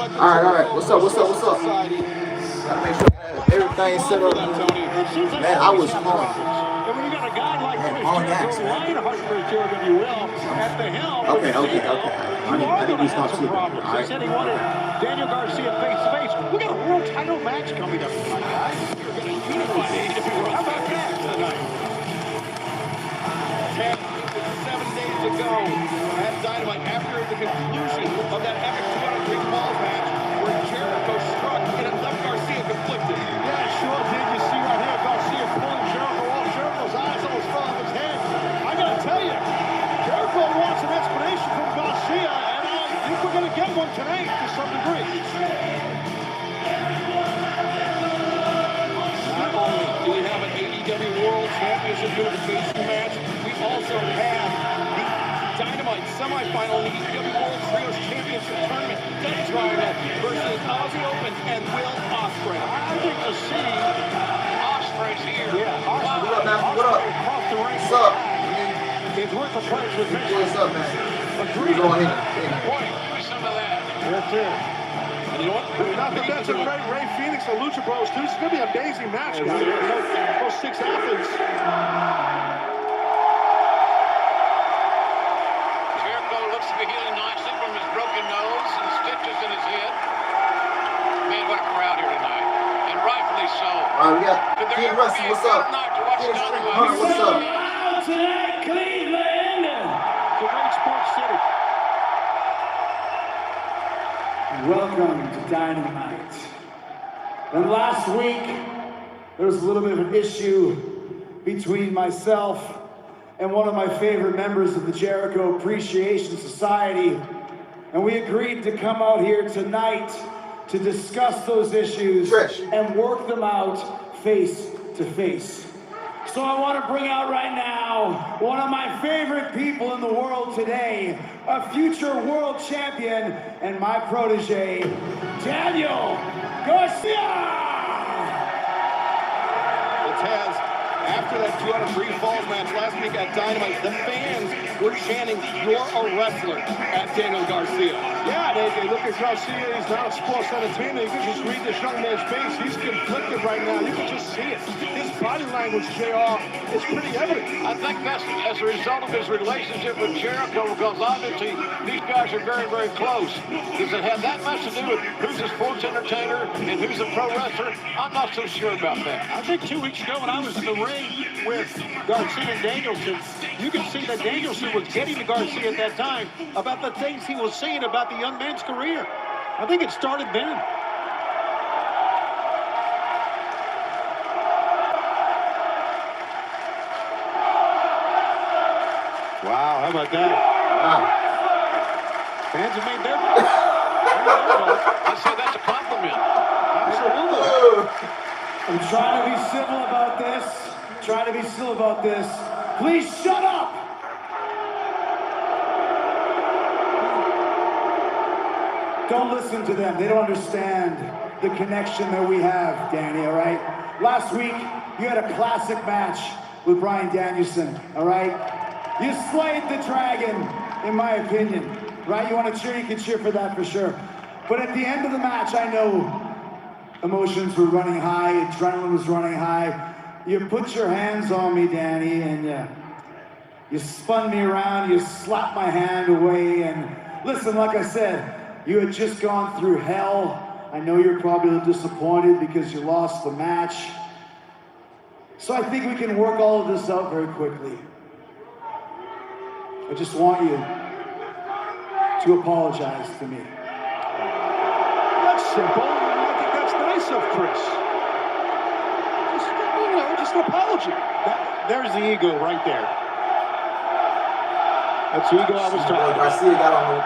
Alright. What's up? Gotta make sure that everything's set up. Man, I was home. And when you got a guy like Chris Jericho, Lionheart Chris Jericho, if you will, at the helm. Okay. I need to stop sleeping. All right. He said he wanted Daniel Garcia face-to-face. We got a world title match coming up tonight, guys. You're going to unify AEW. How about that tonight? 7 days ago at Dynamite, after the conclusion of that epic 203 falls match, where Jericho struck and it left Garcia conflicted. Yeah, sure did. You see right here, Garcia pulling Jericho off. Jericho's eyes almost fell off his head. I gotta tell you, Jericho wants an explanation from Garcia, and I think we're gonna get one tonight to some degree. Not only do we have an AEW World Championship unification match, we also have the Dynamite semifinal in the AEW World Trios Championship Tournament. Death Triangle versus Aussie Open and Will Ospreay. I think to see Ospreay's here. Yeah, Ospreay. What up, man? What up? Across the ring. What's up? It's worth the price with me. What's up, man? Agreed. Go ahead. Boy, give me some of that. Yes, sir. And you know what? Not to mention Ray Phoenix and Lucha Bros, too. It's going to be an amazing match. Those 6 athletes. Looks to be healing nicely from his broken nose and stitches in his head. Man, what a crowd here tonight. And rightfully so. All right, we got King Rusty. What's up? King Street Hunter, what's up? Tonight, Cleveland. It's a great sports city. Welcome to Dynamite. And last week, there was a little bit of an issue between myself and one of my favorite members of the Jericho Appreciation Society. And we agreed to come out here tonight to discuss those issues and work them out face to face. So I want to bring out right now one of my favorite people in the world today, a future world champion and my protege, Daniel Garcia! After that 203 falls match last week at Dynamite, the fans were chanting, "You're a wrestler," at Daniel Garcia. Yeah, they look at Garcia, he's not a sports entertainer. You can just read this young man's face. He's conflicted right now. You can just see it. His body language, JR, is pretty evident. I think that's as a result of his relationship with Jericho, because obviously these guys are very, very close. Does it have that much to do with who's a sports entertainer and who's a pro wrestler? I'm not so sure about that. I think 2 weeks ago when I was in the ring with Garcia and Danielson, you can see that Danielson was getting to Garcia at that time about the things he was saying about the young man's career. I think it started then. Wow, how about that? Wow. Fans have made their I say that's a compliment. Absolutely. I'm trying to be civil about this. Please shut up! Don't listen to them. They don't understand the connection that we have, Danny, all right? Last week, you had a classic match with Bryan Danielson, all right? You slayed the dragon, in my opinion, right? You want to cheer, you can cheer for that for sure. But at the end of the match, I know emotions were running high, adrenaline was running high. You put your hands on me, Danny, and you spun me around, you slapped my hand away, and listen, like I said, you had just gone through hell. I know you're probably a little disappointed because you lost the match. So I think we can work all of this out very quickly. I just want you to apologize to me. That's simple. I think that's nice of Chris. Just an apology. There's the ego right there. That's the ego I was talking about. Garcia got on the,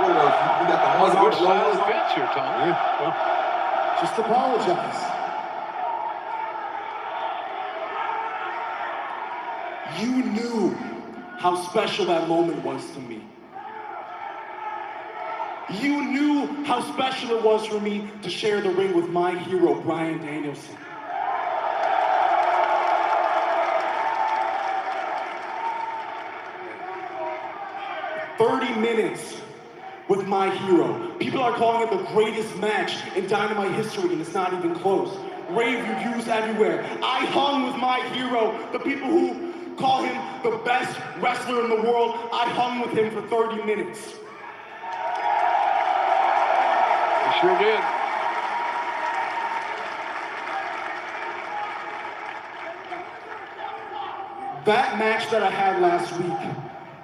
what was it? You got the Which side of the fence here, Tom? Yeah. Well, just apologize. You knew how special that moment was to me. You knew how special it was for me to share the ring with my hero, Bryan Danielson. "30 minutes with my hero. People are calling it the greatest match in Dynamite history, and it's not even close. Rave reviews everywhere. I hung with my hero. The people who call him the best wrestler in the world, I hung with him for 30 minutes. You sure did. That match that I had last week,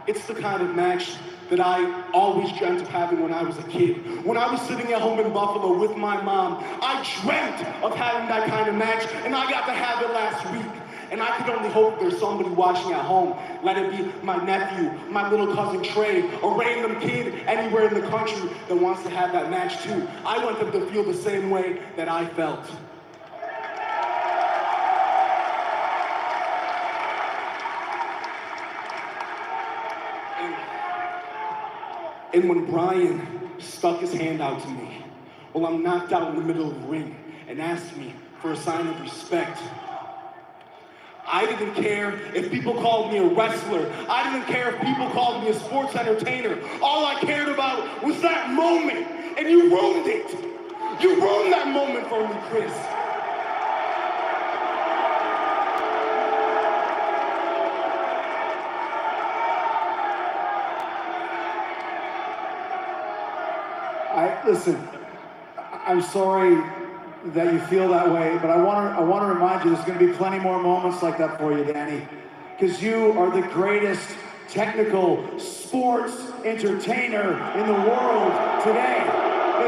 it's the kind of match that I always dreamt of having when I was a kid. When I was sitting at home in Buffalo with my mom, I dreamt of having that kind of match, and I got to have it last week. And I could only hope there's somebody watching at home, let it be my nephew, my little cousin Trey, a random kid anywhere in the country that wants to have that match too. I want them to feel the same way that I felt. And when Brian stuck his hand out to me while I'm knocked out in the middle of the ring and asked me for a sign of respect, I didn't care if people called me a wrestler. I didn't care if people called me a sports entertainer. All I cared about was that moment, and you ruined it. You ruined that moment for me, Chris. Listen, I'm sorry that you feel that way, but I want to remind you there's going to be plenty more moments like that for you, Danny, because you are the greatest technical sports entertainer in the world today.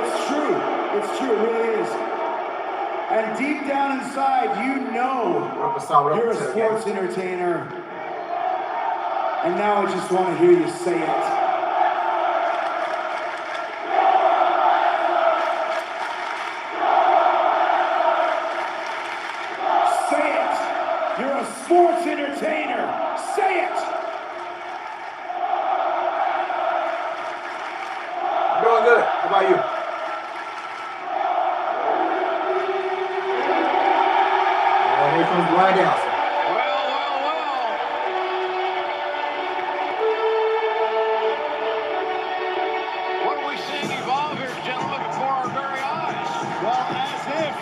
It's true. It's true. It really is. And deep down inside, you know you're a sports entertainer. And now I just want to hear you say it. You're a sports entertainer. Say it. Doing good. How about you? Oh, here comes Brian Danielson. Well. What are we seeing evolve here, gentlemen, before our very eyes? Well, as if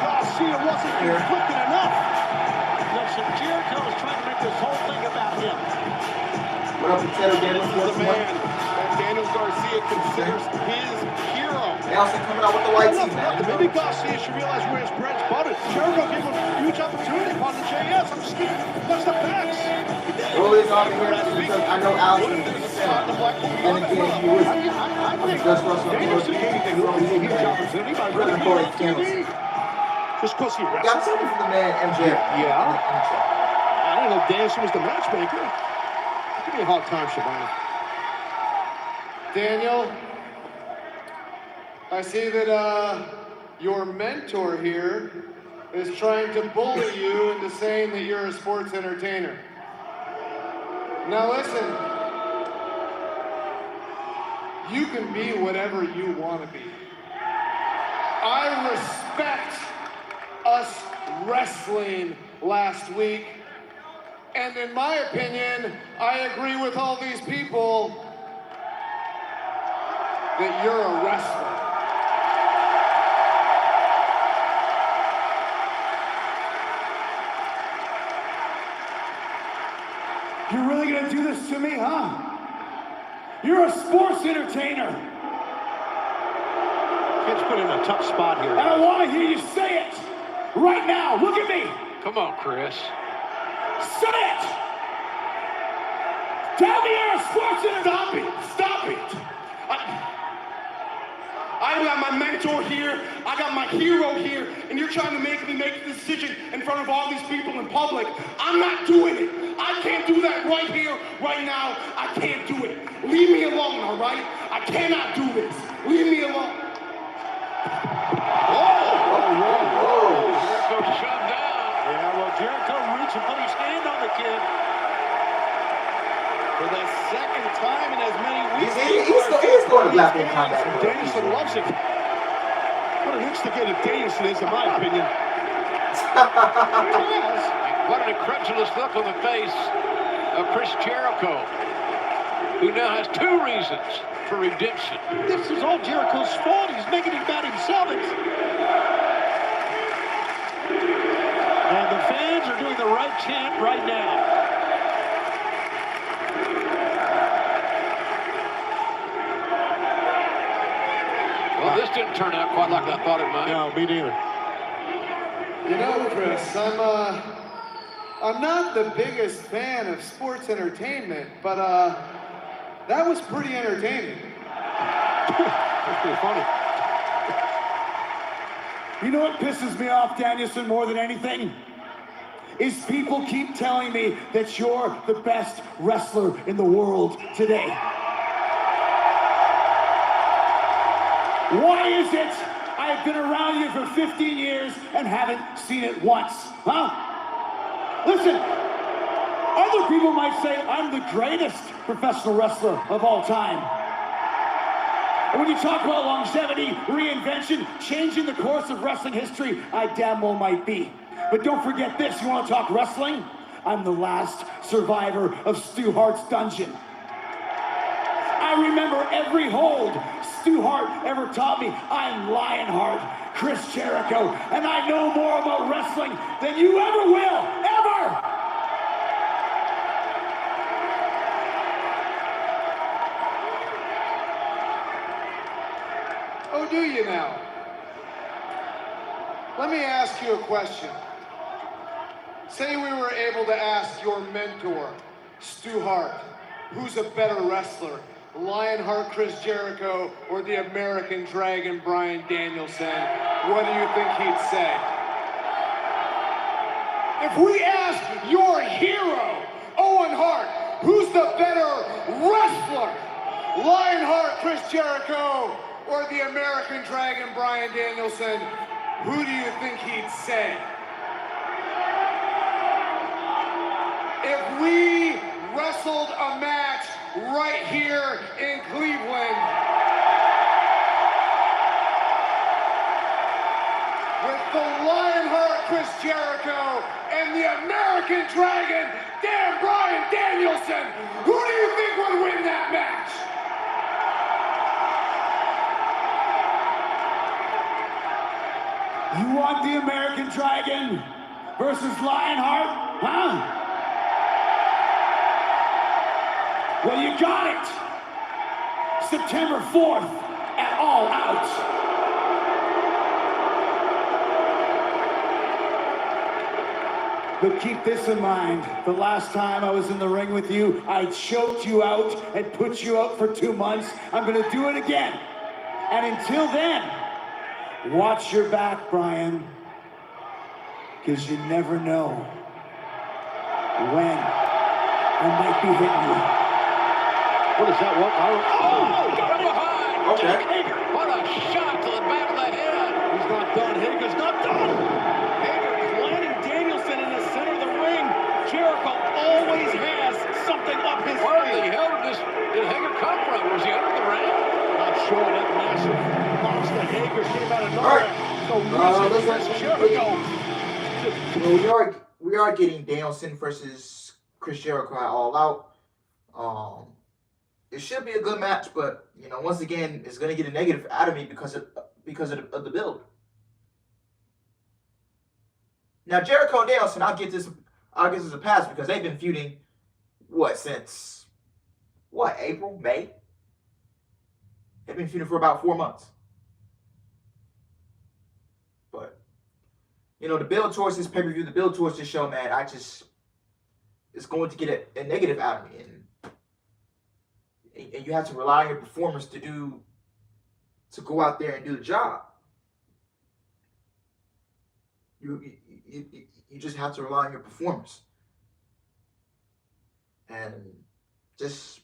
Garcia wasn't conflicted enough. Listen, Jericho is trying to make this whole thing about him. What up, Potato Danielson? This is the man that Daniel Garcia considers his hero. Danielson coming out with the white team, man. Maybe Garcia should realize where his bread's buttered. Jericho gave him a huge opportunity upon the JS. I'm just kidding. That's the facts. Well, it's on here because I know Allison is the center. And again, he was just Russell. Danielson gave him a huge opportunity by Really important Danielson. Just because he wrestled. Got something from the man, MJF. Yeah. I don't know if Danielson was the matchmaker. Give me a hard time, Shabana. Daniel, I see that your mentor here is trying to bully you into saying that you're a sports entertainer. Now listen, you can be whatever you want to be. I respect us wrestling last week, and in my opinion, I agree with all these people that you're a wrestler. You're really gonna do this to me, huh? You're a sports entertainer. Kid's put in a tough spot here. And I want to hear you say it right now. Look at me. Come on, Chris. Say it. Tell me you're a sports entertainer. Stop it. I got my mentor here, I got my hero here, and you're trying to make me make the decision in front of all these people in public. I'm not doing it. I can't do that right here, right now. I can't do it. Leave me alone, all right? I cannot do this. Leave me alone. Jericho shoved down. Yeah, well, Jericho reached and put his hand on the kid. For the second time in as many weeks. He's going to Blackpool Combat. Danielson loves it. What an instigator Danielson is, in my opinion. What an incredulous look on the face of Chris Jericho. who now has 2 reasons for redemption. This is all Jericho's fault. He's making it bad himself. And the fans are doing the right chant right now. Well, this didn't turn out quite like I thought it might. No, me neither. You know, Chris, I'm not the biggest fan of sports entertainment, but that was pretty entertaining. That's pretty funny. You know what pisses me off, Danielson, more than anything? Is people keep telling me that you're the best wrestler in the world today. Why is it I've been around you for 15 years and haven't seen it once, huh? Listen, other people might say I'm the greatest professional wrestler of all time. And when you talk about longevity, reinvention, changing the course of wrestling history, I damn well might be. But don't forget this, you want to talk wrestling? I'm the last survivor of Stu Hart's dungeon. I remember every hold Stu Hart ever taught me. I'm Lionheart, Chris Jericho, and I know more about wrestling than you ever will, ever! Oh, do you now? Let me ask you a question. Say we were able to ask your mentor, Stu Hart, who's a better wrestler, Lionheart Chris Jericho or the American Dragon Bryan Danielson, what do you think he'd say? If we asked your hero, Owen Hart, who's the better wrestler, Lionheart Chris Jericho or the American Dragon Bryan Danielson, who do you think he'd say? If we wrestled a match right here in Cleveland with the Lionheart Chris Jericho and the American Dragon Dan Bryan Danielson, who do you think would win that match? You want the American Dragon versus Lionheart, huh? Well, you got it. September 4th at All Out. But keep this in mind. The last time I was in the ring with you, I choked you out and put you out for 2 months. I'm going to do it again. And until then, watch your back, Brian. Because you never know when I might be hitting you. What is that? What? Oh, got behind. Okay. Jack Hager. What a shot to the back of the head. He's not done. Hager's not done. Hager planting Danielson in the center of the ring. Jericho always has something up his Where sleeve. the hell did Hager come from? Was he under the ring? Not sure. That massive monster Hager came out of All nowhere. right. So Let's Jericho. Well, we are getting Danielson versus Chris Jericho at All Out. It should be a good match, but you know, once again, it's gonna get a negative out of me because of the build. Now Jericho and Danielson, I'll give this a pass because they've been feuding since April, May? They've been feuding for about 4 months. But you know, the build towards this pay-per-view, the build towards this show, man, it's going to get a negative out of me. And you have to rely on your performers to go out there and do the job. You just have to rely on your performers. And just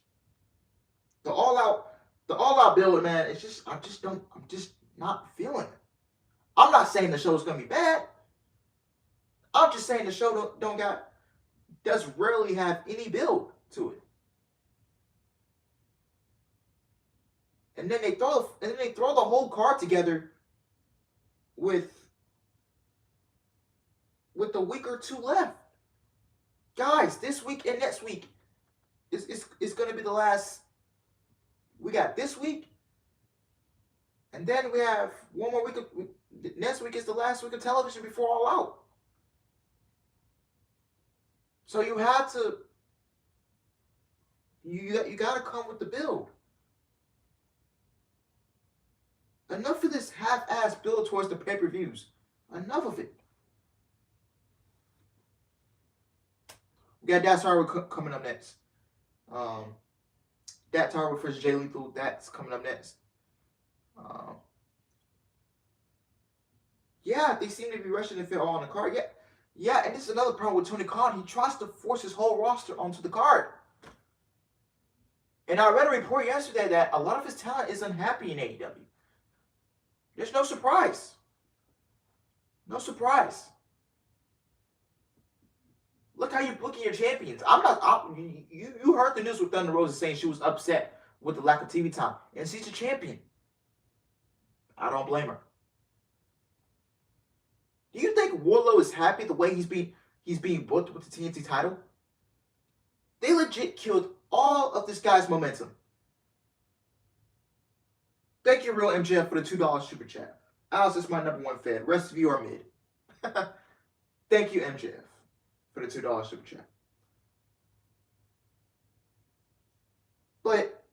the all out build, man, I'm just not feeling it. I'm not saying the show's gonna be bad. I'm just saying the show does rarely have any build to it. And then they throw the whole card together with a week or two left. Guys, this week and next week, it's going to be the last. We got this week, and then we have one more week. Next week is the last week of television before All Out. So you have to. You got to come with the build. Enough of this half-ass build towards the pay-per-views. Enough of it. We got Dax Harwood coming up next. Dax Harwood versus Jay Lethal. That's coming up next. Yeah, they seem to be rushing to fit all on the card. Yeah, and this is another problem with Tony Khan. He tries to force his whole roster onto the card. And I read a report yesterday that a lot of his talent is unhappy in AEW. There's no surprise. No surprise. Look how you booking your champions. You heard the news with Thunder Rosa saying she was upset with the lack of TV time. And she's a champion. I don't blame her. Do you think Wardlow is happy the way he's being booked with the TNT title? They legit killed all of this guy's momentum. Thank you, Real MJF, for the $2 super chat. Alice is my #1 fan. Rest of you are mid. Thank you, MJF, for the $2 super chat. But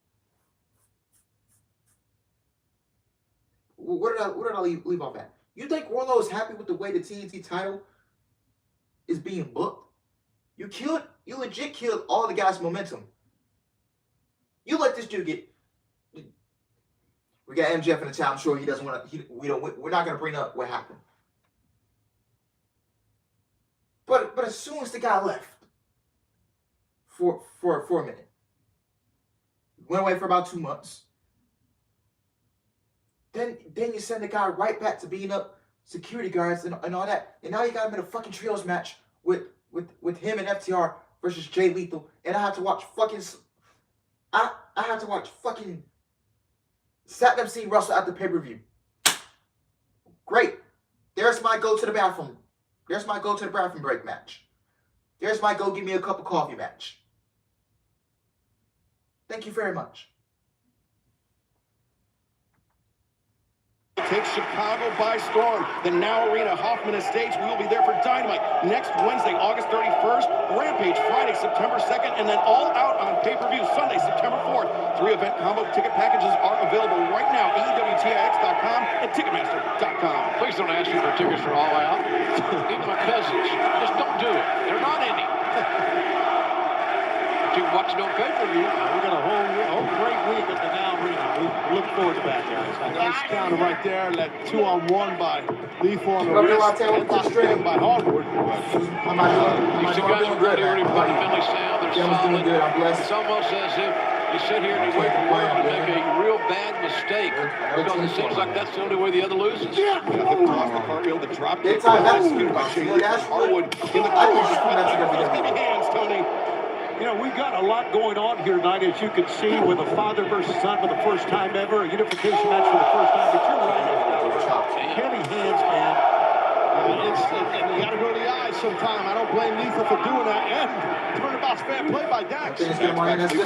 where did I leave off at? You think Wardlow is happy with the way the TNT title is being booked? You legit killed all the guys' momentum. You let this dude get. We got MJF in the chat. I'm sure he doesn't want to. We're not going to bring up what happened. But as soon as the guy left for a minute, went away for about 2 months. Then you send the guy right back to beating up security guards and all that. And now you got him in a fucking trios match with him and FTR versus Jay Lethal. And I have to watch fucking. I have to watch fucking Satnam Singh Russell at the pay-per-view. Great. There's my go to the bathroom. There's my go to the bathroom break match. There's my go give me a cup of coffee match. Thank you very much. Takes Chicago by storm. The Now Arena, Hoffman Estates. We will be there for Dynamite next Wednesday, August 31st. Rampage Friday, September 2nd. And then All Out on pay-per-view Sunday, September 4th. 3 event combo ticket packages are available right now. EWTIX.com and Ticketmaster.com. Please don't ask me for tickets for All Out. Even my cousins. Just don't do it. They're not any. You can watch it on pay-per-view. We got a whole great week at the Now Arena. We look forward to that, guys. A nice counter right there. That 2-on-1 by Lethal on the Rub your wrist. latte with the string. By Harwood. Am I doing These two guys are good, really man? fundamentally sound. They're Yeah, I'm doing solid. good. I'm blessed. It's almost as if you sit here and you wait for one to make a real bad mistake because it seems like that's the only way the other loses. Yeah. The cartwheel, the drop Big kick. time. That's Harwood in the I think she's coming out to WWE. hands, Tony. You know, we've got a lot going on here tonight, as you can see, with a father versus son for the first time ever, a unification match for the first time. But you're right, heavy hands, man. And you got to go to the eyes sometime. I don't blame Lethal for doing that. And turnabout's fair play by Dax. Finish good money. That's good.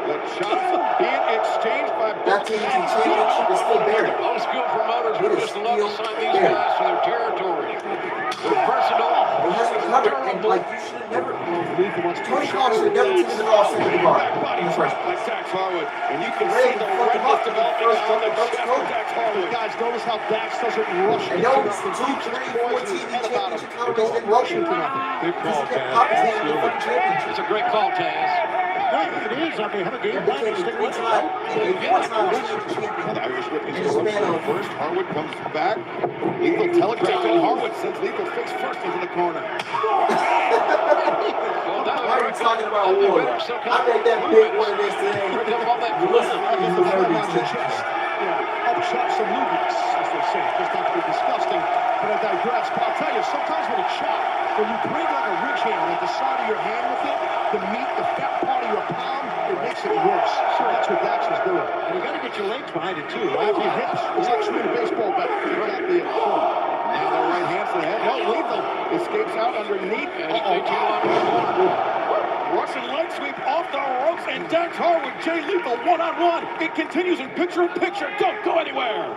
The shots being exchanged by That both TNT men. championship is still buried. Old school promoters would It is just love to still sign these there. guys to their territory. They're personal. It has recovered, and like you should have never. Lethal wants to Tony Khan should have never taken it off Central Bar in the first place. Like Dax Harwood. And you can Ready see to the fuck him redness up in the developing first on the couple chest bucks of Dax Harwood. Guys, notice how Dax doesn't rush And into those nothing. 2, 3, 4 TV championship titles didn't Rush rush into nothing. Good Because call, he kept popping his hand in the fucking championship. It's a great call, Taz. No, it is. I mean, have a game It plan became to a stick with it. three-time champion The Irish whip is in the span of first. Harwood comes back. Lethal telegraphed and Harwood sends Lethal face first into the corner. Why are you talking about war? I made that big one of this today. You listen, you heard me too. Upshot some movies, as they say. Just not to be disgusting, but I digress. But I'll tell you, sometimes with a chop, when you bring like a ridge hand, like the side of your hand with it, the meat, the fat part of your palm, it makes it worse. Sure, that's what Dax is doing. And you got to get your legs behind it, too. Right to your hips. It's like shooting a baseball bat. Exactly at full. Now the right hand to the head. No, Lethal escapes out underneath. Stay too long in the corner. Rush leg sweep off the ropes, and Dax Harwood, Jay Lethal one-on-one. It continues in picture-in-picture. Don't go anywhere.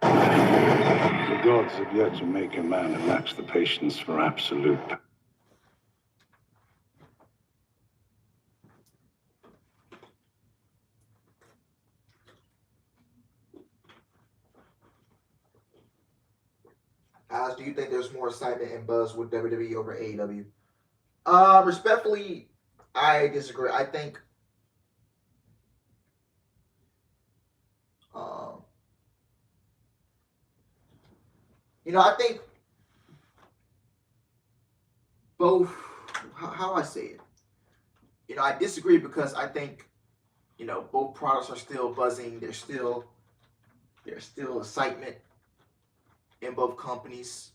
The gods have yet to make a man who lacks the patience for absolute. Guys, do you think there's more excitement and buzz with WWE over AEW? Respectfully, I disagree. I think I think both, how I say it, I disagree because I think, both products are still buzzing. There's still excitement in both companies.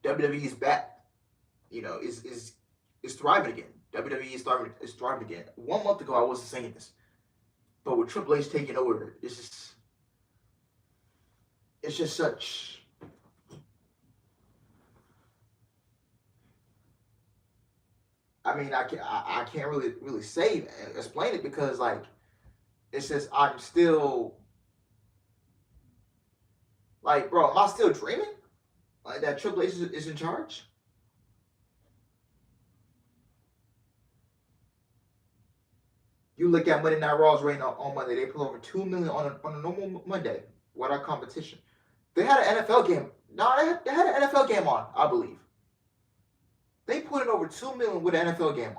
WWE is back, is thriving again. WWE is thriving again. 1 month ago, I wasn't saying this, but with Triple H taking over, it's just such. I mean, I can't really say explain it because it's just I'm still bro, am I still dreaming that Triple H is in charge? You look at Monday Night Raw's rating on Monday, they put over 2 million on a normal Monday without competition. They had an NFL game. No, they had an NFL game on, I believe. They put in over 2 million with an NFL game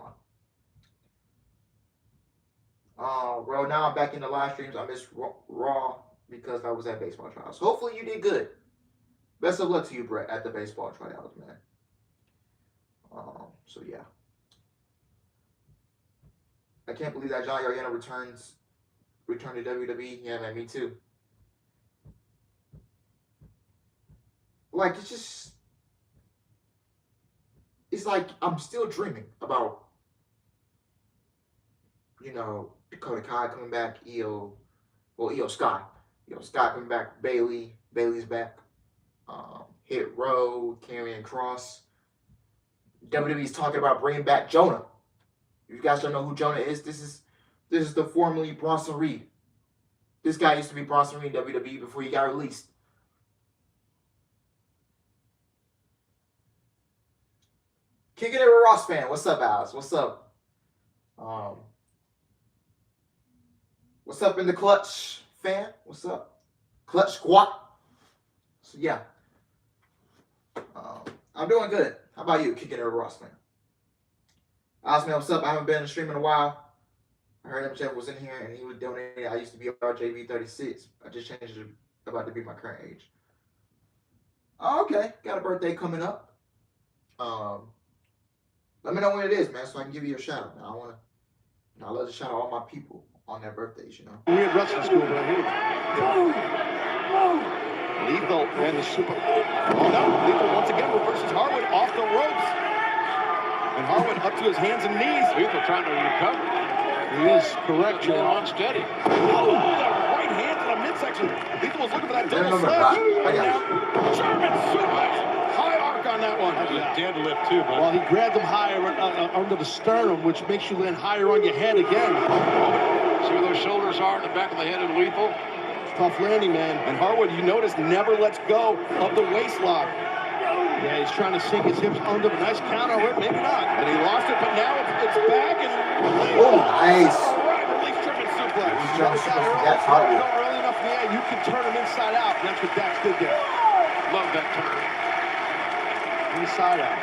on. Bro, now I'm back in the live streams. I missed Raw because I was at baseball trials. Hopefully you did good. Best of luck to you, Brett, at the baseball trials, man. So yeah. I can't believe that John Gargano returned to WWE. Yeah, man, me too. It's like I'm still dreaming about, Dakota Kai coming back, Io Sky. Sky coming back, Bailey's back. Hit Row, Karrion Kross. WWE's talking about bringing back Jonah. If you guys don't know who Jonah is, this is the formerly Bronson Reed. This guy used to be Bronson Reed in WWE before he got released. Kicking it with Ross fan. What's up, Alice? What's up? What's up in the Clutch fan? What's up? Clutch Squad. So yeah. I'm doing good. How about you, Kicking it with Ross fan? Alice man, what's up? I haven't been in the stream in a while. I heard MJF was in here and he was donating. I used to be RJB36. I just changed it, about to be my current age. Oh, okay. Got a birthday coming up. Let me know when it is, man, so I can give you a shout out. I love to shout out all my people on their birthdays, We in wrestling school right here. Lethal and the super. Oh no! Lethal once again reverses Harwood off the ropes. And Harwood up to his hands and knees. Lethal trying to recover. He is correct, Joe. Unsteady. Oh, that right hand to the midsection. Lethal was looking for that double sledge. And now, German suplex. High arc on that one. That was a deadlift too, but well, he grabbed him higher under the sternum, which makes you land higher on your head again. See where those shoulders are in the back of the head of Lethal? Tough landing, man. And Harwood, you notice, never lets go of the waist lock. Yeah, he's trying to sink his hips under. A nice counter whip, maybe not. And he lost it, but now it's back and. Oh, nice. All right, release German suplex. That's Harwood. Don't really enough in the air. You can turn him inside out. That's what Dax did there. Love that turn. Inside out.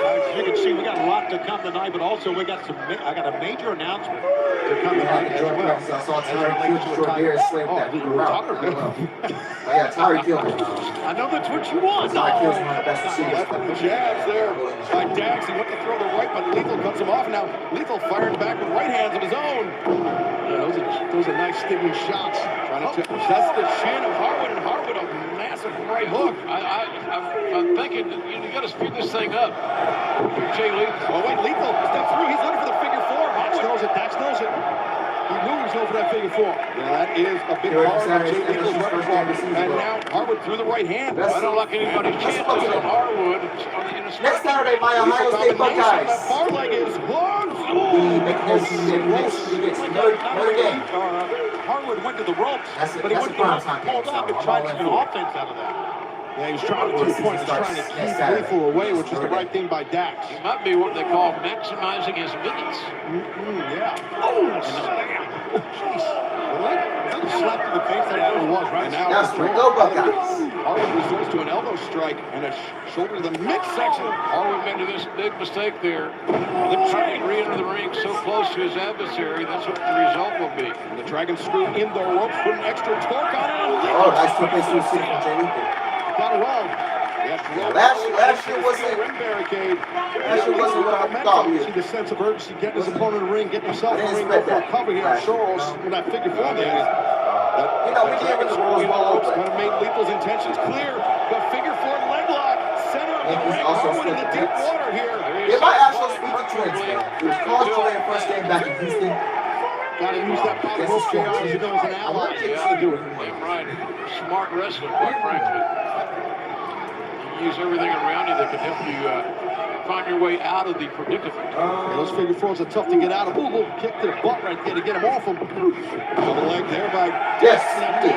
as you can see, we got a lot to come tonight, but also we got I got a major announcement to come tonight as well. I saw Tyreek kill Jordan Slave that route. Oh yeah, Tyreek killed him. I know that's what you want. Tyreek kills one of the best receivers. Jabs there by Dax. He went to throw the right, but Lethal cuts him off. Now Lethal firing back with right hands of his own. Yeah, those are nice stinging shots. Trying to test the chin of Harwood, and Harwood a massive right hook. I'm thinking you got to speed this thing up. Jay Lethal. Oh wait, Lethal step through. He's looking for the figure four. Dax knows it. Dax knows it. He knew he was over that figure four. Yeah, that is a big Here, part of Saturday, Jay Lethal's first repertoire. game of the season, And bro. now Harwood threw the right hand. I don't like anybody's chances on Harwood. Next Saturday, my Ohio State Buckeyes. That far leg is long. Making their season next another game. Harwood went to the ropes, but he that's went a to prime the time pulled game, up so and tried to I'm get an all in offense out of that. Yeah, he was trying to, he's trying to keep Lethal away, which is the right thing by Dax. He might be what they call maximizing his minutes. Yeah. Oh, jeez. Another slap to the face that it was right now. That's right. Go Buckeyes. Harwood resorts to an elbow strike and a shoulder to the midsection. Harwood made this big mistake there. The trying to re-enter the ring so close to his adversary, that's what the result will be. And the Dragon screw in the ropes, put an extra torque on it. Oh, nice took place to the city from Jay Lethal. Got it well. Last year wasn't ring barricade. Last year wasn't what I thought. You see the sense of urgency, getting his opponent in the ring, getting himself in the ring, I go didn't for a expect cover here. that. Soros with that figure four there. You know, we did when the rules were open. Kind of made Lethal's intentions clear. The figure four leg lock, center of the he's ring, also Harwood in the deep flipped water here. It might actually speak to Twins, man. It was called Julian first game back in Houston. Got to use that bottom rope, JR, as you know, as an ally. To do it. Yeah, right. Smart wrestling, quite frankly. You use everything around you that can help you find your way out of the predicament. Yeah, those figure fours are tough to get out of. Ooh, little kick to the butt right there to get him off him. Double leg there by Yes, Dax.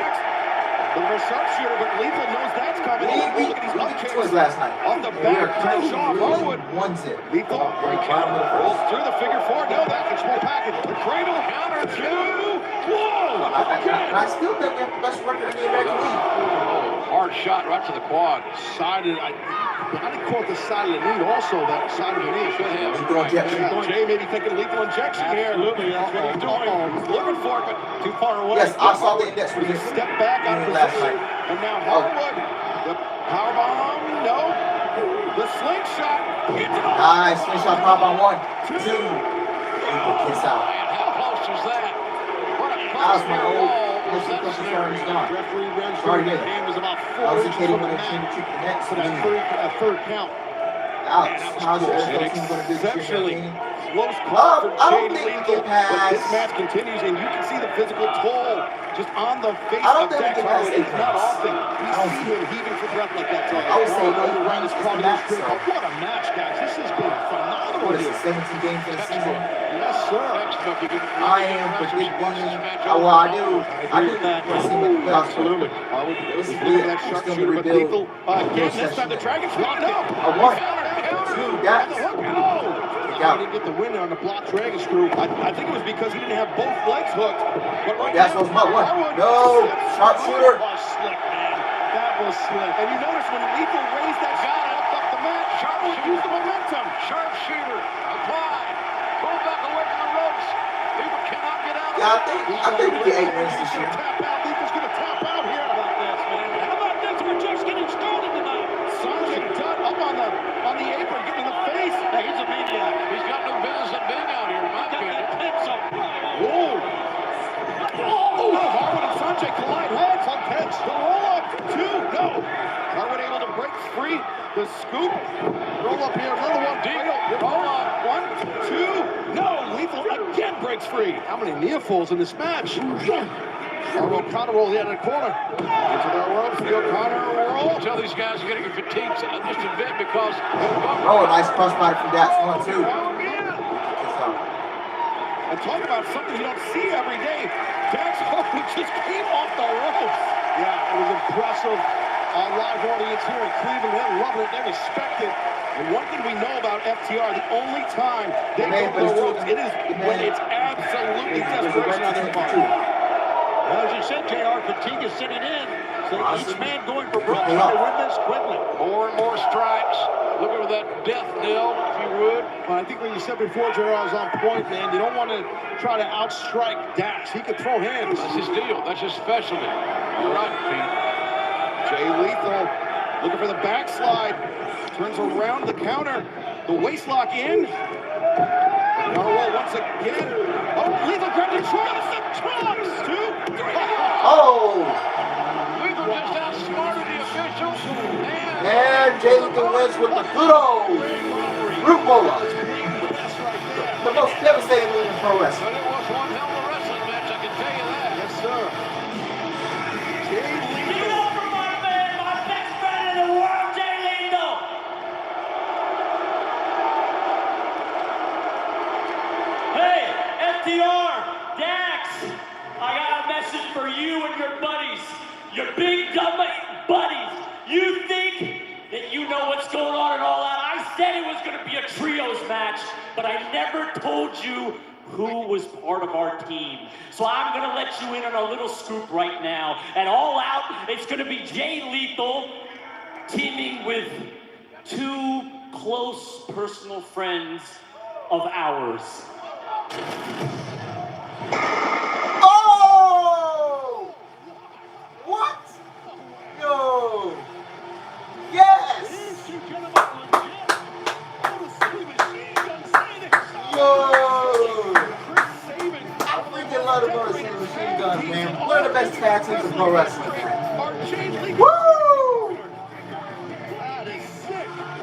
The reverse sharpshooter, but Lethal knows that's coming. We beat the Twins last night. Off the We back, are finish off Harwood. 1-0. Lethal, great counter. Rolls through the figure four. No, that can small package. The cradle, counter, two. Whoa! I still think we have the best record in the American League. Hard shot right to the quad. Sided. I caught the side of the knee also, that side of the knee. Lethal injection. Jay may be thinking lethal injection here. Absolutely, that's what he's doing. He's looking for it, but too far away. Yes, I saw the index. We He just stepped back out of last position. night. And now Harwood, the powerbomb, no. The slingshot. Nice. Finish off pop on 1, 2. Lethal kiss out. Man, how close was that? What a That was my close old wall. Concerns gone. Referee ran Sorry, through. yeah. The game was about I 4 was inches indicating from when the they came mat to treat the next for that third count. Alex, how's your NFL team going to do this year? Exceptionally Campaign? close call for I don't Jay think we Lethal, can pass. but this match continues, and you can see the physical toll just on the face I don't of think we Dax can pass Harwood. It's not 8 often I we don't see him heaving for breath like that. I would say around his it's the cardio max, strength. so. What a match, guys! This has been phenomenal. What is here. it, 17 games in the season? Yes, sir. I am predicting. Well, I do want to see what the playoffs do. Absolutely. Harwood This is is looking it. at that It's gonna sharpshooter, but rebuild. Lethal again. This time the Dragons locked up. A 1, 2, Dax. He didn't get the win on the block dragon screw. I think it was because he didn't have both legs hooked. But right Dax now, was my 1. Harwood No, steps sharpshooter. That was slick, man. That was slick. And you notice when Lethal raised that shot up the mat, Harwood used the momentum. Sharpshooter, applied, pulled back away from the ropes. Lethal cannot get out of it. Yeah, I think we get 8 wins this year. Tap out. Lethal's going to tap out here. How about this, man? How about this? We're just getting started tonight. Sanjay Dutt up on the apron, getting in the face. Hey, he's a maniac. He's got no business in being out here, in my opinion. Whoa! Oh, Harwood and Sanjay collide heads on catch. The roll up, 2, no. Harwood able to break free. The scoop. Roll up here, another one. Deep. Roll up, 1, 2, no. Lethal again breaks free. How many near falls in this match? Harwood counter roll here in the corner. Into the ropes, the O'Connor roll. Tell these guys are getting fatigued just a bit because... Oh, nice crossbody from Dax. 1, 2. And talk about something you don't see every day. Dax Harwood just came off the ropes. Yeah, it was impressive. Our live audience here in Cleveland, they're loving it, they respect it. And one thing we know about FTR, the only time they go to the ropes, it is when it's absolutely desperation on their part. Well, as you said, JR, fatigue is setting in. So each man going for broke to win this quickly. More and more strikes. Looking for that death knell, if you would. Well, I think what you said before, JR, was on point, man. You don't want to try to outstrike Dax. He could throw hands. That's his deal. That's his specialty. You're right, Pete. Jay Lethal looking for the backslide. Turns around the counter. The waist lock in. Counter roll once again. Oh, Lethal grabbed the trunks. The trunks. 2, 3. Oh! Lethal just outsmarted the officials. And Jay Lethal wins with the good old root roller. The most devastating move in pro wrestling. But it was one hell of a wrestling FTR, Dax, I got a message for you and your buddies, your big dumb buddies. You think that you know what's going on and all that? I said it was going to be a trios match, but I never told you who was part of our team. So I'm going to let you in on a little scoop right now. And All Out, it's going to be Jay Lethal teaming with two close personal friends of ours. Oh! What? No! Yes! Yo! I freaking love the Motor City Machine Guns, man. One of the best tag teams in pro wrestling. Woo!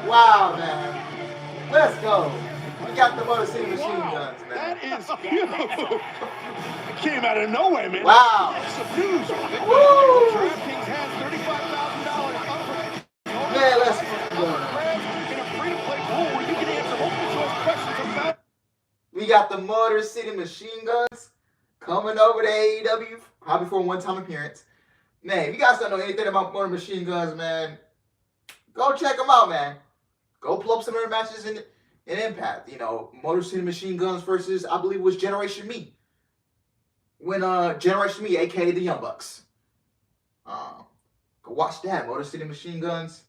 Wow, man. Let's go. We got the Motor City Machine Guns, man. That is huge. It came out of nowhere, man. Wow. Some news on it. Woo! DraftKings has $35,000 up. Man, let's go. In a free-to-play pool where you can answer multiple choice questions about. We got the Motor City Machine Guns coming over to AEW, probably for a one-time appearance. Man, if you guys don't know anything about Motor Machine Guns, man, go check them out, man. Go pull up some of their matches in Impact. You know, Motor City Machine Guns versus, I believe it was Generation Me. When Generation Me, aka the Young Bucks. Go watch that. Motor City Machine Guns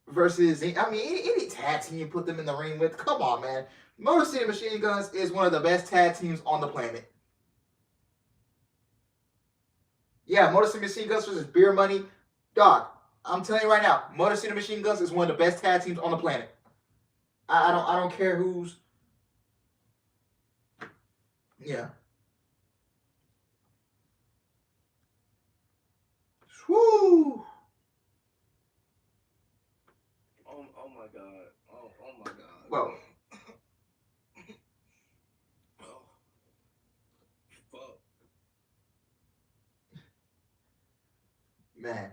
versus, I mean, any tag team you put them in the ring with. Come on, man. Motor City Machine Guns is one of the best tag teams on the planet. Yeah, Motor City Machine Guns versus Beer Money. Dog, I'm telling you right now, Motor City Machine Guns is one of the best tag teams on the planet. I don't care who's. Yeah. Woo! Oh my God. Oh my God. Well. Oh. Fuck. Man,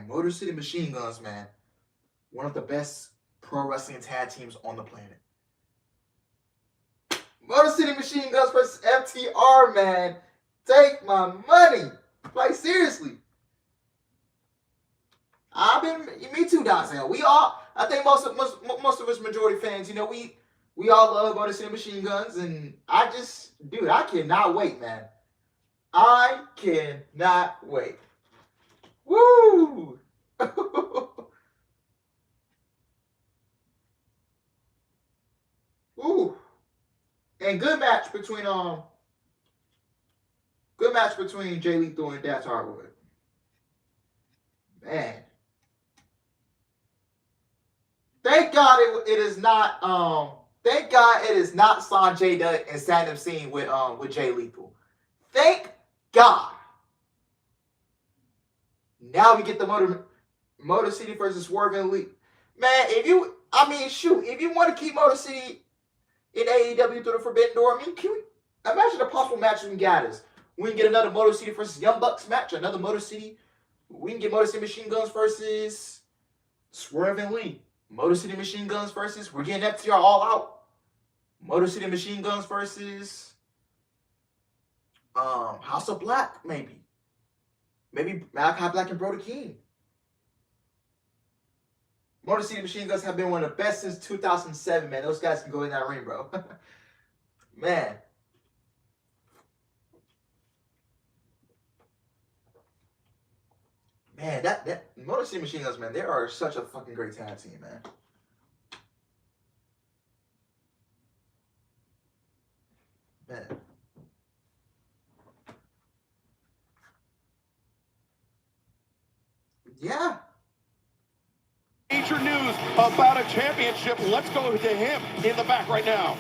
Motor City Machine Guns, man. One of the best pro wrestling tag teams on the planet. Motor City Machine Guns versus FTR, man. Take my money. Like, seriously. Me too, Donzel. We all, I think most of us majority fans, you know, we all love Motor City Machine Guns, and I cannot wait, man. I cannot wait. Woo! Ooh. And good match between Jay Lethal and Dax Harwood. Man. Thank God it is not Sanjay Dutt and Saddam Singh with Jay Lethal. Thank God. Now we get the Motor City versus Swerve and Elite. Man, if you want to keep Motor City in AEW through the Forbidden Door, I mean, can we imagine the possible matches we got is we can get another Motor City versus Young Bucks match, another Motor City. We can get Motor City Machine Guns versus Swerve and Lee. Motor City Machine Guns versus, we're getting FTR All Out. Motor City Machine Guns versus House of Black, maybe. Maybe Malachi Black and Brody King. Motor City Machine Guns have been one of the best since 2007, man. Those guys can go in that ring, bro. Man. Man, that Motor City Machine Guns, man, they are such a fucking great tag team, man. Man. Yeah. Major news about a championship. Let's go to him in the back right now.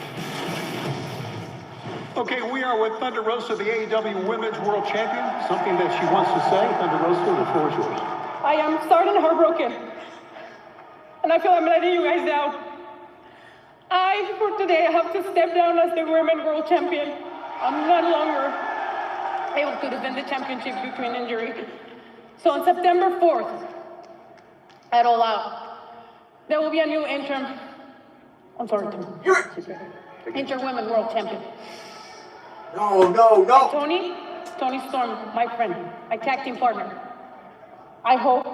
Okay, we are with Thunder Rosa, the AEW Women's World Champion. Something that she wants to say. Thunder Rosa, the floor is yours. I am starting heartbroken. And I feel I'm letting you guys down. For today, I have to step down as the Women's World Champion. I'm no longer able to defend the championship due to an injury. So on September 4th, at All Out, there will be a new interim. I'm sorry, Tim. Interwomen World Champion. No. Tony Storm, my friend, my tag team partner. I hope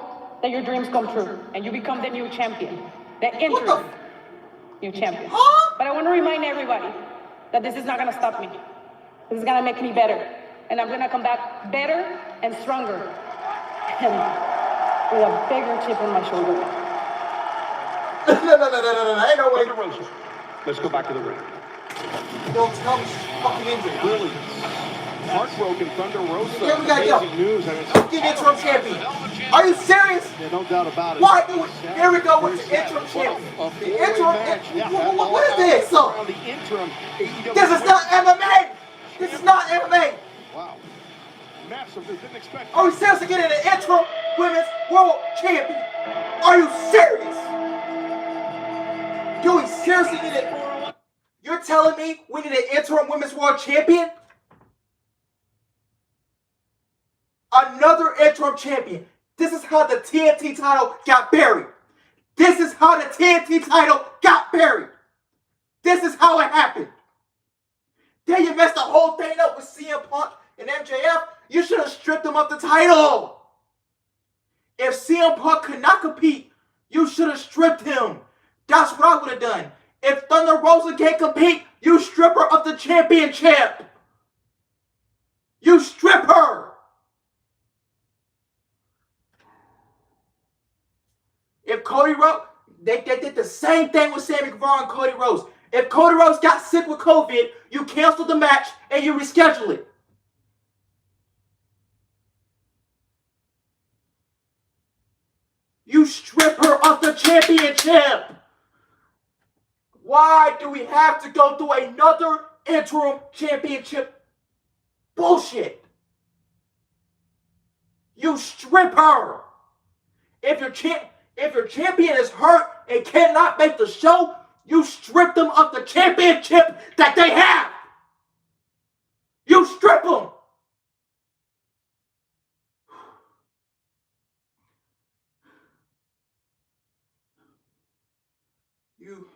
that your dreams come true and you become the new champion, the interim new champion. Huh? But I want to remind everybody that this is not going to stop me. This is going to make me better. And I'm going to come back better and stronger. And with a bigger chip on my shoulder. No. Ain't no way. Thunder Rosa. Let's go back to the ring. Don't tell me she's fucking injured. Really heartbroken. Thunder Rosa. Yeah, we gotta go. Amazing news. Fucking interim champion. Are you serious? Yeah, no doubt about it. Why do it? Here we go with the interim champion. The interim. What is this? So, The interim AEW this is not MMA. This is not MMA. Wow. Massive. Didn't expect. Are we seriously getting an interim women's world champion? Are you serious? Do we seriously need it? You're telling me we need an interim women's world champion? Another interim champion. This is how the TNT title got buried. This is how the TNT title got buried. This is how it happened. Then you messed the whole thing up with CM Punk and MJF. You should have stripped them of the title. If CM Punk could not compete, you should have stripped him. That's what I would have done. If Thunder Rosa can't compete, you strip her of the championship. You strip her. If Cody Rhodes, they did the same thing with Sammy Guevara and Cody Rhodes. If Cody Rhodes got sick with COVID, you canceled the match and you reschedule it. You strip her of the championship. Why do we have to go through another interim championship bullshit? You strip her. If your champion is hurt and cannot make the show, you strip them of the championship that they have. You strip them. You.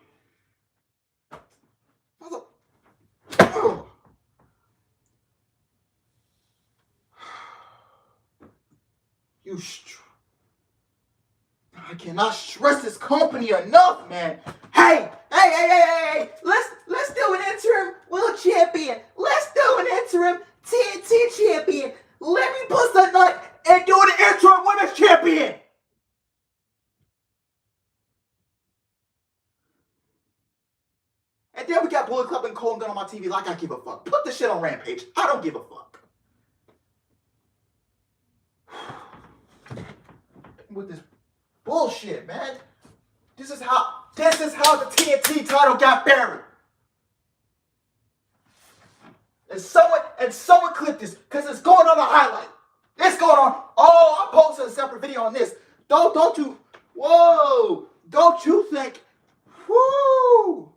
I cannot stress this company enough, man. Hey! Let's do an interim world champion. Let's do an interim TNT champion. Let me bust a nut and do an interim women's champion. And then we got Bullet Club and Colton Gunn on my TV like I give a fuck. Put the shit on Rampage. I don't give a fuck. With this bullshit, man. This is how the TNT title got buried. And someone clipped this because it's going on the highlight. It's going on. Oh, I posted a separate video on this. Don't you think? Whoo.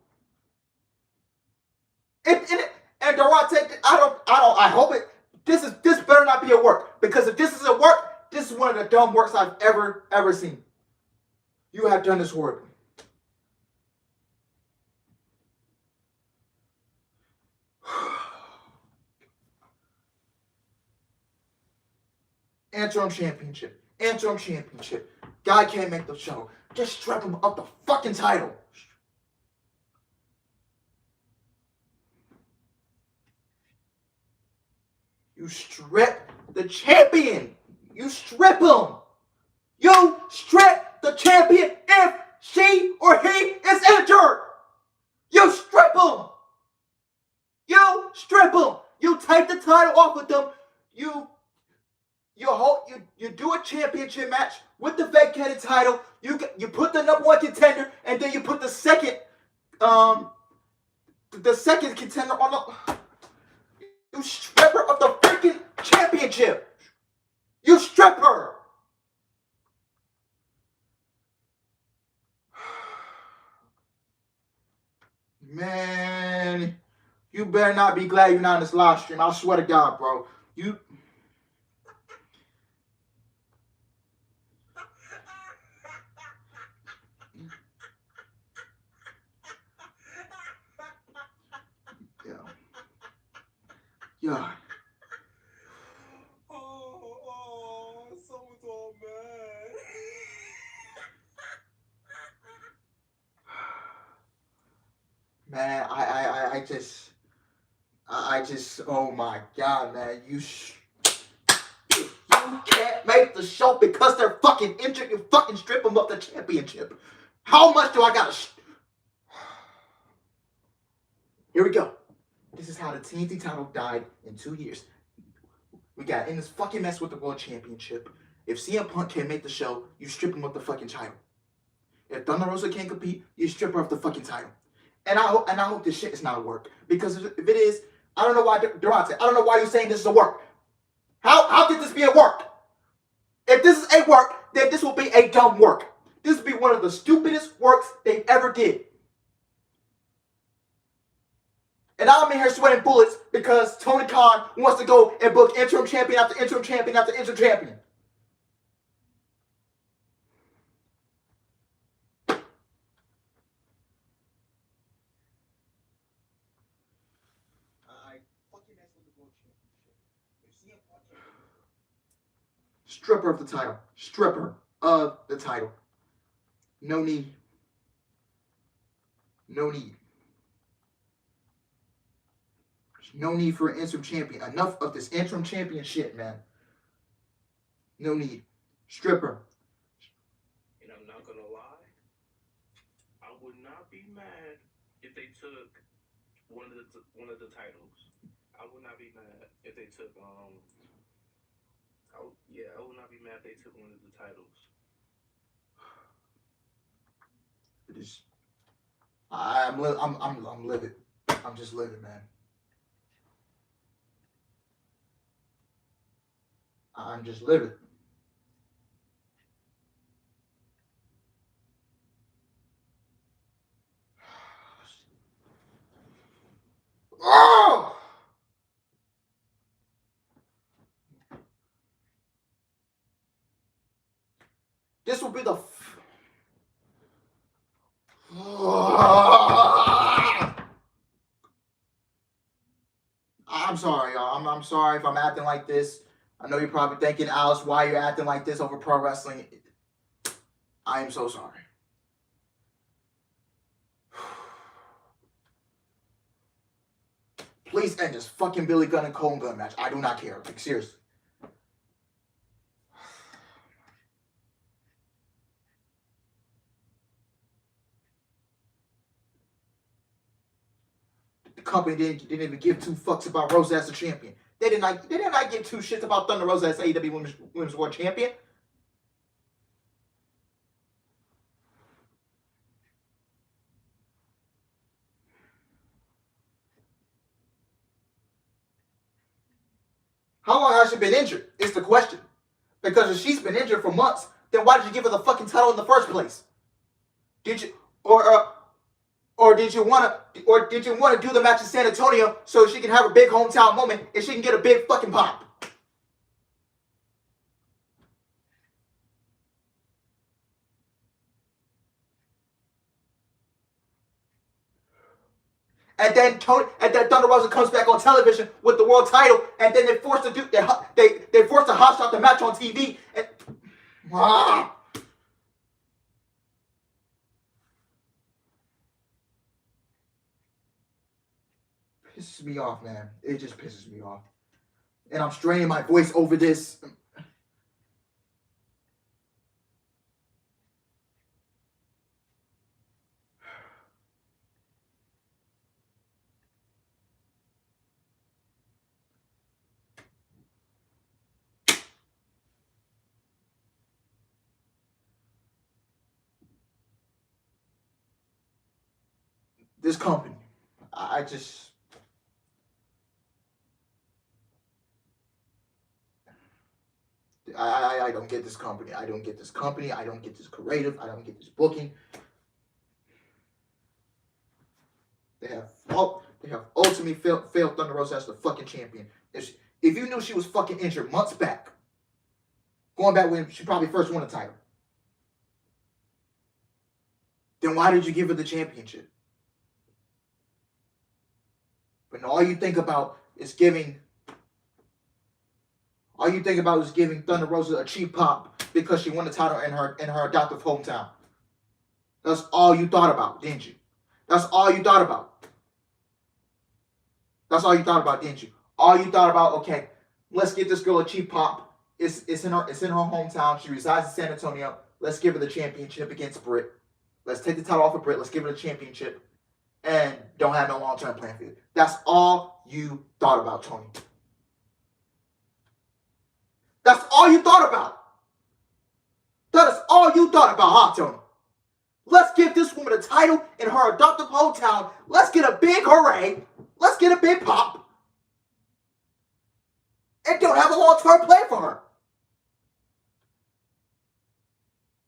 And Durante, I hope it. This better not be a work, because if this is a work, this is one of the dumb works I've ever seen. You have done this horribly. Interim championship. Guy can't make the show. Just strap him up the fucking title. You strip the champion. You strip him. You strip the champion if she or he is injured. You strip him. You strip him. You take the title off of them. You do a championship match with the vacated title. You put the number one contender, and then you put the second contender on the. You strip her of the freaking championship. You strip her. Man, you better not be glad you're not in this live stream. I swear to God, bro. Yeah. Someone's all mad. Man, I just, oh my God, man, you can't make the show because they're fucking injured. You fucking strip them of the championship. How much do I gotta? Here we go. This is how the TNT title died in 2 years. We got in this fucking mess with the world championship. If CM Punk can't make the show, you strip him of the fucking title. If Thunder Rosa can't compete, you strip her of the fucking title. And I hope this shit is not a work. Because if it is, I don't know why, Durante, I don't know why you're saying this is a work. How could this be a work? If this is a work, then this will be a dumb work. This will be one of the stupidest works they've ever did. And I'm in here sweating bullets because Tony Khan wants to go and book interim champion after interim champion after interim champion. Stripper of the title. Stripper of the title. No need. No need. There's no need for an interim champion. Enough of this interim champion shit, man. No need. Stripper. And I'm not gonna lie, I would not be mad if they took one of the titles. I would not be mad if they took I would not be mad if they took one of the titles. It is. I'm livid. I'm just livid, man. I'm just livid. Oh! This will be the. I'm sorry, y'all. I'm sorry if I'm acting like this. I know you're probably thinking, Alice, why you're acting like this over pro wrestling. I am so sorry. Please end this fucking Billy Gunn and Colin Gunn match. I do not care. Like, seriously. The company didn't even give 2 fucks about Rosa as a champion. They did not give 2 shits about Thunder Rosa as AEW Women's World Champion. How long has she been injured? Is the question. Because if she's been injured for months, then why did you give her the fucking title in the first place? Did you or did you want to do the match in San Antonio so she can have a big hometown moment and she can get a big fucking pop? And then Thunder Rosa comes back on television with the world title, and then they forced to hot shot the match on TV. And pisses me off, man. It just pisses me off, and I'm straining my voice over this. This company, I don't get this company. I don't get this company. I don't get this creative. I don't get this booking. They have ultimately failed Thunder Rosa as the fucking champion. If you knew she was fucking injured months back, going back when she probably first won the title, then why did you give her the championship? But all you think about is giving All you think about is giving Thunder Rosa a cheap pop because she won the title in her adoptive hometown. That's all you thought about, didn't you? That's all you thought about. That's all you thought about, didn't you? All you thought about, okay, let's get this girl a cheap pop. It's in her hometown. She resides in San Antonio. Let's give her the championship against Britt. Let's take the title off of Britt. Let's give her the championship. And don't have no long-term plan for it. That's all you thought about, Tony. That's all you thought about. That is all you thought about, huh, Tony? Let's give this woman a title in her adoptive hometown. Let's get a big hooray. Let's get a big pop. And don't have a long-term plan for her.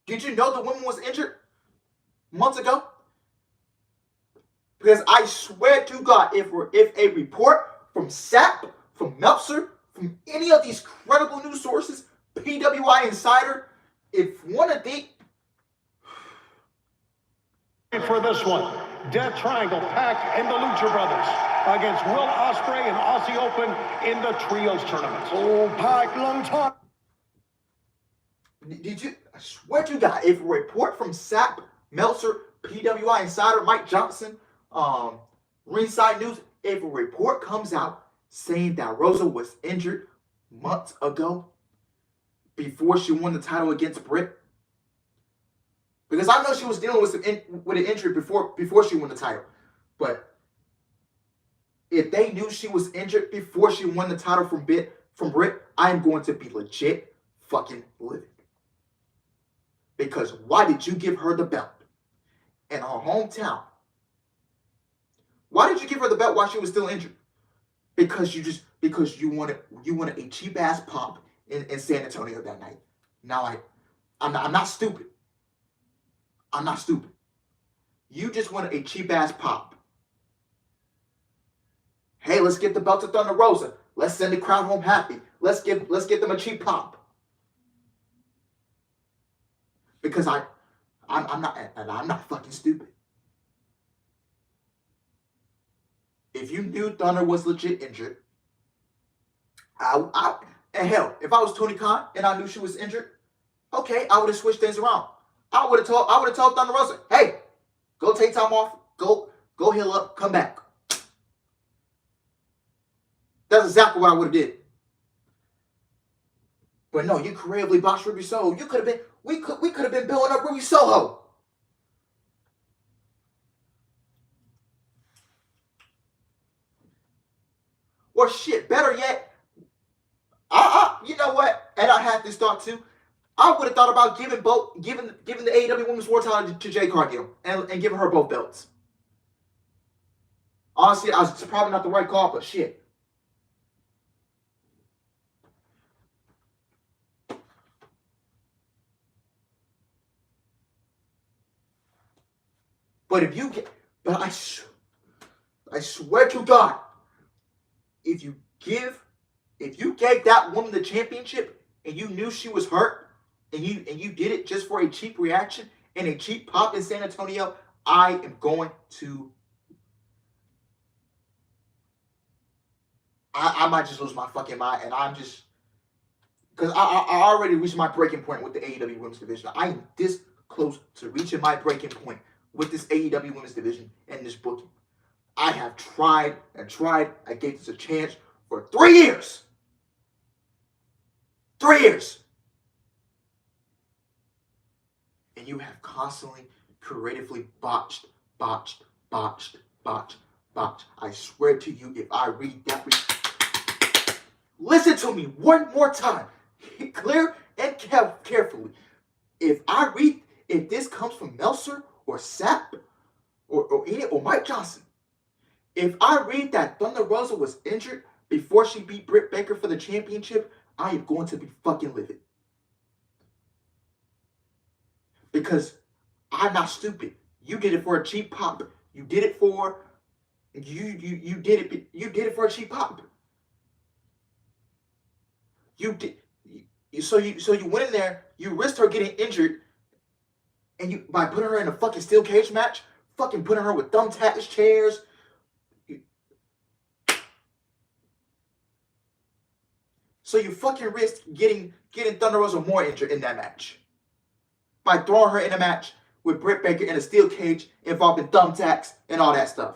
Did you know the woman was injured months ago? Because I swear to God, if a report from SAP, from Meltzer, from any of these credible news sources, PWI Insider, if one of the... For this one, Death Triangle, Pac and the Lucha Brothers against Will Ospreay and Aussie Open in the Trios Tournament. Oh, Pac, long time. Did you... I swear to God, if a report from SAP, Meltzer, PWI Insider, Mike Johnson, Ringside News, if a report comes out saying that Rosa was injured months ago before she won the title against Britt, because I know she was dealing with an injury before she won the title, but if they knew she was injured before she won the title from Britt, I am going to be legit fucking livid. Because why did you give her the belt in her hometown? Why did you give her the belt while she was still injured? Because you wanted a cheap ass pop in San Antonio that night. Now I'm not stupid. I'm not stupid. You just wanted a cheap ass pop. Hey, let's get the belt to Thunder Rosa. Let's send the crowd home happy. Let's get them a cheap pop. Because I'm not fucking stupid. If you knew Thunder was legit injured, and hell, if I was Tony Khan and I knew she was injured, okay, I would have switched things around. I would have told Thunder Rosa, hey, go take time off, go heal up, come back. That's exactly what I would have did. But no, you creatively botched Ruby Soho. We could have been building up Ruby Soho. Or shit, better yet, you know what? And I had this thought too. I would have thought about giving the AEW Women's War title to Jade Cargill and giving her both belts. Honestly, it's probably not the right call, but shit. But I swear to God, if you gave that woman the championship and you knew she was hurt and you did it just for a cheap reaction and a cheap pop in San Antonio, I am going to. I might just lose my fucking mind, and I'm just because I already reached my breaking point with the AEW Women's Division. I am this close to reaching my breaking point with this AEW Women's Division and this booking. I have tried and tried. I gave this a chance for 3 years. 3 years. And you have constantly, creatively botched. I swear to you, if I read that, listen to me one more time, clear and carefully. If this comes from Meltzer or Sapp or Mike Johnson, if I read that Thunder Rosa was injured before she beat Britt Baker for the championship, I am going to be fucking livid. Because I'm not stupid. You did it for a cheap pop. You did it for you did it for a cheap pop. So you went in there, you risked her getting injured, and by putting her in a fucking steel cage match, fucking putting her with thumbtacks, chairs. So you fucking risk getting Thunder Rosa more injured in that match by throwing her in a match with Britt Baker in a steel cage involving thumbtacks and all that stuff.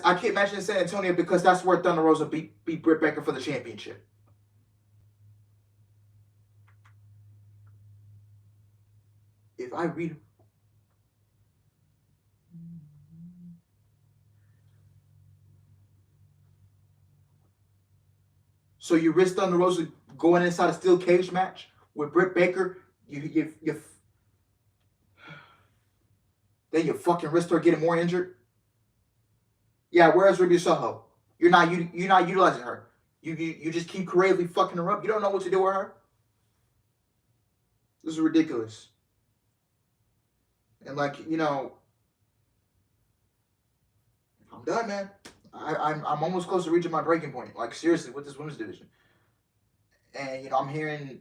I keep mentioning San Antonio because that's where Thunder Rosa beat Britt Baker for the championship. If I read, so you risk Thunder Rosa going inside a steel cage match with Britt Baker, then you fucking risk her getting more injured. Yeah, where's Ruby Soho? You're not utilizing her. You just keep creatively fucking her up. You don't know what to do with her. This is ridiculous. And like, you know, I'm done, man. I'm almost close to reaching my breaking point. Like, seriously, with this women's division. And you know, I'm hearing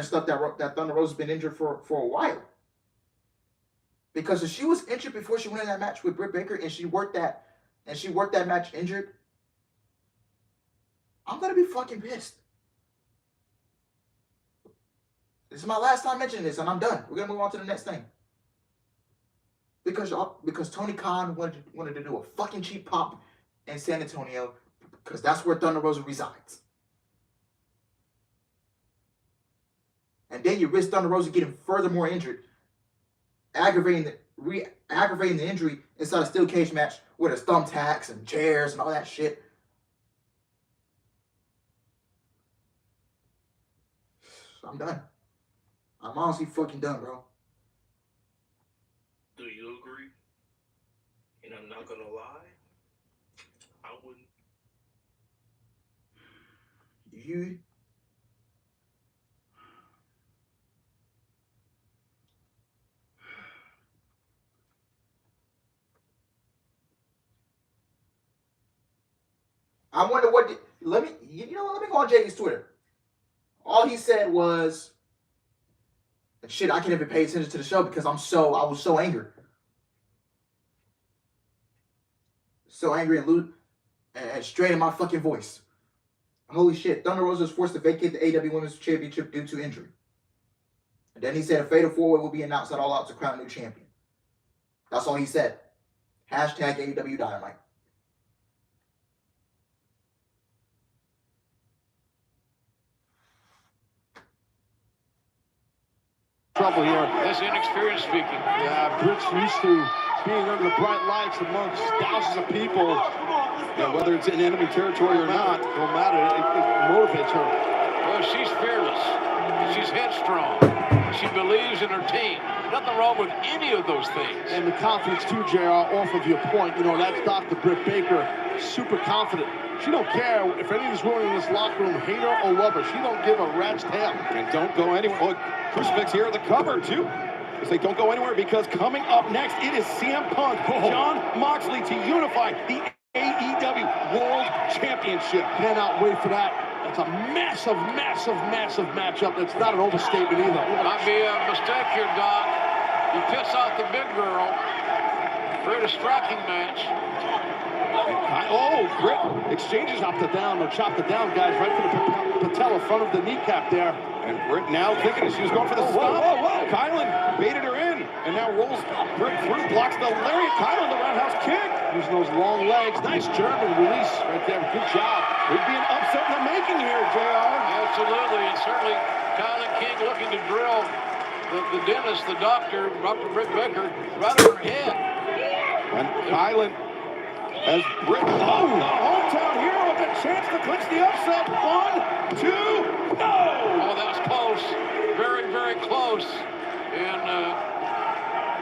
stuff that Thunder Rosa's been injured for a while. Because if she was injured before she went in that match with Britt Baker and she worked that match injured, I'm gonna be fucking pissed. This is my last time mentioning this, and I'm done. We're gonna move on to the next thing. Because Tony Khan wanted to do a fucking cheap pop in San Antonio, because that's where Thunder Rosa resides. And then you risk Thunder Rosa getting furthermore injured, aggravating the injury inside a steel cage match with there's thumbtacks and chairs and all that shit. I'm done. I'm honestly fucking done, bro. Do you agree? And I'm not gonna lie, I wouldn't. I wonder let me go on JD's Twitter. All he said was, shit, I can't even pay attention to the show because I was so angry. So angry and straight in my fucking voice. Holy shit, Thunder Rosa is forced to vacate the AEW Women's Championship due to injury. And then he said a fatal four-way will be announced at All Out to crown a new champion. That's all he said. Hashtag AEW Dynamite. Trouble here. This inexperienced speaking. Yeah, Britt's used to being under the bright lights amongst thousands of people. Yeah, whether it's in enemy territory or not, it don't matter. It motivates her. Well, she's fearless. She's headstrong. She believes in her team. Nothing wrong with any of those things. And the confidence too, JR, off of your point. You know, that's Dr. Britt Baker. Super confident. She don't care if any of these women in this locker room hate her or love her. She don't give a rat's tail. And don't go anywhere. Oh, Crucifix here at the cover, too. They say don't go anywhere because coming up next, it is CM Punk, John Moxley to unify the AEW World Championship. Cannot wait for that. That's a massive, massive, massive matchup. That's not an overstatement either. Might be a mistake here, Doc. You piss off the big girl. Very striking match. Oh, Britt exchanges chopped it down, guys, right to the patella, front of the kneecap there. And Britt now thinking she was going for the stop. Kylan baited her in, and now rolls Britt through, blocks the lariat. Kylan, the roundhouse kick. Using those long legs. Nice German release right there. Good job. Would be an upset in the making here, JR. Absolutely, and certainly Kylan King looking to drill the dentist, the doctor, Dr. Britt Baker, right over her head. And Kylan, as Britt, the hometown hero with a chance to clinch the upset. 1, 2, no! Oh, that was close. Very, very close. And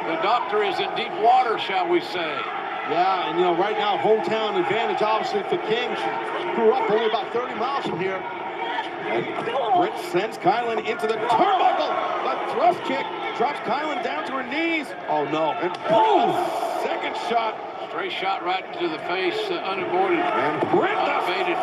the doctor is in deep water, shall we say. Yeah, and you know, right now, hometown advantage, obviously, for King. She grew up only about 30 miles from here. And Britt sends Kylan into the turnbuckle. The thrust kick drops Kylan down to her knees. Oh, no. And boom! second shot. Straight shot right into the face, unavoided. And Britt unabated.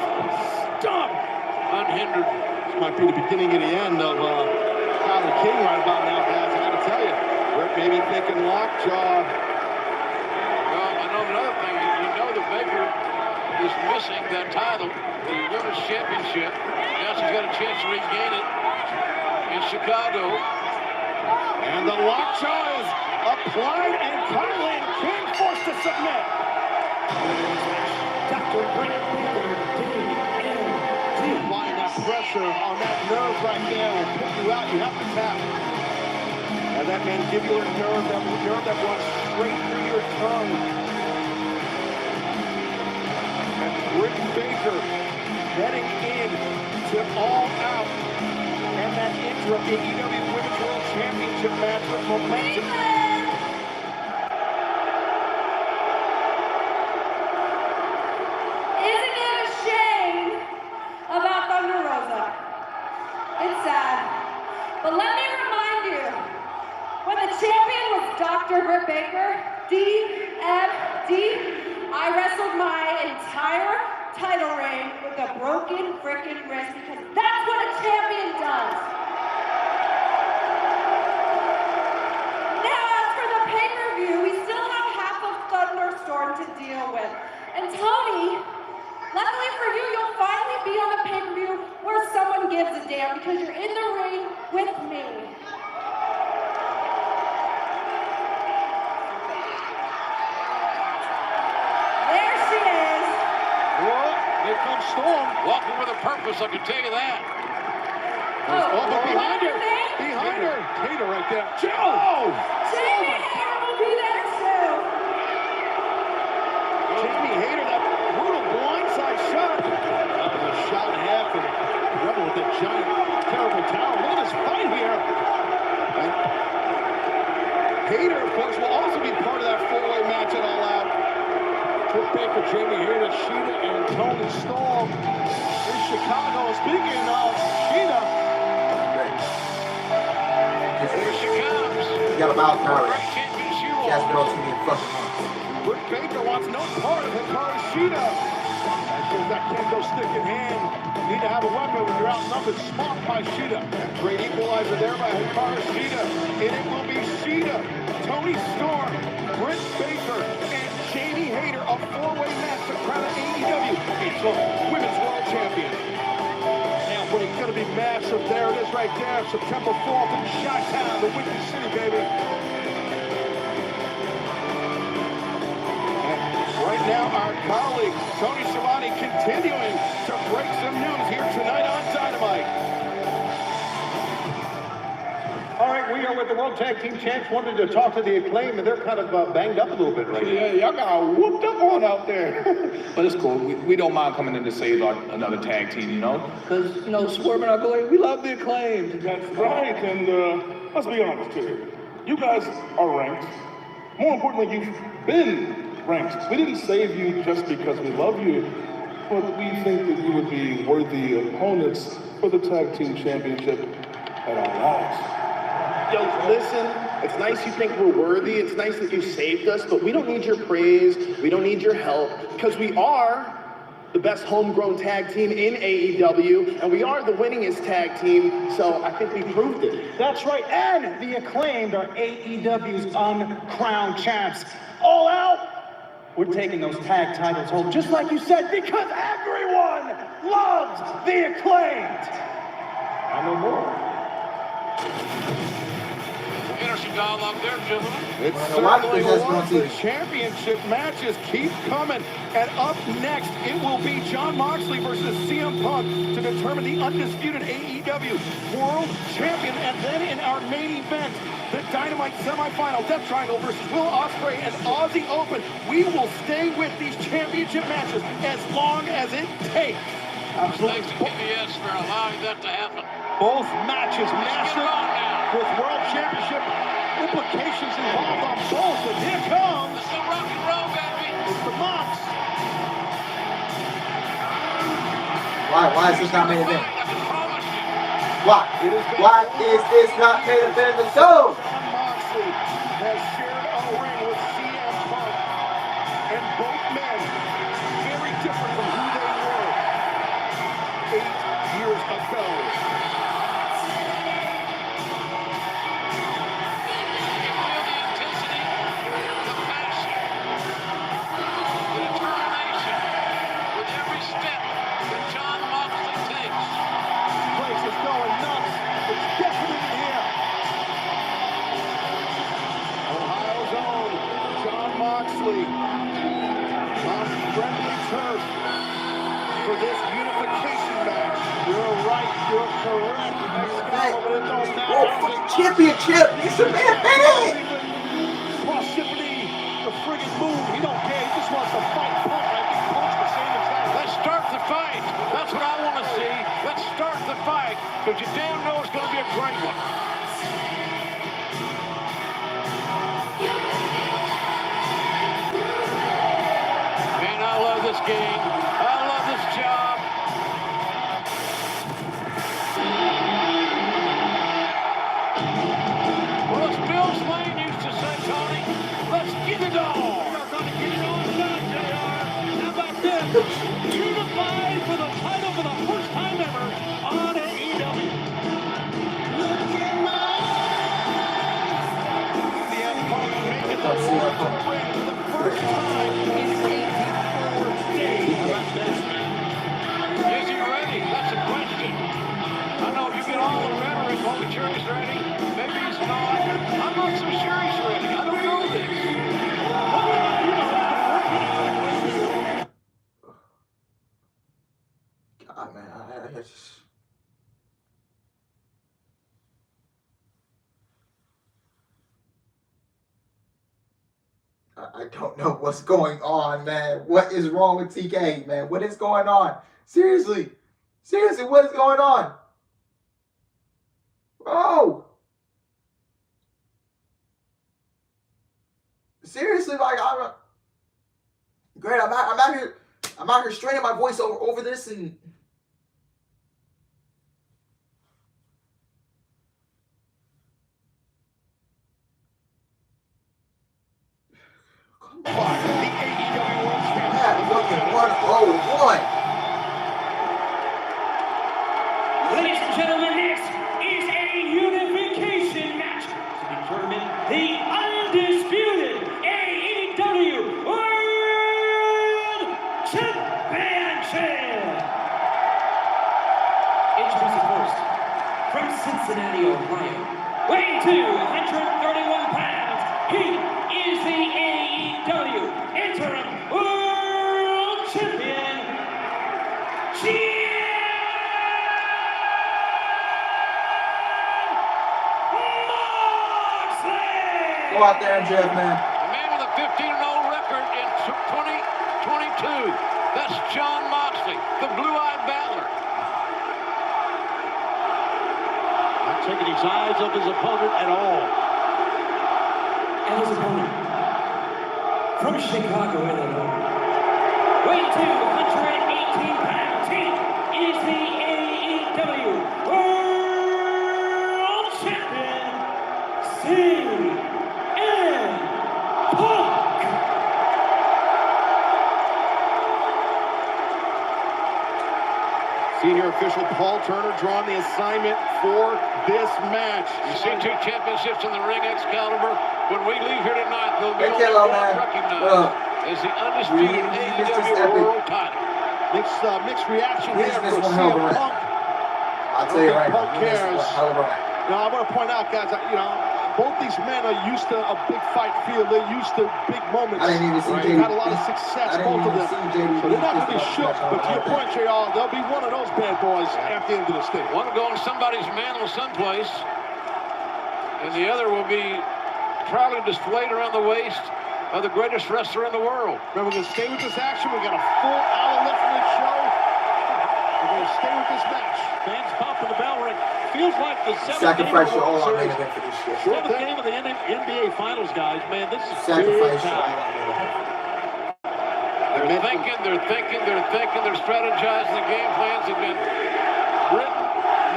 Stomp. Unhindered. This might be the beginning and the end of Tyler King right about now, guys. I gotta tell you, Britt may be thinking lockjaw. Well, I know another thing. You know that Baker is missing that title, the Women's Championship. Now she's got a chance to regain it in Chicago. And the lockjaw is applied, and Kylie and King forced to submit. Dr. Britt Baker, applying that pressure on that nerve right there will pick you out. You have to tap. And that mandibular nerve, that runs straight through your tongue. And Britt Baker heading in to All Out. And that interim AEW Women's World Championship match with momentum. Isn't it a shame about Thunder Rosa? It's sad. But let me remind you, when the champion was Dr. Britt Baker, DMD, I wrestled my entire title reign with a broken freaking wrist because that's what a champion does. Now, as for the pay-per-view, we still have half of Thunderstorm to deal with. And Tony, luckily for you, you'll finally be on a pay-per-view where someone gives a damn because you're in the ring with me. There she is. Well, here comes Storm. Walking with a purpose, I can tell you that. Oh, but behind her. Thing? Behind her. Tater right there. Joe! Jamie Hayter will be there too. Jamie Hayter, that brutal blindside shot. That was a shot and a half, and Rebel with that giant, terrible tower. Look at this fight here. And Hayter, of course, will also be part of that four-way match at All Out. Britt Baker, Jamie Hayter, Sheeta, and Tony Storm in Chicago. Speaking of Sheeta, Here she comes. You got a mouth power. Great champion she She hasn't been on TV in fucking months. Britt Baker wants no part of Hikaru Shida. because that can't go stick in hand. You need to have a weapon when you're outnumbered. Smart by Sheeta. Great equalizer there by Hikaru Shida. And it will be Shida, Tony Storm, Britt Baker, and Jamie Hayter. A four-way match to crown an AEW Interim Women's World Champion. Now, but it's going to be massive. There it is right there. September 4th in Chi-Town, the Windy City, baby. Right now, our colleague, Tony Schiavone, continuing to break some news here tonight on Dynamite. All right, we are with the World Tag Team Champs. Wanted to talk to the Acclaim, and they're kind of banged up a little bit right now. Yeah, y'all got whooped up on out there. But it's cool. We don't mind coming in to save another tag team, you know? Because, you know, Swerve and Acclaim, we love the Acclaimed. That's right, and let's be honest here. You guys are ranked. More importantly, you've been ranked. We didn't save you just because we love you, but we think that you would be worthy opponents for the Tag Team Championship at our lives. Yo, listen, it's nice you think we're worthy. It's nice that you saved us, but we don't need your praise. We don't need your help, because we are the best homegrown tag team in AEW, and we are the winningest tag team, so I think we proved it. That's right, and the Acclaimed are AEW's uncrowned champs. All out! We're taking those tag titles home, just like you said, because everyone loves the Acclaimed! I know more. Interesting dialogue there, gentlemen. It's certainly one. The championship matches keep coming. And up next, it will be Jon Moxley versus CM Punk to determine the undisputed AEW World Champion. And then in our main event, the Dynamite semifinal, Death Triangle versus Will Ospreay and Aussie Open. We will stay with these championship matches as long as it takes. Absolutely. Thanks to PBS for allowing that to happen. Both matches massive with World Championship implications involved on both. And here comes the rock and roll, baby. It's the Mox. Why is this not main event? Why is this not main event of the show? Jon Moxley has shared a ring with CM Punk. this unification match. You're right, you're correct. Excalibur, it don't matter. Oh, fucking championship! It's a man, man! Possibly the friggin' move. He don't care. He just wants to fight Punk. I think Punk's the same exact. Let's start the fight. That's what I want to see. Let's start the fight, because you damn know it's going to be a great one. Man, I love this game. I love this job. Well, as Bill Slane used to say, Tony, let's get it on. We're going to get it on now, JR. How about this? Unified for the title for the first time ever on AEW. Look at my... CM Punk making the World ring for the first time in 84 days. Is he ready? That's a question. I know you get all the rhetoric, oh, sure he's ready. Maybe he's not. I'm not so sure he's ready. I don't know this. God, man, I just... I don't know what's going on, man. What is wrong with TK, man? What is going on? Seriously. Seriously, what is going on? Bro. Seriously, like, I'm out here straining my voice over this, and The AEW World Champion. that fucking 101. Ladies and gentlemen, this is a unification match to determine the undisputed AEW World Championship. Introducing first, from Cincinnati, Ohio, weighing 231 pounds, he is the AEW Interim World Champion, Go out there, Jeff, man. The man with a 15-0 record in 2022. That's John Moxley, the blue-eyed battler. Not taking his eyes off his opponent at all. And his opponent, from Chicago, Illinois, weighing 218 pounds, he is the AEW World Champion, CM Punk. Senior official Paul Turner drawing the assignment for this match. You see two championships in the ring, Excalibur. When we leave here tonight, they'll be Hey, only Kilo, one man. recognized as the undisputed AEW World title. Mixed reaction We there just for missed one hell of a CM run. Punk. I'll tell you right Punk now. We missed cares. one hell of a run. Now, I want to point out, guys, both these men are used to a big fight feel. They're used to big moments. I didn't even see They've JD. had a lot of success, I didn't both of even them. see JD. So they're not going to be shook. But to your Okay. point, JR, they'll be one of those bad boys at the end of this thing. One will go in somebody's mantle someplace, and the other will be proudly displayed around the waist of the greatest wrestler in the world. Remember, we're going to stay with this action. We got a full hour left in this show. We're going to stay with this match. Fans popping the bell ring. Feels like the Sacrifice your all on main Series. event for this shit. Seventh game of the NBA Finals, guys. Man, this is Sacrifice big your all time. on main event. They're thinking, they're strategizing. The game plans have been written,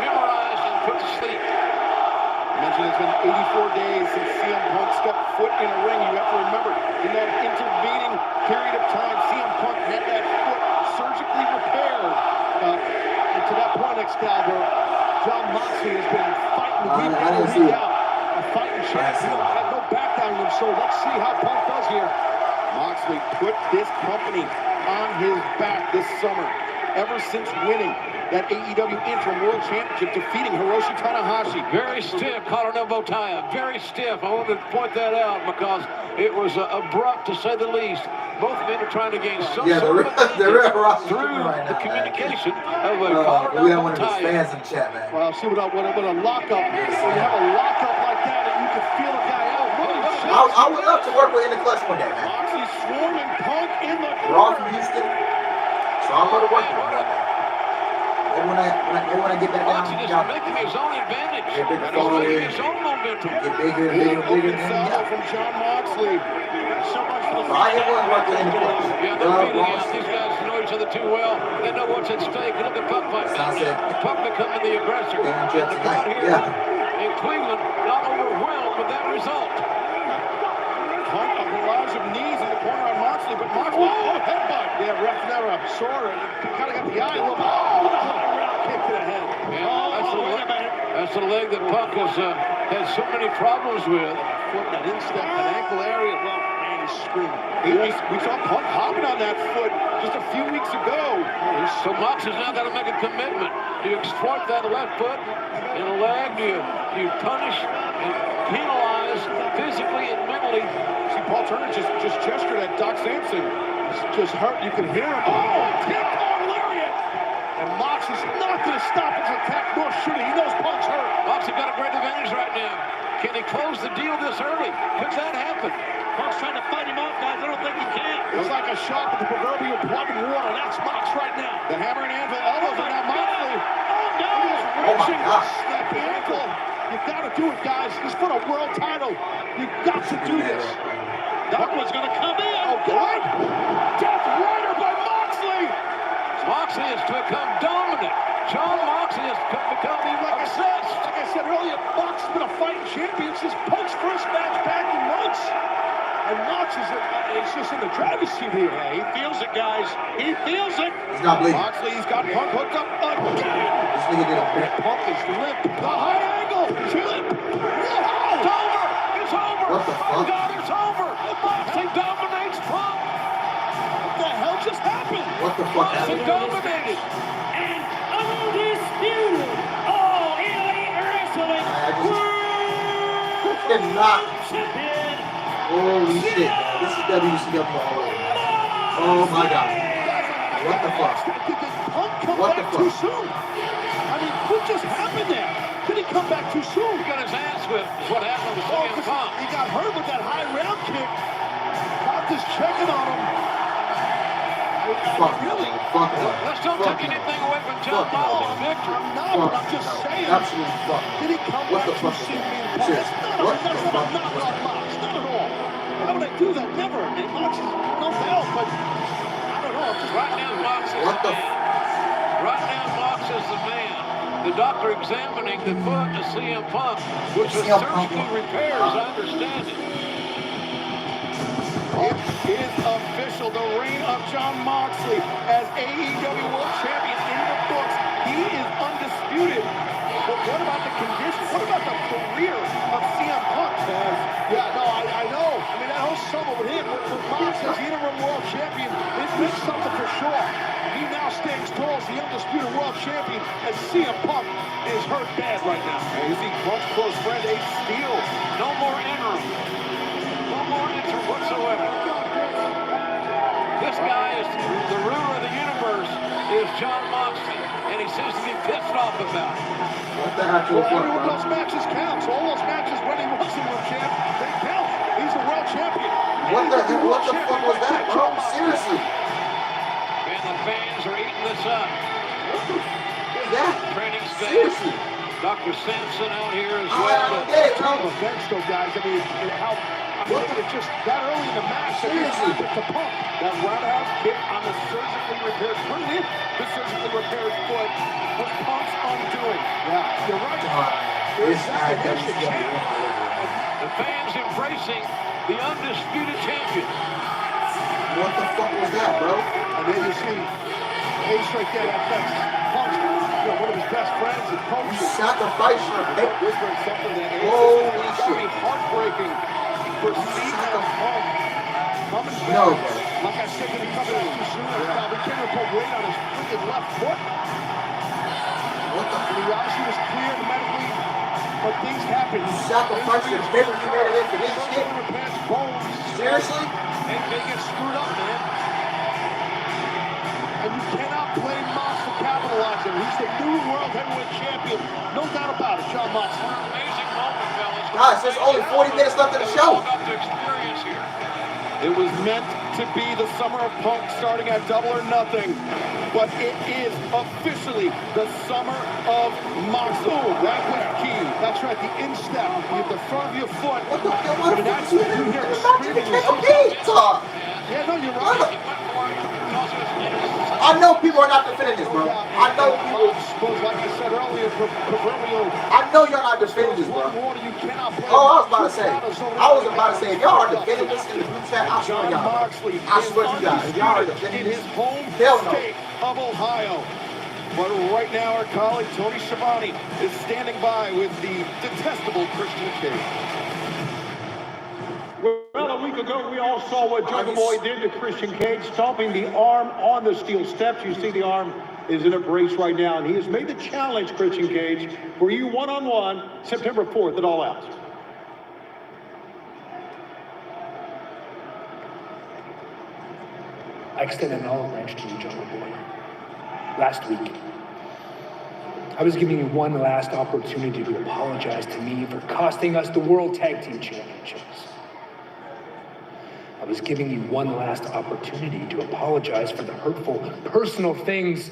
memorized, and put to sleep. I mentioned it's been 84 days since CM Punk stepped foot in a ring. You have to remember, in that intervening period of time, CM Punk had that foot surgically repaired. And to that point, Excalibur, John Moxley has been fighting the week in and week out. A fighting chance. He had no back down in him, so let's see how Punk does here. Moxley put this company on his back this summer. ever since winning that AEW Interim World Championship, defeating Hiroshi Tanahashi. Very stiff collar and elbow tie-up. Very stiff. I wanted to point that out because it was abrupt, to say the least. Both men are trying to gain some sort of advantage through the communication of a collar and we have one elbow of his tie-up. fans in chat, man. Well, see what a lockup. When you have a lockup like that, and you can feel a guy out. I would love to work with In the Clutch one day, man. Moxley swarming Punk in the Raw from Houston. So I'm going to work with him that day. When I get back down, Moxley just making his own advantage. Get bigger, And he's making his own momentum. Get bigger and bigger and bigger. From John Moxley. So much for So I am going to work with In the Clutch. Yeah, they're beating out. These guys know each other too well. They know what's at stake. Look at Punk fight. Punk becoming the aggressor. And the crowd here in Cleveland not overwhelmed with that result. Punk, a barrage of knees in the corner on Moxley, but Moxley, headbutt. Yeah, ref never saw it. Kind of got the eye a little bit. Oh, the high round kick to the head. Yeah, that's the leg that Punk has had so many problems with. Foot, that instep, that ankle area. Well, man, he's screaming. We saw Punk hopping on that foot just a few weeks ago. So Moxley's now got to make a commitment. Do you exploit that left foot in a leg? Do you punish and penalize physically and mentally? See, Paul Turner just gestured at Doc Sampson. Just hurt. You can hear him. Oh, takedown lariat! And Mox is not going to stop his attack, nor should he. He knows Punk's hurt. Moxley got a great advantage right now. Can he close the deal this early? Could that happen? Punk's trying to fight him off, guys. I don't think he can. It's like a shot with the proverbial plug in water. That's Mox right now. The hammer and anvil elbows are now Moxley. Oh, no! He's wrenching. Snap the ankle. You got to do it, guys. This for a world title. You got to do this. That one's going to come in. Oh, good. Death Rider by Moxley. Moxley has become dominant. John Moxley has become obsessed. Like I said earlier, Mox has been a fighting champion since Punk's first match back in months. And Mox is just in the driver's seat here. Yeah, he feels it, guys. He feels it. He's not bleeding. Moxley's got Punk hooked up again. This nigga did a bit. Punk is limp. The high angle. Chilling. Whoa. It's over. It's over. What the fuck? God, it's over. Moxley dominates Punk. What the hell just happened? What the fuck Moxley happened? dominated. And undisputed All Elite Wrestling I cannot. Champion. Holy shit. This is WCW all over. Oh my god. What the fuck? Did Punk come What back the too fuck? soon? I mean, what just happened there? Did he come back too soon? He got his ass whipped. Is what happened to Oh, CM 'cause Punk. he got hurt with that high round kick. Doctor's checking on him. Fuck. Really? Fuck no. Let's don't Fuck take no. anything away from John Fuck no. Moxley's victory. I'm not, but I'm just no. saying. Absolutely fuck. Did he come What back the too fuck? soon? Serious. What the That's not fuck? a knock on Mox. Not at all. How would I do that? Never. And Mox is no help, but I don't know. I'm just Right now, Mox is What the the man. Right now, Mox is the man. The doctor examining the foot to CM Punk, which was surgically repaired, as I understand it. It is official. The reign of John Moxley as AEW World Champion in the books. He is undisputed. But what about the condition? What about the career of CM Punk? Yeah, no, I know. I mean, that whole summer with him, with Mox as the interim world champion, it meant something for sure. He now stands tall as the undisputed world champion, as CM Punk is hurt bad right now. And you see Punk's close friend Ace Steel. No more interim. No more interim whatsoever. This guy is the ruler of the universe, is John Moxley, and he seems to be pissed off about it. What the actual Well, fuck, every one of bro? those matches count. So all those matches when he was the world champ, they count. He's the world champion. What the fuck was that, bro? Seriously. And the fans are eating this up. What is that? Training staff. Seriously. Dr. Sampson out here as I well. don't get it, bro. Events though, guys. I mean, it's just that early in the match. Seriously. To Punk. That roundhouse kick on the surgically repaired, put it in the surgically repaired foot was Punk's undoing. Yeah, you're right. This guy WCW. The fans embracing the undisputed champion. What the fuck was that, bro? And then you see Ace right there. That's Punk's, one of his best friends and You coaches. sacrificed your dick. Whispering something that Ace Holy is gotta be shit. heartbreaking for CM Punk coming No, back. bro. Like I said that he covered it too soon. He came and put weight on his freaking left foot. And he obviously was cleared medically, but things happen. You sacrificed your favorite humanity for this shit? Seriously? They get screwed up, man. And you cannot blame Mox for capitalizing. He's the new world heavyweight champion. No doubt about it, John Moxley. Amazing moment, fellas. Guys, there's only 40 minutes left in the show. About to experience here. It was meant to be the summer of Punk starting at Double or Nothing, but it is officially the summer of Moxley. That was key. That's right, the instep. You have the front of your foot. What the hell? What But that's what you hear screaming. Yeah, no, you're right. I know people are not defending this, bro. I know people. Like I said earlier, proverbial. I know you're not defending this, bro. Oh, I was about to say. If y'all are defending this in the group chat, I swear y'all. I swear to God, if y'all are defending this, hell no. Of Ohio. But right now, our colleague Tony Schiavone is standing by with the detestable Christian Cage. Well, a week ago, we all saw what Jungle Boy did to Christian Cage, stomping the arm on the steel steps. You see the arm is in a brace right now, and he has made the challenge, Christian Cage, for you one-on-one, September 4th at All Out. I extended an olive branch to you, Jungle Boy. Last week, I was giving you one last opportunity to apologize to me for costing us the World Tag Team Championships. I was giving you one last opportunity to apologize for the hurtful, personal things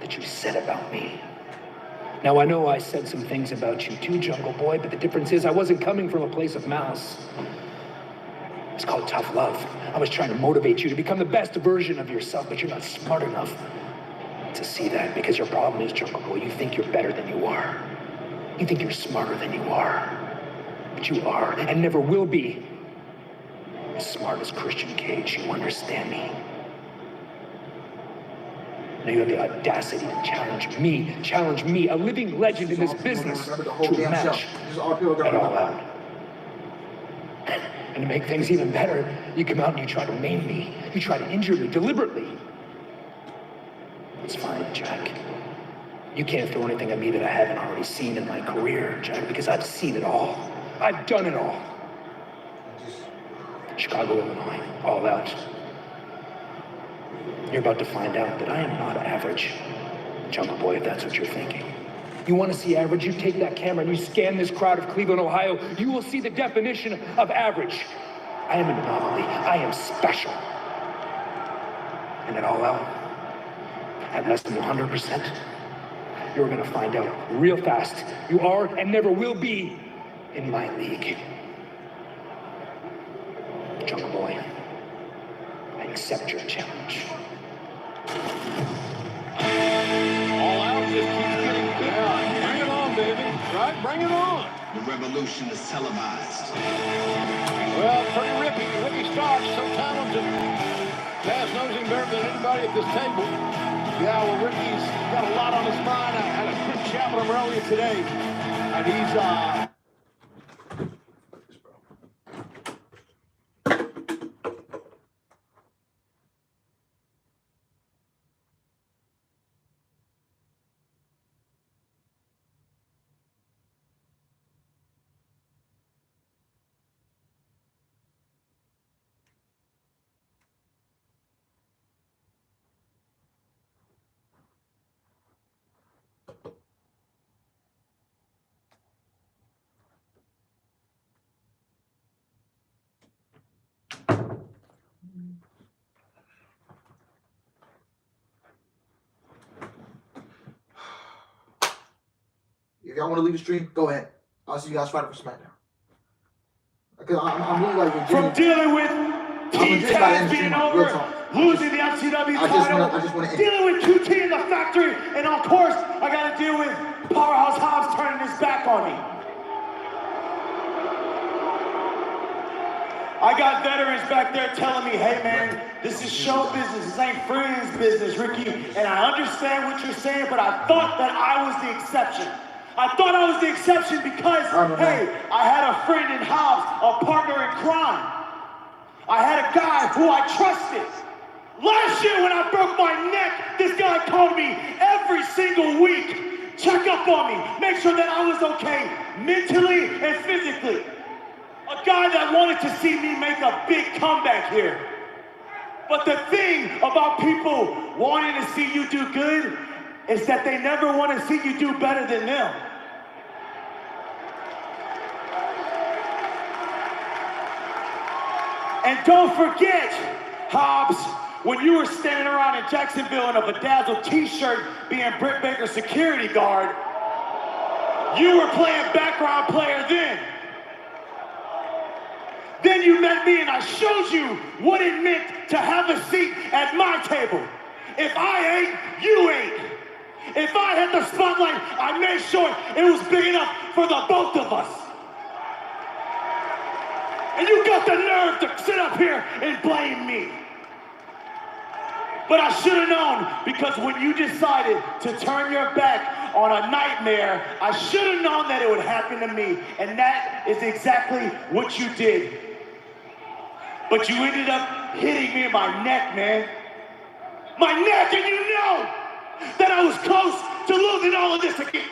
that you said about me. Now, I know I said some things about you too, Jungle Boy, but the difference is I wasn't coming from a place of malice. It's called tough love. I was trying to motivate you to become the best version of yourself, but you're not smart enough to see that, because your problem is, Jungle Boy, you think you're better than you are. You think you're smarter than you are. But you are, and never will be, as smart as Christian Cage. You understand me? Now you have the audacity to challenge me, a living legend in this business, to a match at All Out. And to make things even better, you come out and you try to maim me. You try to injure me deliberately. It's fine, Jack. You can't throw anything at me that I haven't already seen in my career, Jack, because I've seen it all. I've done it all. Chicago, Illinois, All Out. You're about to find out that I am not average, Jungle Boy, if that's what you're thinking. You want to see average? You take that camera and you scan this crowd of Cleveland, Ohio. You will see the definition of average. I am an anomaly. I am special. And at All Out, at less than 100%, you're going to find out real fast. You are and never will be in my league. Jungle Boy, I accept your challenge. All Out just keeps getting bigger. Bring it on, baby. Right? Bring it on. The revolution is televised. Well, pretty Ricky Starks, so talented. Fast nosing better than anybody at this table. Yeah, well, Ricky's got a lot on his mind. I had a quick chat with him earlier today, and he's If y'all want to leave the stream, go ahead. I'll see you guys fighting for SmackDown. Because I'm really like from dealing with team tags being over, losing the FCW title, dealing with QT in the factory, and of course, I got to deal with Powerhouse Hobbs turning his back on me. I got veterans back there telling me, hey man, this is show business, this ain't friends business, Ricky. And I understand what you're saying, but I thought that I was the exception. I thought I was the exception because, hey, I had a friend in Hobbs, a partner in crime. I had a guy who I trusted. Last year when I broke my neck, this guy called me every single week. Check up on me, make sure that I was okay mentally and physically. A guy that wanted to see me make a big comeback here. But the thing about people wanting to see you do good is that they never want to see you do better than them. And don't forget, Hobbs, when you were standing around in Jacksonville in a bedazzled t-shirt being Britt Baker's security guard, you were playing background player then. Then you met me and I showed you what it meant to have a seat at my table. If I ate, you ate. If I had the spotlight, I made sure it was big enough for the both of us. And you got the nerve to sit up here and blame me. But I should have known, because when you decided to turn your back on a nightmare, I should have known that it would happen to me. And that is exactly what you did. But you ended up hitting me in my neck, man. My neck, and you know that I was close to losing all of this again.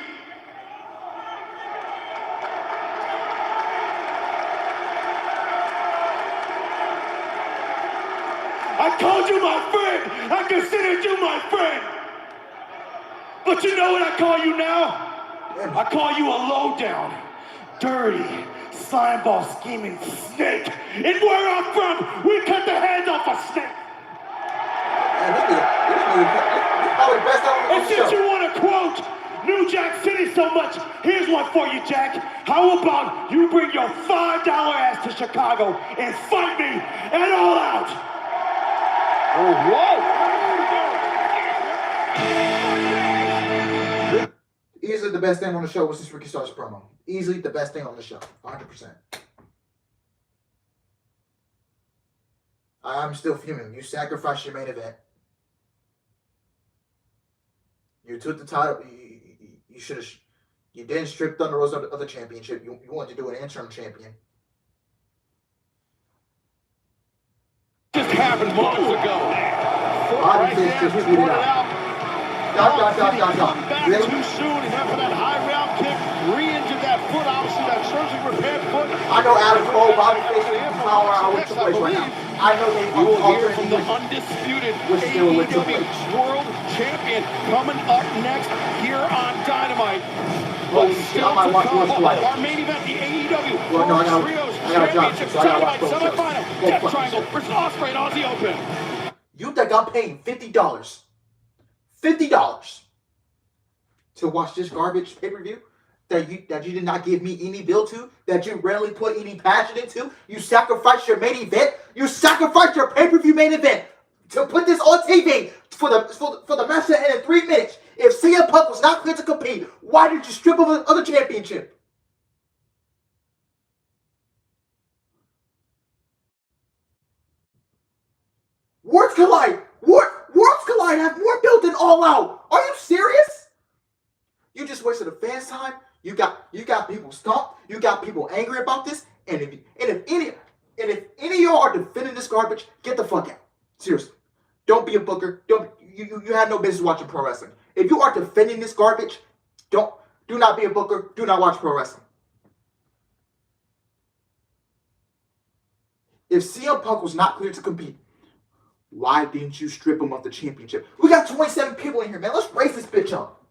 I called you my friend. I considered you my friend. But you know what I call you now? I call you a low-down, dirty, slime ball scheming snake. And where I'm from, we cut the heads off a snake. And since you want to quote New Jack City so much, here's one for you, Jack. How about you bring your $5 ass to Chicago and fight me at All Out? Oh, whoa! Easily the best thing on the show was this Ricky Starks promo. Easily the best thing on the show. 100%. I'm still fuming. You sacrificed your main event. You took the title. You should have. You didn't strip Thunder Rose of the championship. You wanted to do an interim champion. Just happened moments ago. Bobby Fish just tweeted out. Back too soon, and then for that high round kick, re-injured that foot, obviously that surgery repaired foot. I know Adam Cole, Bobby Fish, and Power Hour with Triple H right now. I know they will hear from the undisputed AEW World Champion coming up next here on Dynamite. But still to come, our main event, the AEW World Trios Championship Dynamite semifinal. Death Triangle versus Ospreay and Aussie Open. You think I'm paying $50? $50 to watch this garbage pay-per-view that you did not give me any bill to, that you rarely put any passion into? You sacrificed your main event. You sacrificed your pay-per-view main event to put this on TV for the match to end in 3 minutes. If CM Punk was not clear to compete, why did you strip him of the championship? Worlds collide. Worlds collide have more built than All Out. Are you serious? You just wasted a fan's time. You got people stumped. You got people angry about this. And if any of y'all are defending this garbage, get the fuck out. Seriously, don't be a booker. You had no business watching pro wrestling. If you are defending this garbage, do not be a booker. Do not watch pro wrestling. If CM Punk was not cleared to compete, why didn't you strip him of the championship? We got 27 people in here, man. Let's race this bitch up.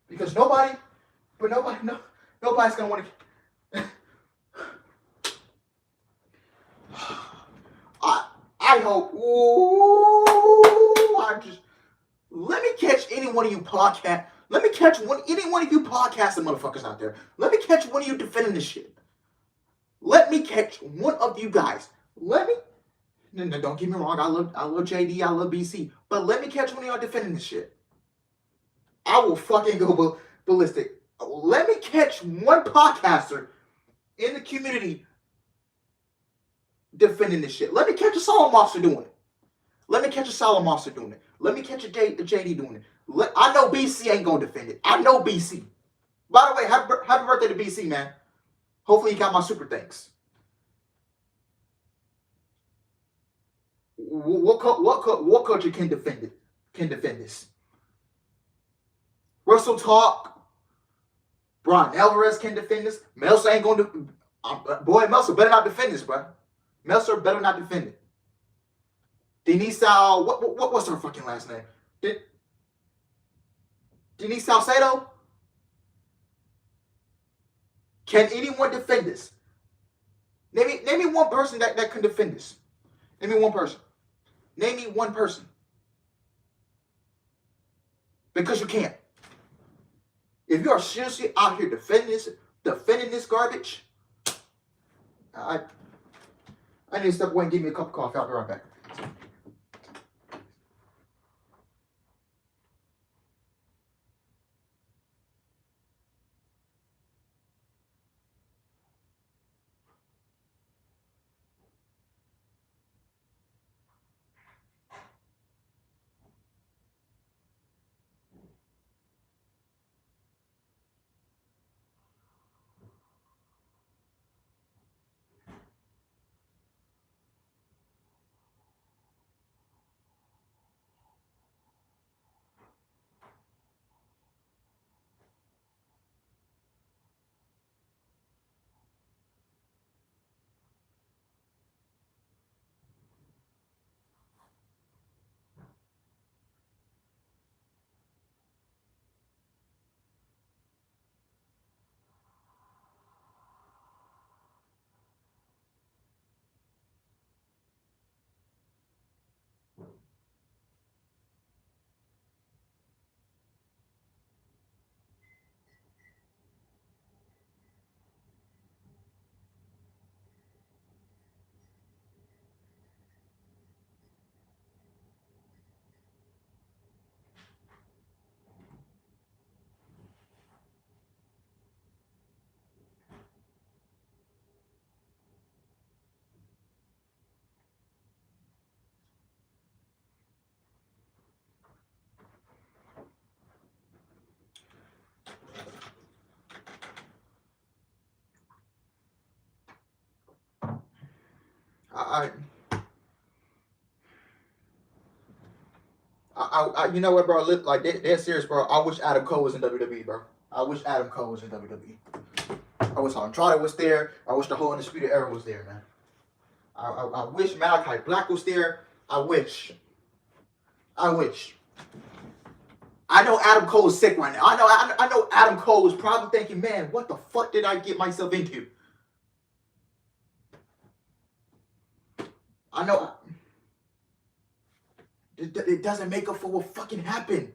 Because nobody's gonna want to. I hope. Let me catch any one of you podcast. Let me catch any one of you podcasting motherfuckers out there. Let me catch one of you defending this shit. Let me catch one of you guys. No, don't get me wrong. I love JD. I love BC. But let me catch one of y'all defending this shit. I will fucking go ballistic. Let me catch one podcaster in the community defending this shit. Let me catch a Solid Monster doing it. Let me catch a Solid Monster doing it. Let me catch a JD doing it. I know BC ain't gonna defend it. I know BC. By the way, happy birthday to BC, man. Hopefully he got my super thanks. What culture can defend it? Can defend this? Russell Talk. Brian Alvarez can defend this. Meltzer ain't going to. Boy, Meltzer better not defend this, bro. Meltzer better not defend it. Denise Sal. What's her fucking last name? Denise Salcedo. Can anyone defend this? Name me one person that can defend this. Name me one person. Name me one person. Because you can't. If you are seriously out here defending this garbage, I need to step away and give me a cup of coffee. I'll be right back. You know what, bro? Like, they're serious, bro. I wish Adam Cole was in WWE, bro. I wish Adam Cole was in WWE. I wish Andrade was there. I wish the whole Undisputed Era was there, man. I wish Malachi Black was there. I wish. I know Adam Cole is sick right now. I know Adam Cole is probably thinking, man, what the fuck did I get myself into? I know. It doesn't make up for what fucking happened.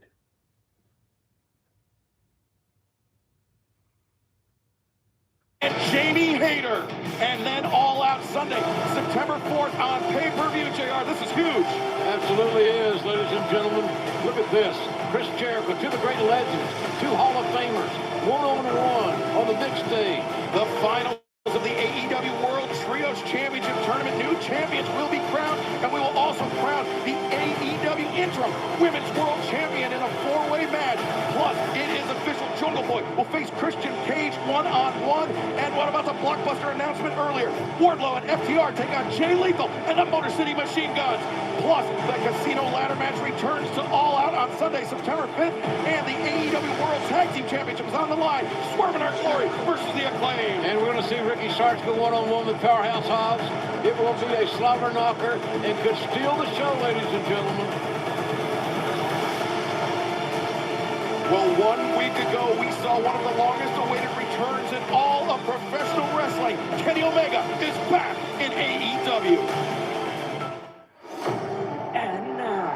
And Jamie Hayter. And then All Out Sunday, September 4th on pay-per-view, JR. This is huge. Absolutely is, ladies and gentlemen. Look at this. Chris Jericho, two of the great legends, two Hall of Famers, 1-on-1 on the next day. The finals of the AEW World Trios Championship Tournament. New champions will be crowned, and we will also crown the AEW Interim Women's World Champion in a four-way match. Plus, it is official. Jungle Boy will face Christian Cage one-on-one. And what about the blockbuster announcement earlier? Wardlow and FTR take on Jay Lethal and the Motor City Machine Guns. Plus, the Casino Ladder match returns to All Out on Sunday, September 5th. And the AEW World Tag Team Championship is on the line. Swerve in Our Glory versus the Acclaim. And we're going to see Ricky Starks go one-on-one with Powerhouse Hobbs. It will be a slobber knocker and could steal the show, ladies and gentlemen. Well, 1 week ago, we saw one of the longest-awaited returns in all of professional wrestling. Kenny Omega is back in AEW. And now,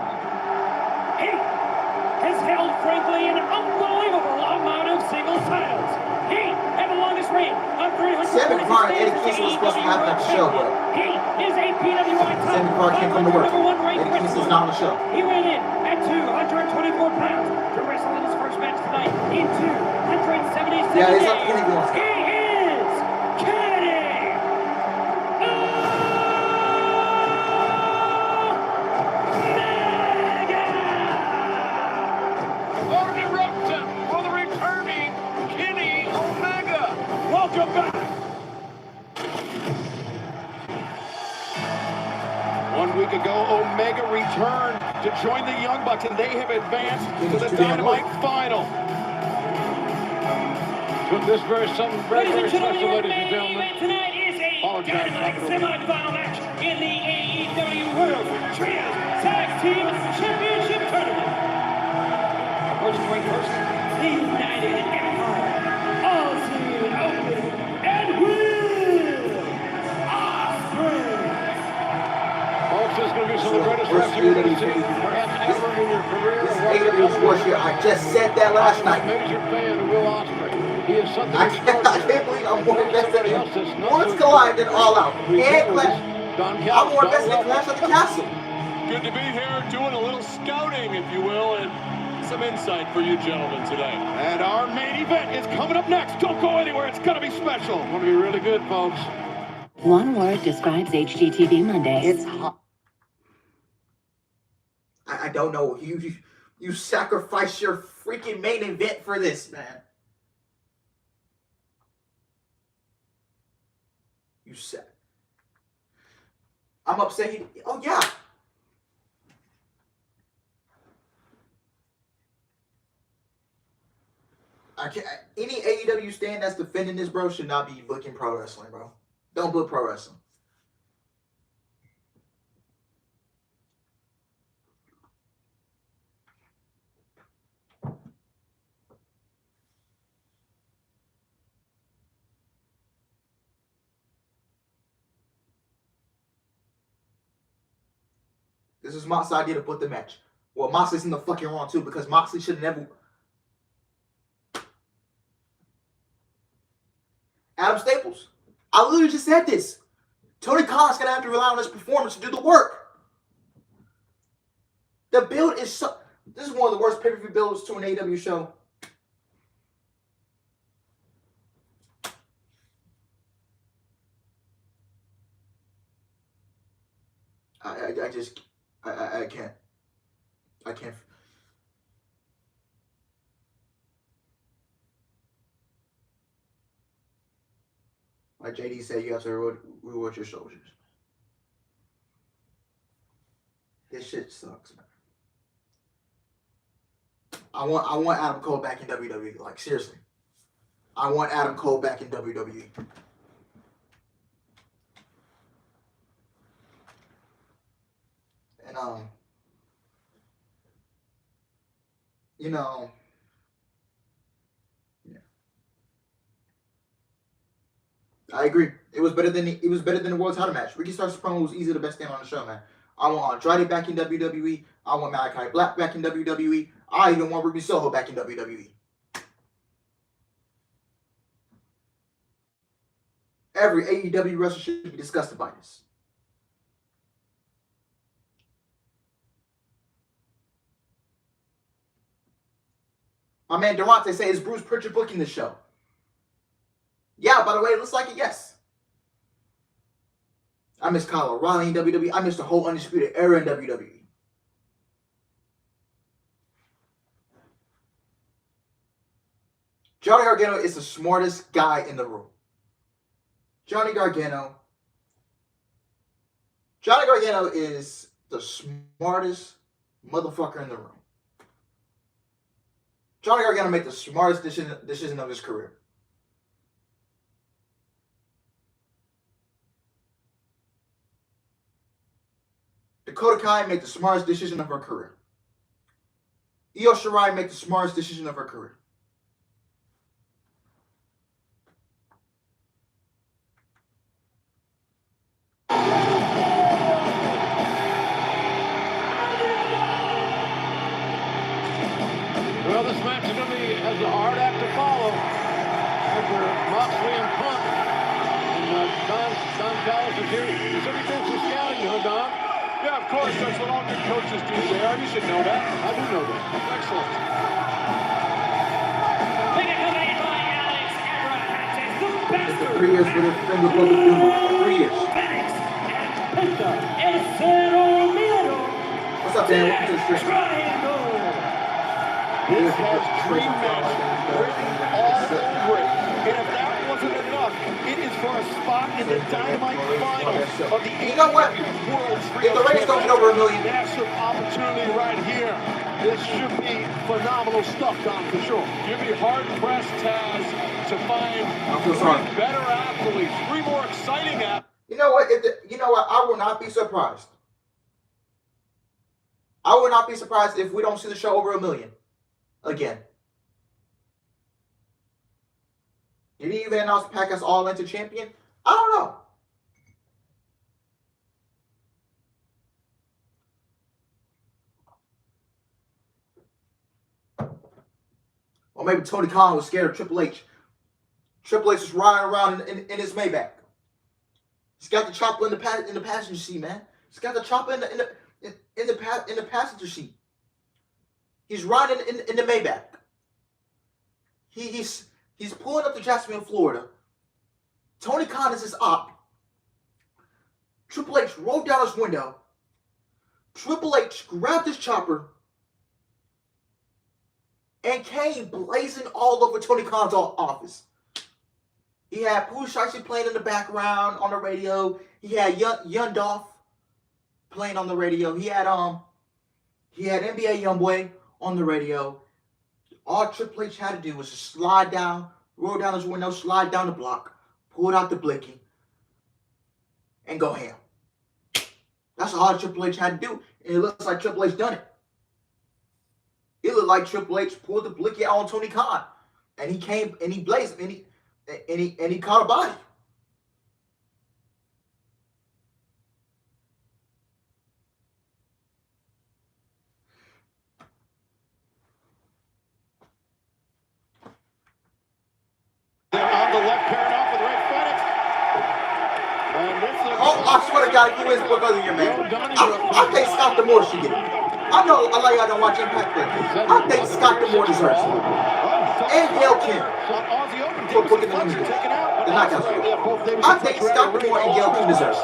he has held, frankly, an unbelievable amount of singles titles. He had the longest reign on 346 Sammy Clark and Eddie days Kingston was as supposed to have that AEW show, champion. bro. He is a PWI top. Sammy Clark can't come to work. #1 ranked Eddie Kingston's not on the show. He weighed in at 224 pounds to wrestle in his first match tonight in 277 Yeah, it's days. up to Kenny Gonzalez. He is Kenny Uninterrupted for the returning Kenny Omega. Welcome back week ago, Omega returned to join the Young Bucks, and they have advanced to the Dynamite Final. Took this very special, ladies and gentlemen. Tonight is a Dynamite semi-final match in the AEW World Trios Tag Team Championship Tournament. First to ring first, the United Empire, Aussie Open, and Will Ospreay. Folks, this is going to be some of the greatest wrestling you're going to see, perhaps ever in your career. This AEW sports here, I just said that last night. I'm a major fan of Will Ospreay. He is something I can't believe I'm more invested in Once Collide than All Out. And I'm more invested in Clash at the Castle. Good to be here doing a little scouting, if you will, and some insight for you gentlemen today. And our main event is coming up next. Don't go anywhere. It's going to be special. It's going to be really good, folks. One word describes HGTV Monday. It's hot. I don't know. You sacrifice your freaking main event for this, man. You said. I'm upset. Oh yeah. I can't. Any AEW stand that's defending this, bro, should not be booking pro wrestling, bro. Don't book pro wrestling. This is Moxley's idea to put the match. Well, Moxley's in the fucking wrong too, because Moxley should have never. Adam Staples. I literally just said this. Tony Khan's gonna have to rely on his performance to do the work. The build is so. This is one of the worst pay-per-view builds to an AEW show. I can't. I can't. Like JD said, you have to reward your soldiers. This shit sucks, man. I want Adam Cole back in WWE. Like, seriously. I want Adam Cole back in WWE. And you know, yeah. I agree. It was better than the world title match. Ricky Starks promo was easily the best thing on the show, man. I want Andrade back in WWE. I want Malachi Black back in WWE. I even want Ruby Soho back in WWE. Every AEW wrestler should be disgusted by this. My man Durante says, is Bruce Pritchard booking the show? Yeah, by the way, it looks like it, yes. I miss Kyle O'Reilly in WWE. I miss the whole Undisputed Era in WWE. Johnny Gargano is the smartest guy in the room. Johnny Gargano is the smartest motherfucker in the room. Johnny Gargano made the smartest decision of his career. Dakota Kai made the smartest decision of her career. Io Shirai made the smartest decision of her career. Well, this match is going to be has a hard act to follow after Moxley and Punk. And Don Callis is here. You said he did some scouting, huh, Don? Yeah, of course. That's what all good coaches do, JR. You should know that. I do know that. Excellent. It's the 3 years for the finger public humor. 3 years. What's up, Dan? Welcome to the stream. This has dream match written all over it. And if that wasn't enough, it is for a spot in the Dynamite Finals of the You know what? World If the ratings don't get over 1 million, massive opportunity right here. This should be phenomenal stuff, Don, for sure. You'd be hard-pressed, Taz, to find three better athletes, three more exciting athletes. you know what? You know what? I will not be surprised. I will not be surprised if we don't see the show over 1 million again. Did he even announce Pac as All Into champion? I don't know. Or maybe Tony Khan was scared of Triple H. Triple H was riding around in his Maybach. He's got the chopper in the passenger seat, man. He's got the chopper in the passenger seat. He's riding in the Maybach. He's pulling up to Jacksonville, Florida. Tony Khan is his op. Triple H rolled down his window. Triple H grabbed his chopper and came blazing all over Tony Khan's office. He had Pooh Shiesty playing in the background on the radio. He had Young Dolph playing on the radio. He had NBA Youngboy on the radio. All Triple H had to do was just slide down, roll down his window, slide down the block, pull out the blicky, and go ham. That's all Triple H had to do. And it looks like Triple H done it. It looked like Triple H pulled the blicky out on Tony Khan. And he came and he blazed him and he caught a body. They're on the left, pairing off with Ray Phoenix. I swear to God, if you wins because of your man, I think Scott D'Amore should get it. I know a lot of y'all don't watch Impact, but I think Scott D'Amore deserves it. And Gail Kim for booking the music. The knockout show. I think Scott D'Amore and Gail Kim deserve it.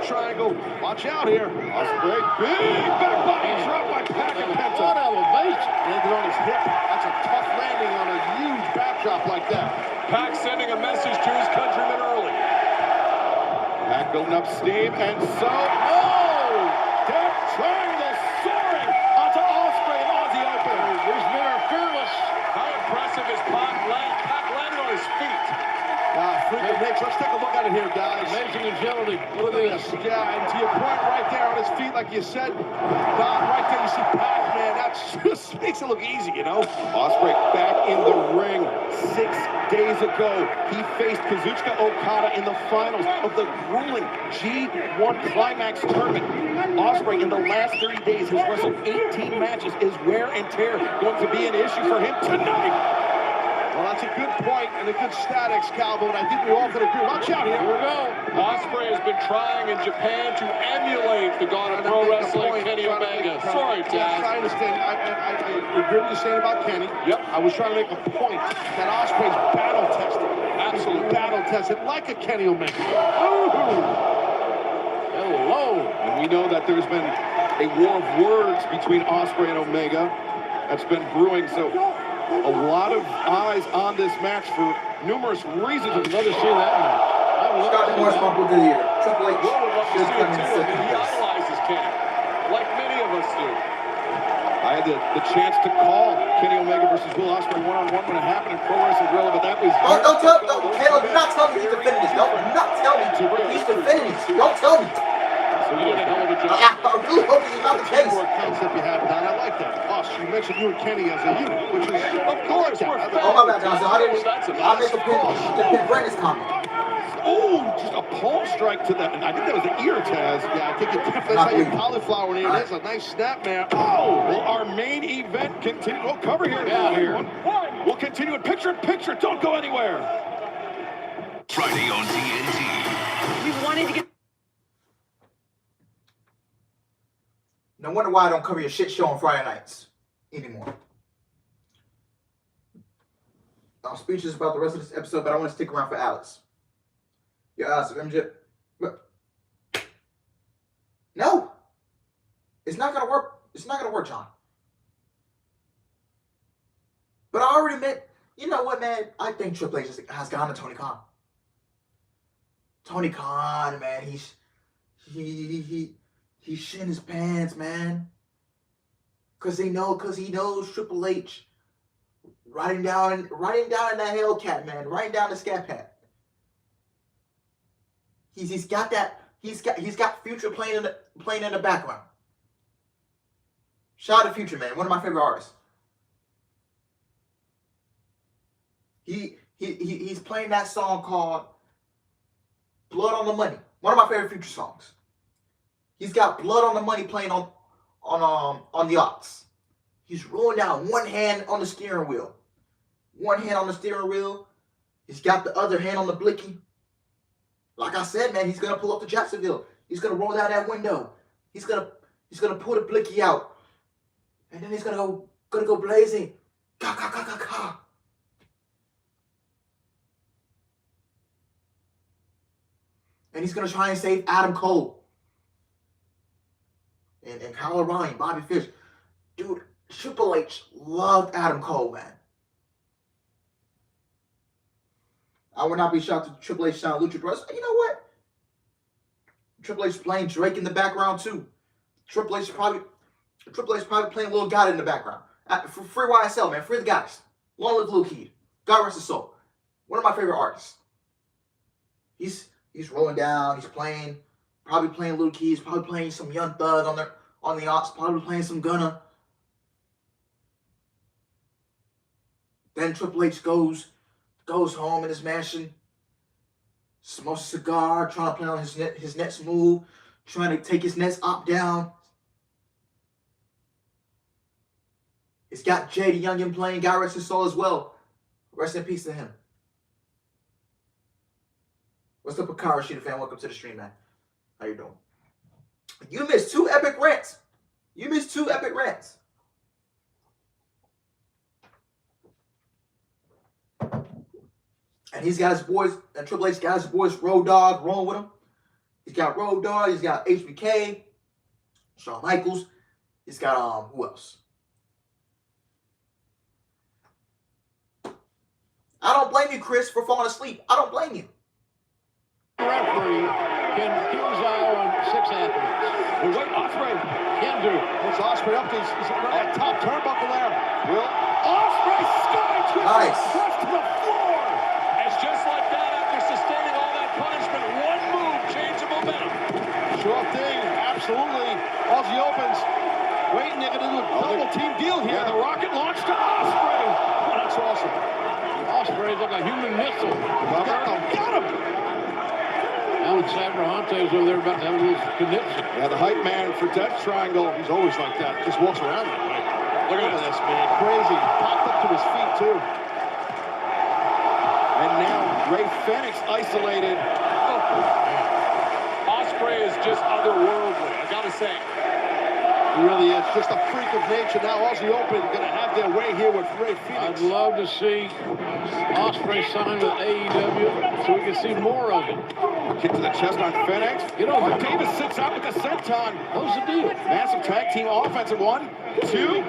Triangle. Watch out here. Ospreay, big back body drop by Pac and Penta. What elevation. Landed on his hip. That's a tough landing on a huge backdrop like that. Pac sending a message to his countrymen early. Pac building up steam, and so, Death Triangle soaring onto Ospreay and Aussie open. These men are fearless. How impressive is Pac landing on his feet? Freaking Nick, let's take a look at it here, guys. Amazing agility. Look at this. Yeah, and to your point right there on his feet, like you said, Don, right there you see Pac, man, that just makes it look easy, you know? Ospreay back in the ring 6 days ago. He faced Kazuchika Okada in the finals of the grueling G1 Climax tournament. Ospreay in the last 30 days has wrestled 18 matches. Is wear and tear going to be an issue for him tonight? Well, that's a good point and a good stat, Excalibur, and I think we all can agree. Watch out here. Here we go. Ospreay has been trying in Japan to emulate the God of Pro Wrestling, Kenny Omega. Sorry, Taz. I understand. I agree with you saying about Kenny. Yep. I was trying to make a point that Ospreay's battle-tested. Absolutely battle-tested, like a Kenny Omega. Hello. And we know that there's been a war of words between Ospreay and Omega that's been brewing, so a lot of eyes on this match for numerous reasons. I'd love to see that match. Scott D'Amore's my book of the year. Triple H should come in second place. He idolizes Kenny, like many of us do. I had the chance to call Kenny Omega versus Will Ospreay one-on-one when it happened in Pro Wrestling Guerrilla, but that was... Caleb, do not tell me he's defending this. Do not tell me he's defending this. Don't tell me. So you did a hell of a job. I really hope this is not the case. Concept you have, Don. I like that. You mentioned you and Kenny as a unit, which is, of course, oh, my bad, Johnson. I missed the pin Brandon's comment. Oh, just a palm strike to that. And I think that was the ear, Taz. Yeah, I think it definitely saw your cauliflower in here. That's a nice snap, man. Oh, well, our main event continue. Oh, cover here. Yeah, here. We'll continue in picture-in-picture. Don't go anywhere. Friday on TNT. We wanted to get... No wonder why I don't cover your shit show on Friday nights anymore. I'm speechless about the rest of this episode, but I want to stick around for Alex. Your Alex, MJ. No. It's not going to work. It's not going to work, John. But I already admit, you know what, man? I think Triple H has gone to Tony Khan. Tony Khan, man, he's shitting his pants, man. Cause he knows Triple H riding down in that Hellcat, man, riding down the Scat Pack. He's got Future playing in the background. Shout out to Future, man, one of my favorite artists. He's playing that song called Blood on the Money, one of my favorite Future songs. He's got Blood on the Money playing on the aux. He's rolling down, one hand on the steering wheel. One hand on the steering wheel. He's got the other hand on the blicky. Like I said, man, he's gonna pull up to Jacksonville. He's gonna roll down that window. He's gonna pull the blicky out. And then he's gonna go blazing. Ka ka ka ka ka. And he's gonna try and save Adam Cole. And Kyle O'Reilly, Bobby Fish. Dude, Triple H loved Adam Cole, man. I would not be shocked if Triple H signed Lucha Brothers. You know what? Triple H playing Drake in the background too. Triple H probably playing Lil God in the background. Free YSL, man. Free the guys. Long live Lil Keed. God rest his soul. One of my favorite artists. He's rolling down. He's playing. Probably playing Lil Keed. He's probably playing some Young Thug on the aux. Probably playing some Gunna. Then Triple H goes home in his mansion, smokes a cigar, trying to plan on his next move, trying to take his next op down. It's got Jay the Youngin playing, God rest his soul as well. Rest in peace to him. What's up, Akara Sheeta fan? Welcome to the stream, man. How you doing? You missed 2 epic rants. And he's got his boys, and Triple H got his boys Road Dogg rolling with him. He's got Road Dogg, he's got HBK, Shawn Michaels. He's got, who else? I don't blame you, Chris, for falling asleep. I don't blame you. Referee can Kiyosawa on 6 athletes. Well, what Ospreay can do. What's Ospreay up to? He's at that top turnbuckle there. Will Ospreay sky twist press to the floor. It's just like that after sustaining all that punishment. One move, change the momentum. Sure thing, absolutely. Aussie opens. Waiting, they're going to do a double team deal here. The rocket launch to Ospreay. Oh, that's awesome. Ospreay's like a human missile. Got him. Alex Abrahante's over there about to have a little connection. Yeah, the hype man for Death Triangle. He's always like that. Just walks around that way. Look at this, man. Crazy. Popped up to his feet, too. And now Ray Fenix isolated. Ospreay is just otherworldly, I gotta say. He really is. Just a freak of nature. Now Aussie Open going to have their way here with Ray Fenix. I'd love to see Ospreay sign with AEW so we can see more of it. Kick to the chest on Fenix. You know, Davis sits out with the senton. What's the deal? Massive tag team offense. 1, 2.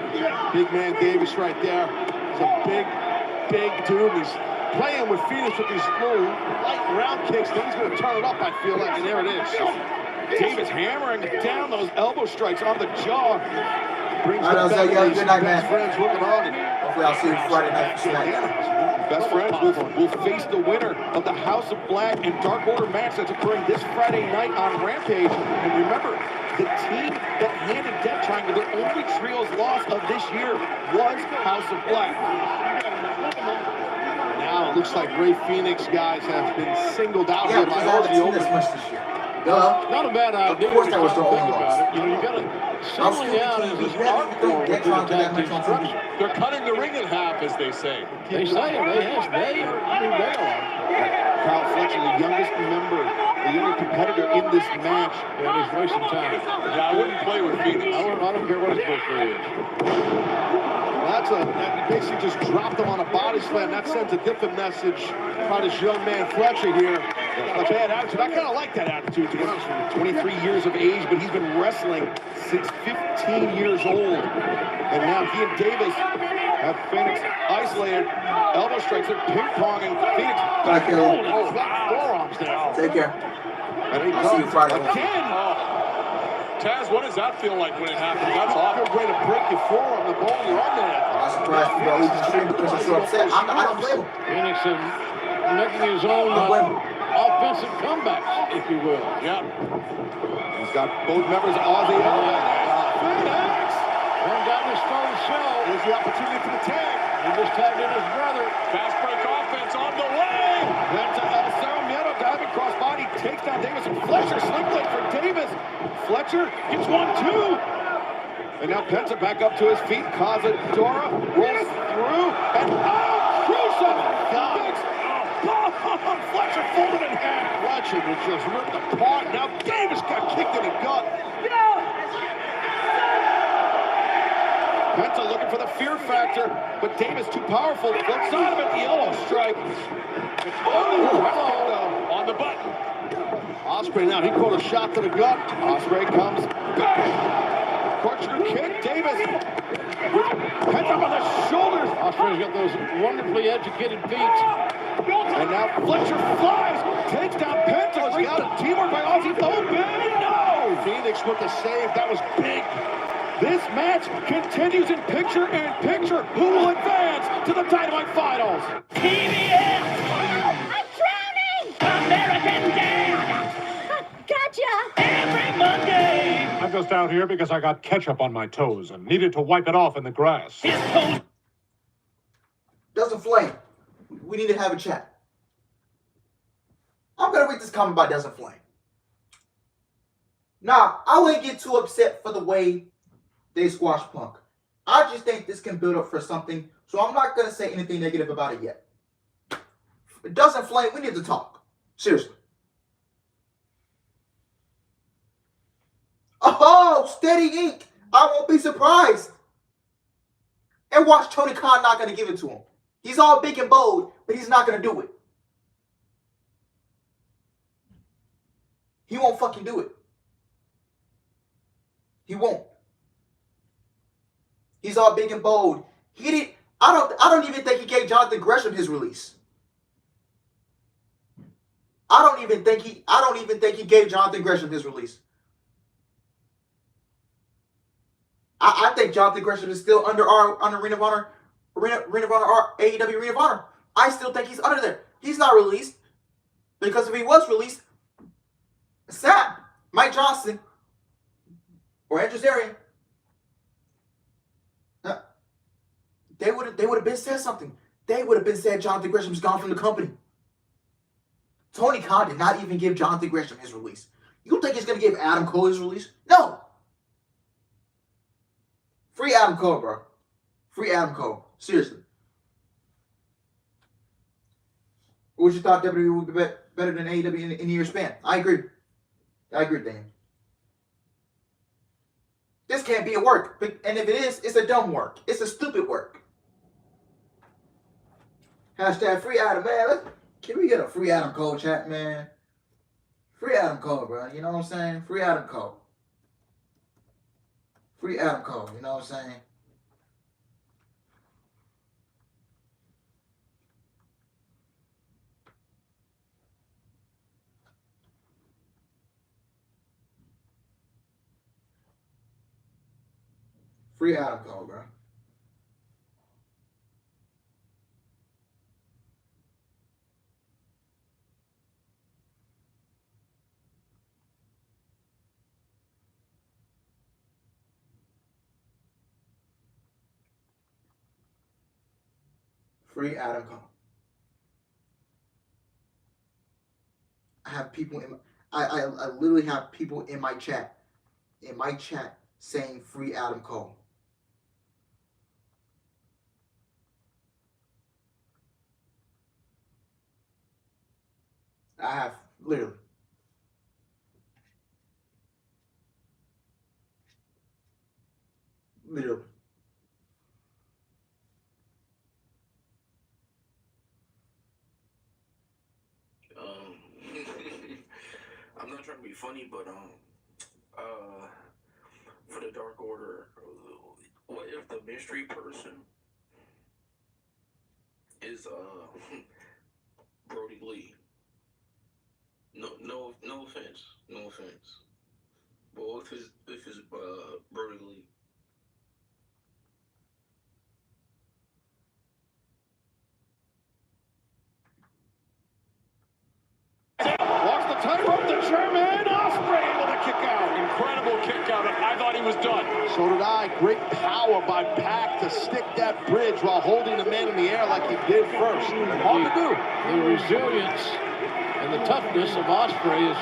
Big man Davis right there. He's a big dude. He's playing with Phoenix with these little light round kicks. Then he's going to turn it up, I feel like, and there it is. Davis hammering down those elbow strikes on the jaw. Brings the good night, man. friends looking on. Hopefully I'll see you Friday night for Best friends will face the winner of the House of Black and Dark Order match that's occurring this Friday night on Rampage. And remember, the team that handed Death Triangle their only trios loss of this year was House of Black. Now it looks like Ray Fenix guys have been singled out here by Aussie Open. Not a bad idea. Of course that was the only loss. You know, you got to singling out as this hardcore with the tag team structure. They're cutting the ring in half, as they say. They say they are. Kyle Fletcher, the youngest member, the younger competitor in this match. Yeah, he's wasting time. Yeah, I wouldn't play with Phoenix. I don't care what his birthday is. That basically just dropped him on a body slam. That sends a different message about this young man Fletcher here. A bad attitude. I kind of like that attitude, to be honest with you. 23 years of age, but he's been wrestling since 15 years old. And now he and Davis Have Phoenix isolated. Elbow strikes are ping-ponging. Phoenix Back here. oh, got forearms there. Take care. And he I'll see you comes Friday. again. Taz, what does that feel like when it happens? That's awful. Good way to break your forearm, the bone you're on there. I'm not surprised people are losing stream because I'm so upset. I don't blame him. Phoenix making his own offensive comebacks, if you will. Yeah. He's got both members of Aussie and Phoenix. One got in his stone shell. Here's the opportunity for the tag. He just tagged in his brother. Fast break offense on the way. Then to Sarmiento diving crossbody, takes down Davis and Fletcher. Sling blade for Davis. Fletcher gets 1-2. And now Penta back up to his feet. Cazadora rolls through. And crucial! Fletcher folded in half. Fletcher was just ripped apart. Now Davis got kicked in the gut. Penta looking for the fear factor, but Davis too powerful. Flip side of it, the elbow strike. On the button. Ospreay now, he caught a shot to the gut. Ospreay comes back. Corkscrew kick, Davis. Penta on the shoulders. Ospreay's got those wonderfully educated feet. And now Fletcher flies, takes down Penta. He got a teamwork by Aussie. Oh, man, no! Phoenix with the save, that was big. This match continues in picture-in-picture. Who will advance to the Dynamite Finals? TBS! I'm drowning! American Dad! Gotcha! Every Monday! I'm just out here because I got ketchup on my toes and needed to wipe it off in the grass. Doesn't Flame. We need to have a chat. I'm gonna read this comment by Doesn't Flame. Nah, I wouldn't get too upset for the way they squash Punk. I just think this can build up for something, so I'm not gonna say anything negative about it yet. It doesn't Flame, we need to talk. Seriously. Oh, Steady Ink. I won't be surprised. And watch Tony Khan not gonna give it to him. He's all big and bold, but he's not gonna do it. He won't fucking do it. He won't. He's all big and bold. He did. I don't even think he gave Jonathan Gresham his release. I don't even think he gave Jonathan Gresham his release. I think Jonathan Gresham is still under Ring of Honor, AEW Ring of Honor. I still think he's under there. He's not released because if he was released, Sam, Mike Johnson, or Andrew Zarian, they would have been said something. They would have been said Jonathan Gresham's gone from the company. Tony Khan did not even give Jonathan Gresham his release. You think he's gonna give Adam Cole his release? No. Free Adam Cole, bro. Free Adam Cole. Seriously. What you thought WWE would be better than AEW in a year span? I agree. Dan. This can't be a work. And if it is, it's a dumb work. It's a stupid work. Hashtag free Adam, man. Can we get a free Adam Cole chat, man? Free Adam Cole, bro. You know what I'm saying? Free Adam Cole. Free Adam Cole. You know what I'm saying? Free Adam Cole, bro. Free Adam Cole. I have people in I literally have people in my chat saying free Adam Cole. I have literally. Literally. I'm not trying to be funny, but for the Dark Order, what if the mystery person is Brody Lee. No offense. No offense. Well, if it's Brody Lee. Walks the tightrope, the German. Ospreay able to kick out. Incredible kick out. I thought he was done. So did I. Great power by Pac to stick that bridge while holding the man in the air like he did first. Hard to do. The resilience and the toughness of Ospreay is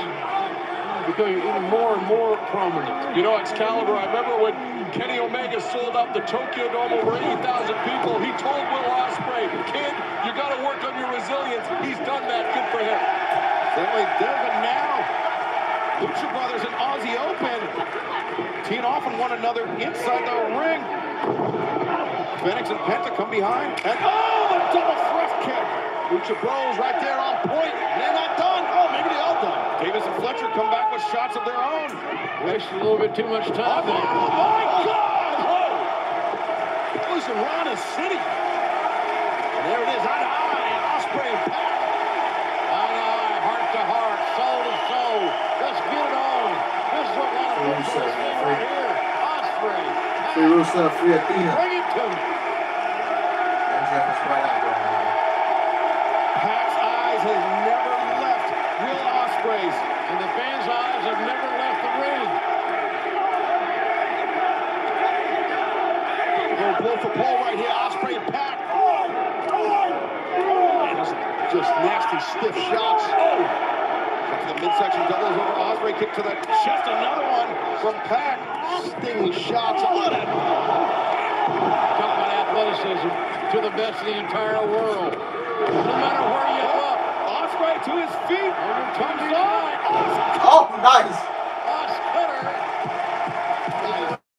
becoming even more and more prominent. You know, Excalibur, I remember when Kenny Omega sold out the Tokyo Dome over 80,000 people. He told Will Ospreay, kid, you got to work on your resilience. He's done that. Good for him. Certainly does, but now Lucha Brothers and Aussie Open teeing off on one another inside the ring. Phoenix and Penta come behind, and oh, the double thrust kick. Lucha Bros right there on point. They're not done. Oh, maybe they are done. Davis and Fletcher come back with shots of their own. Wasted a little bit too much time. Oh, my God! Whoa! It was around a city. And there it is, eye to eye, Ospreay and Pac. Eye to eye, heart to heart, soul to soul. Let's get it on. This is what one of the first thing right here. Ospreay. Free Rusev, free Athena. Bring it to me. Pac's eyes have never left Will Ospreay's. And the fans' eyes have never left the ring. Little blow for Paul right here, Ospreay and Pac. And just nasty, stiff shots. Oh! Cut to the midsection, doubles over Ospreay, kick to the chest, another one from Pac. Stinging shots. Look at it. Talk about athleticism to the best in the entire world. No matter where you look. Ospreay to his feet. Comes on. Oh, nice. Cutter.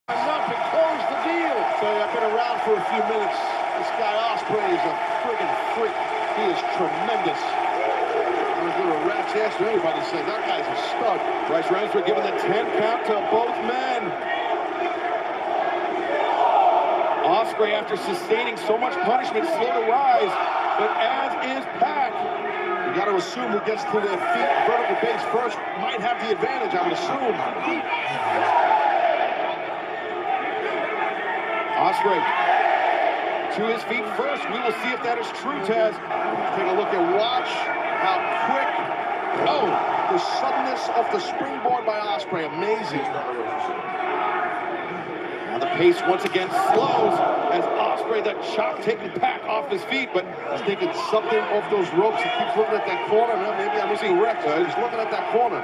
Enough to close the deal. So I've been around for a few minutes. This guy Ospreay is a friggin' freak. He is tremendous. I'm as good a rat's ass to anybody says. That guy's a stud. Bryce Ramsford giving the 10 count to both men. Ospreay, after sustaining so much punishment, slow to rise, but as is Pac. You got to assume who gets to their feet, vertical base first, might have the advantage, I would assume. Ospreay to his feet first. We will see if that is true, Taz. Take a look and watch how quick. Oh, the suddenness of the springboard by Ospreay. Amazing. Now the pace once again slows as Ospreay, that chop, taking Pac off his feet, but he's taking something off those ropes. He keeps looking at that corner. Now maybe I'm losing Rex. He's looking at that corner.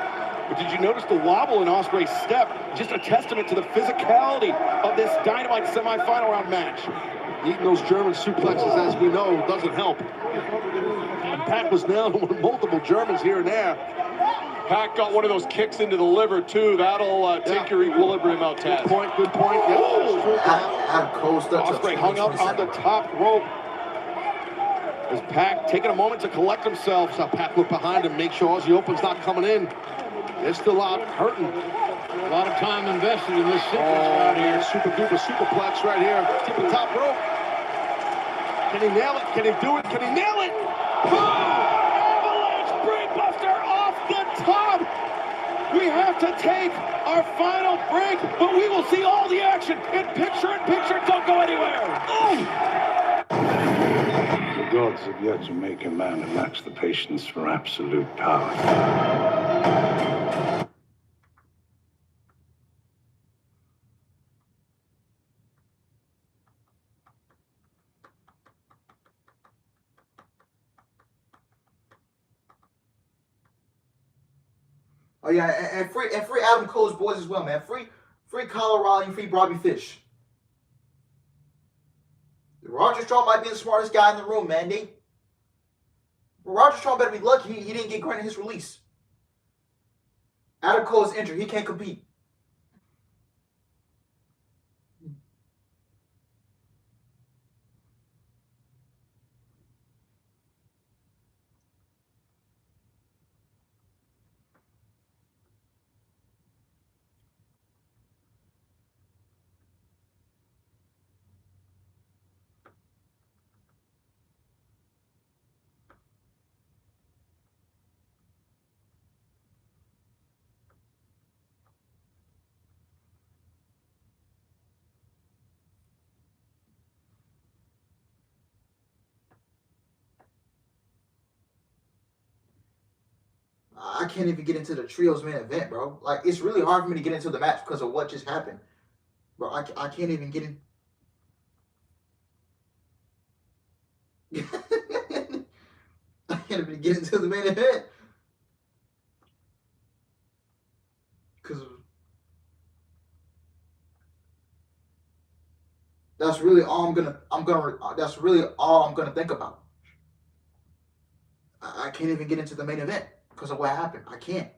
But did you notice the wobble in Ospreay's step? Just a testament to the physicality of this Dynamite semifinal round match. Eating those German suplexes, as we know, doesn't help. And Pac was nailed with multiple Germans here and there. Pac got one of those kicks into the liver, too. That'll take your equilibrium out, Taz. Good point, good point. Yeah, Ospreay hung up on the top rope. As Pac taking a moment to collect himself. So Pac looked behind him, make sure Aussie Open's not coming in. They're still out hurting. A lot of time invested in this sequence right here. Super duper superplex right here. Tip the top rope. Can he nail it? Can he do it? Can he nail it? Avalanche brainbuster off the top. We have to take our final break, but we will see all the action in picture. Don't go anywhere. Oh! The gods have yet to make a man who lacks the patience for absolute power. Oh yeah, and free Adam Cole's boys as well, man. Free Colorado and free Bobby Fish. Roger Strong might be the smartest guy in the room, man. Roger Strong better be lucky he didn't get granted his release. Adam Cole is injured. He can't compete. I can't even get into the trios main event, bro. Like, it's really hard for me to get into the match because of what just happened. Bro, I can't even get in. I can't even get into the main event. Because that's really all that's really all I'm gonna think about. I can't even get into the main event because of what happened. I can't.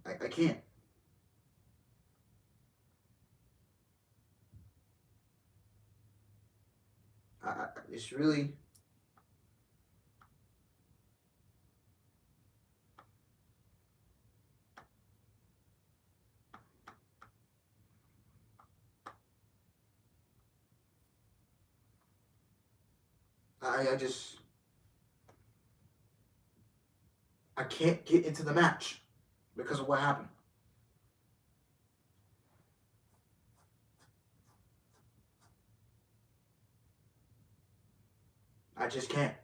I can't. It's really. I can't get into the match because of what happened. I just can't.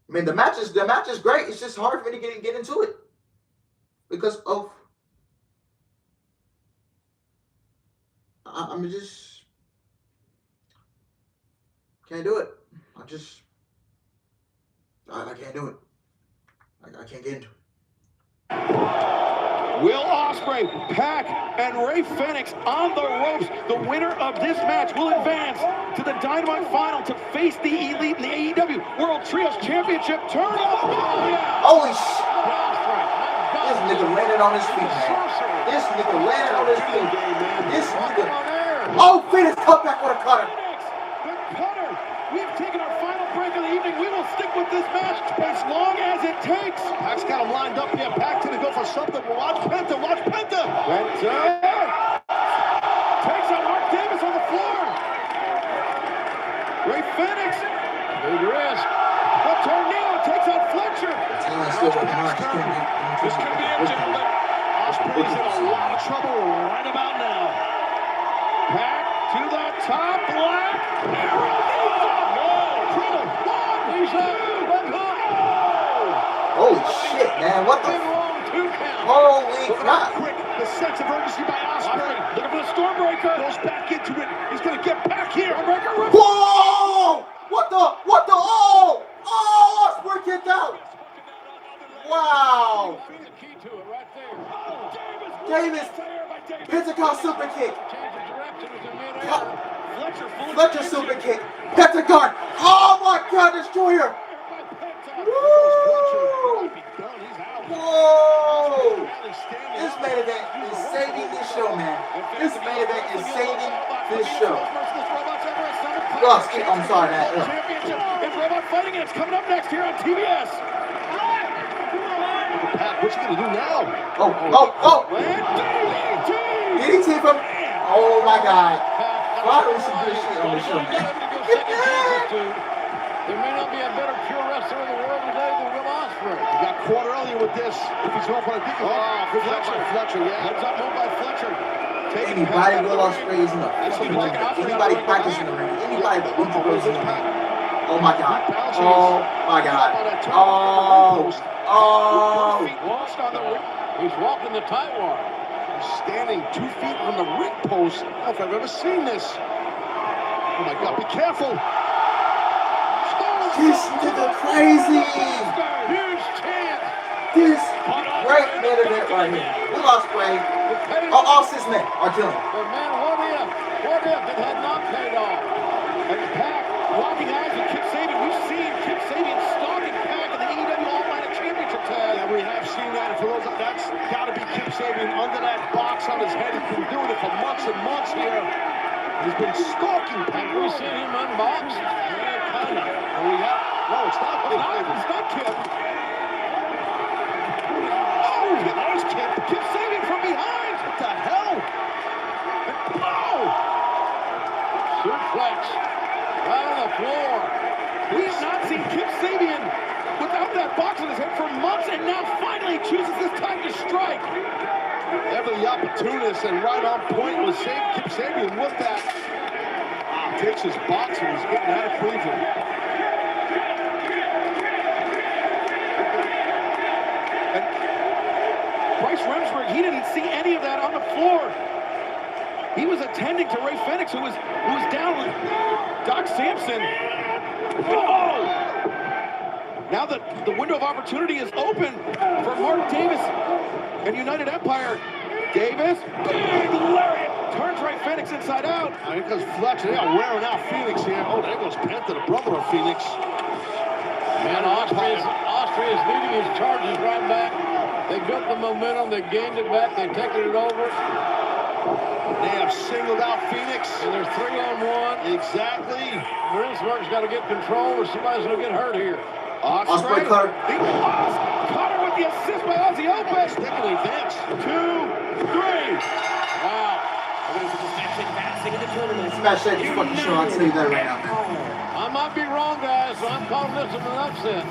I mean, the match is great. It's just hard for me to get into it because of I'm just can't do it. I can't do it. I can't get into it. Will Ospreay, Pac, and Rey Fenix on the ropes. The winner of this match will advance to the Dynamite Final to face the Elite in the AEW World Trios Championship tournament. Holy shit! This nigga landed on his feet, man. This nigga landed on his feet. This nigga. Oh, Phoenix cut back with a cutter. The cutter. We have taken our final break of the evening. We will stick with this match as long as it takes. Pac's got him lined up here. Pac to go for something. Watch Penta. Watch Penta. Penta takes out Mark Davis on the floor. Rey Fenix. Big risk. The tornado takes out Fletcher. This could be it, gentlemen. Ospreay's in a lot of trouble right about now. Pac to the top. Black. Holy shit, man. What the? Holy crap. Quick, the sense of urgency by Ospreay. Looking for the Stormbreaker. Goes back into it. He's going to get back here. Whoa! What the? Oh! Oh, Ospreay kicked out. Wow. Davis. Pentagon super kick. Fletcher super kick. Pentagon. Oh my God, Destroyer. Woo! Whoa! This main event is saving this show, man. This main event is saving this show. I'm sorry, man. It's Robot fighting, and it's coming up next here on TBS. Pat, what's he gonna do now? Oh! DDT from. Oh my God. Wow, there's some good shit on this show, man. There may not be a better pure wrestler in the world today than Will Ospreay. He got caught earlier with this. If he's going for a big Fletcher, yeah. Heads up move by Fletcher. Anybody Will Ospreay is in the anybody practicing the ring. Anybody that wants to go in the ring. Oh my God. Oh my God. Oh. He's walking the tightrope. He's standing 2 feet from the ring post. I don't know if I've ever seen this. Oh my God, be careful. This nigga crazy. Huge chance. This great main event right here. Will Ospreay. All 6 men are killing. But man, what if it had not paid off? And Pac locking eyes with Kip Sabian. We've seen Kip Sabian stalking Pac in the AEW All-Night Championship tag. Yeah, we have seen that. And for those, that's got to be Kip Sabian under that box on his head. He's been doing it for months and months here. He's been stalking Pac. We've seen him unboxed. No, it's not Kip. It's not Kip. Oh, there's Kip. Kip Sabian from behind. What the hell? Oh! Suplex. Right on the floor. We have not seen Kip Sabian without that box on his head for months, and now finally chooses this time to strike. Every of the opportunists and right on point was Kip Sabian with that. Wow, takes his box and he's getting out of Cleveland. And Bryce Remsburg, he didn't see any of that on the floor. He was attending to Ray Fenix, who was down with Doc Sampson. Oh! Now the window of opportunity is open for Mark Davis and United Empire. Davis, big lariat, turns Ray Fenix inside out. Here comes Fletcher. They are wearing out Phoenix here. Oh, there goes Panther, the brother of Phoenix. Man, Ospreay is leading his charges right back. They built the momentum. They gained it back. They've taken it over. They have singled out Phoenix. And there's 3-on-1. Exactly. Remsburg's got to get control or somebody's going to get hurt here. Ospreay cutter. Cutter with the assist by Aussie Open. Stickley Vince. 2, 3. Wow. Smash that fucking show. I'll tell you that right now. I might be wrong, guys, so I'm calling this an upset.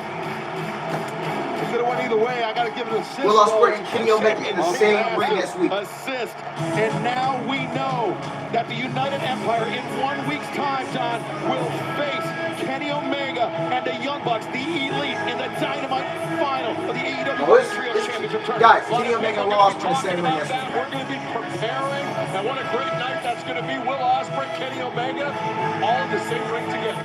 It could have went either way. I got to give it an assist. Will Ospreay and Kenny Omega in the same ring next week. Assist. And now we know that the United Empire in 1 week's time, Don, will face Kenny Omega and the Young Bucks, the Elite, in the Dynamite final of the AEW World Trio Championship Tournament. Guys, Kenny Omega and Will Ospreay in the same ring next week. We're going to be preparing, and what a great night that's going to be. Will Ospreay, Kenny Omega, all in the same ring together.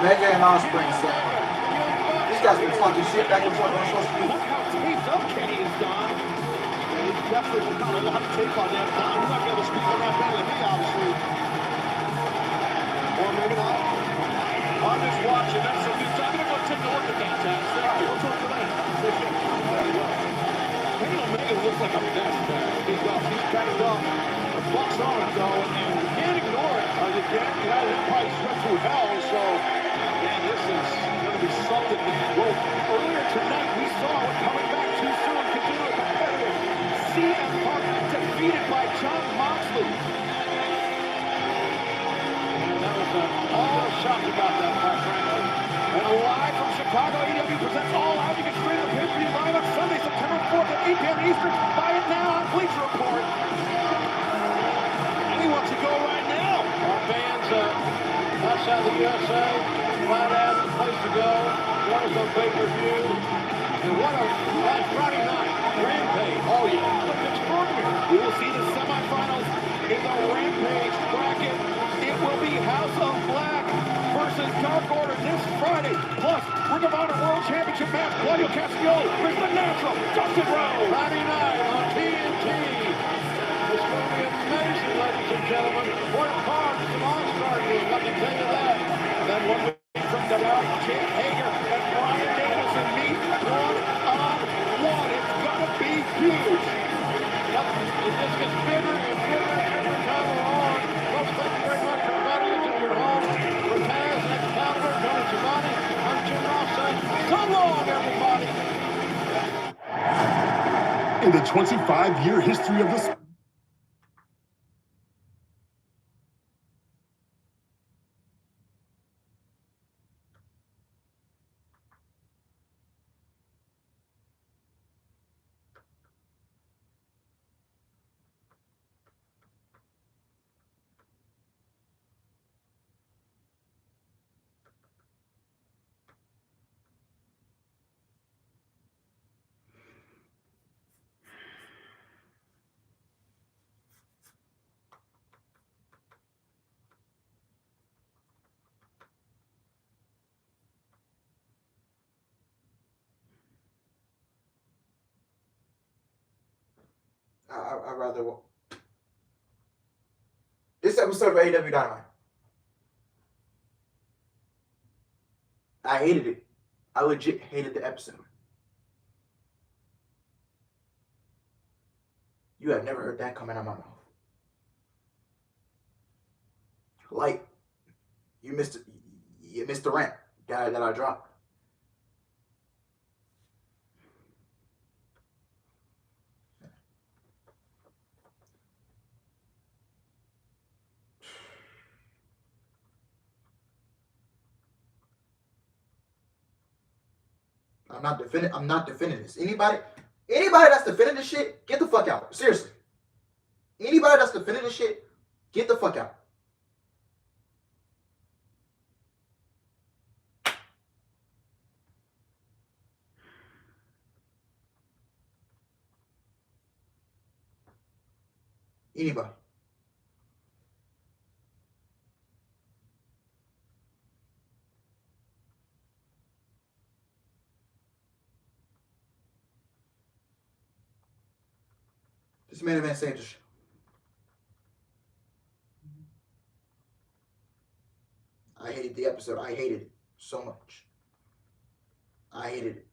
Omega and Ospreay in the same ring. These guys been talking shit back and forth on social media. Look how taped up Kenny is, Don. He's definitely got a lot of tape on that. He's not going to speak on that better than me, obviously. Or maybe not. I'm just watching. That's some good time. I'm going to go take a look at that, Taz. Thank you. We'll talk to that. Kenny Omega looks like a mess, man. He's packed up. The Bucks on it, though, and you can't ignore it. You can't. You know, that price went through hell, so, man, this is going to be something to go. Earlier tonight, we saw it coming back too soon. Continue competitive. CM Punk defeated by John Moxley. And that was all shocked about that, quite frankly. And live from Chicago, AEW presents All Out. You can stream the pay-per-view live on Sunday, September 4th at 8 p.m. Eastern. Buy it now on Bleacher Report. And he wants to go right now. Our fans outside the USA, find out the place to go. Join us on pay-per-view. And what a last Friday night Rampage. Oh, yeah. Look extraordinary. We will see the semifinals in the Rampage bracket. It will be House of Black versus Dark Order this Friday. Plus, Ring of Honor World Championship match. Claudio Castagnoli versus The Natural, Dustin Rhodes. Friday night on TNT. It's going to be amazing, ladies and gentlemen. What a card. It's an all-star game. I can tell you that. Then 1 week from tonight, Jake Hager and Brian Danielson meet one-on-one. It's going to be huge. It just gets bigger and bigger every time we're on. Folks, thank you very much for inviting us to your home. For Taz, Excalibur, Tony Giovanni, I'm Jim Ross saying, so long, everybody. In the 25-year history of the I'd rather. This episode of AEW Dynamite. I hated it. I legit hated the episode. You have never heard that coming out of my mouth. Like, you missed the rant that I dropped. I'm not defending this. Anybody that's defending this shit, get the fuck out. Seriously. Anybody that's defending this shit, get the fuck out. Anybody. This main event saved the show. I hated the episode. I hated it so much. I hated it.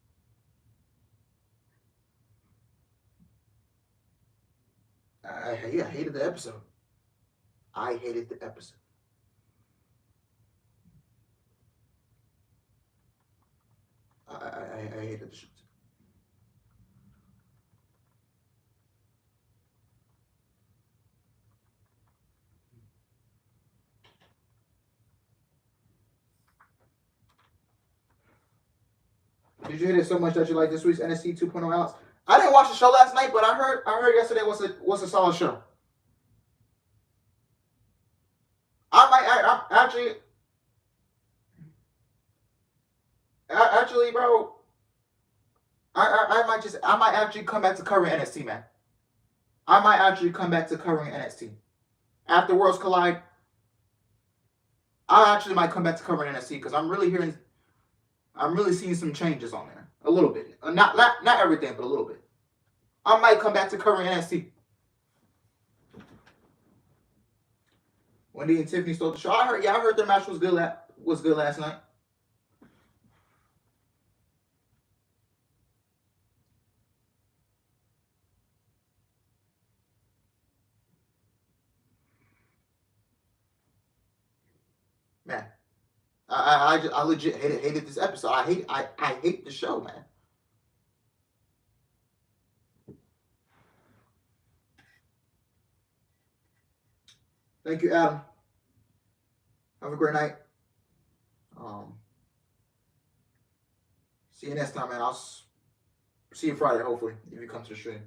I hated the episode. I hated the episode. I hated the show. Did you hate it so much that you like this week's NXT 2.0 Alex? I didn't watch the show last night, but I heard yesterday was a solid show. I actually, bro. I might actually come back to covering NXT, man. I might actually come back to covering NXT after Worlds Collide. I actually might come back to covering NXT because I'm really seeing some changes on there. A little bit. Not everything, but a little bit. I might come back to covering NXT. Wendy and Tiffany stole the show. I heard their match was good last night. Man. I legit hated this episode. I hate the show, man. Thank you, Adam. Have a great night. See you next time, man. I'll see you Friday, hopefully, if you come to the stream.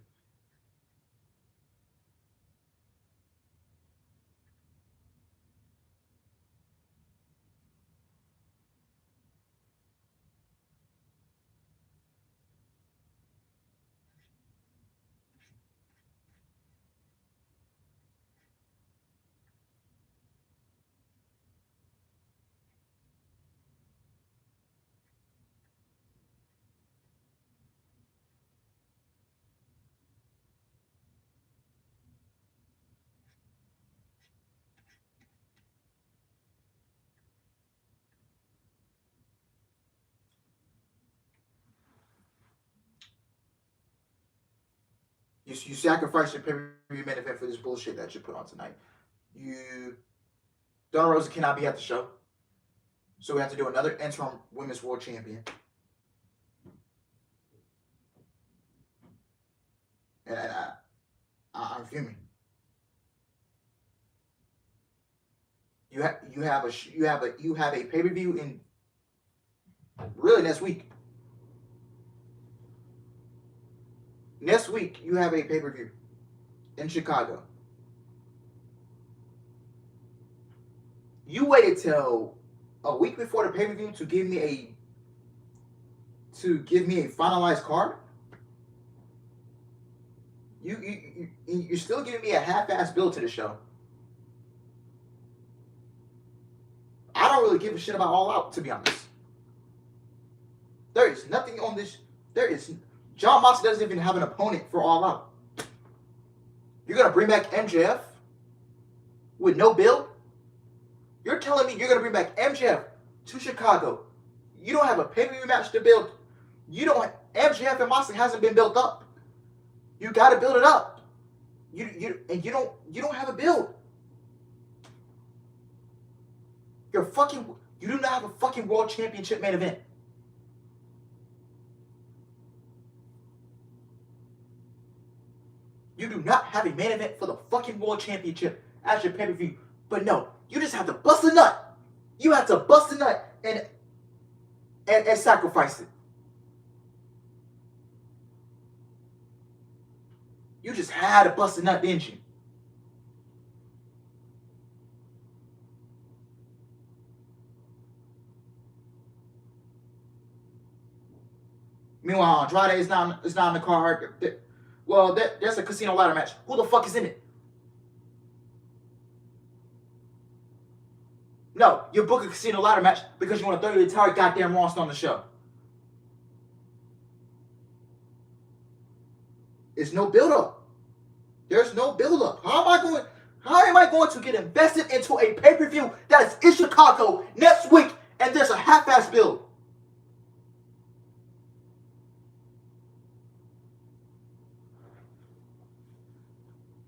You sacrifice your pay-per-view main event for this bullshit that you put on tonight. Thunder Rosa cannot be at the show, so we have to do another interim women's world champion. And I'm fuming. You have a pay-per-view in really next week. Next week, you have a pay-per-view in Chicago. You waited till a week before the pay-per-view to give me a finalized card. You're still giving me a half-ass build to the show. I don't really give a shit about All Out, to be honest. There is nothing on this. John Moxley doesn't even have an opponent for All Out. You're going to bring back MJF with no build? You're telling me you're going to bring back MJF to Chicago. You don't have a pay-per-view match to build. MJF and Moxley hasn't been built up. You got to build it up. You don't have a build. You do not have a fucking world championship main event. You do not have a main event for the fucking world championship as your pay-per-view. But no, you just have to bust a nut. You have to bust a nut and sacrifice it. You just had to bust a nut, didn't you? Meanwhile, Andrade is not in the card. Well, there's a casino ladder match. Who the fuck is in it? No, you book a casino ladder match because you want to throw your entire goddamn roster on the show. It's no build-up. There's no build-up. How am I going to get invested into a pay-per-view that is in Chicago next week and there's a half-ass build?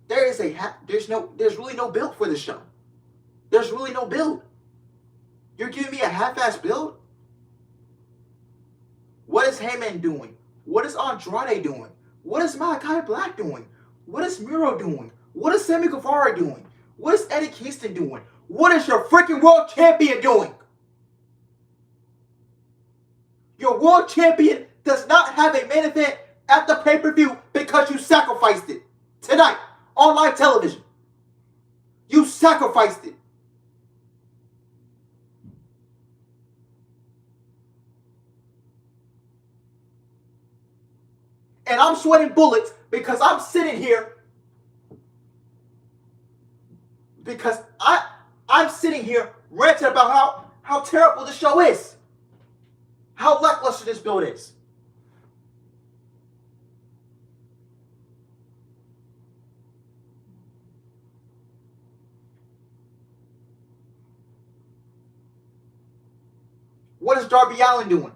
There's really no build for this show. There's really no build. You're giving me a half-ass build? What is Heyman doing? What is Andrade doing? What is Malachi Black doing? What is Miro doing? What is Sammy Guevara doing? What is Eddie Kingston doing? What is your freaking world champion doing? Your world champion does not have a main event at the pay-per-view because you sacrificed it. Tonight, on live television. You sacrificed it. And I'm sweating bullets because I'm sitting here because I'm sitting here ranting about how terrible the show is. How lackluster this build is. What is Darby Allin doing?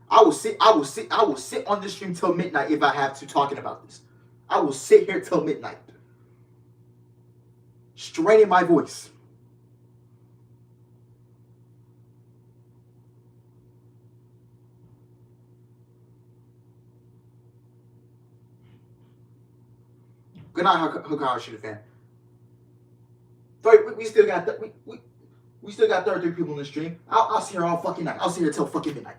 I will sit on this stream till midnight if I have to talking about this. I will sit here till midnight. Straining my voice. Good night, Hikaru Shida fan. We still got we still got 33 people in the stream. I'll see here all fucking night. I'll see here till fucking midnight.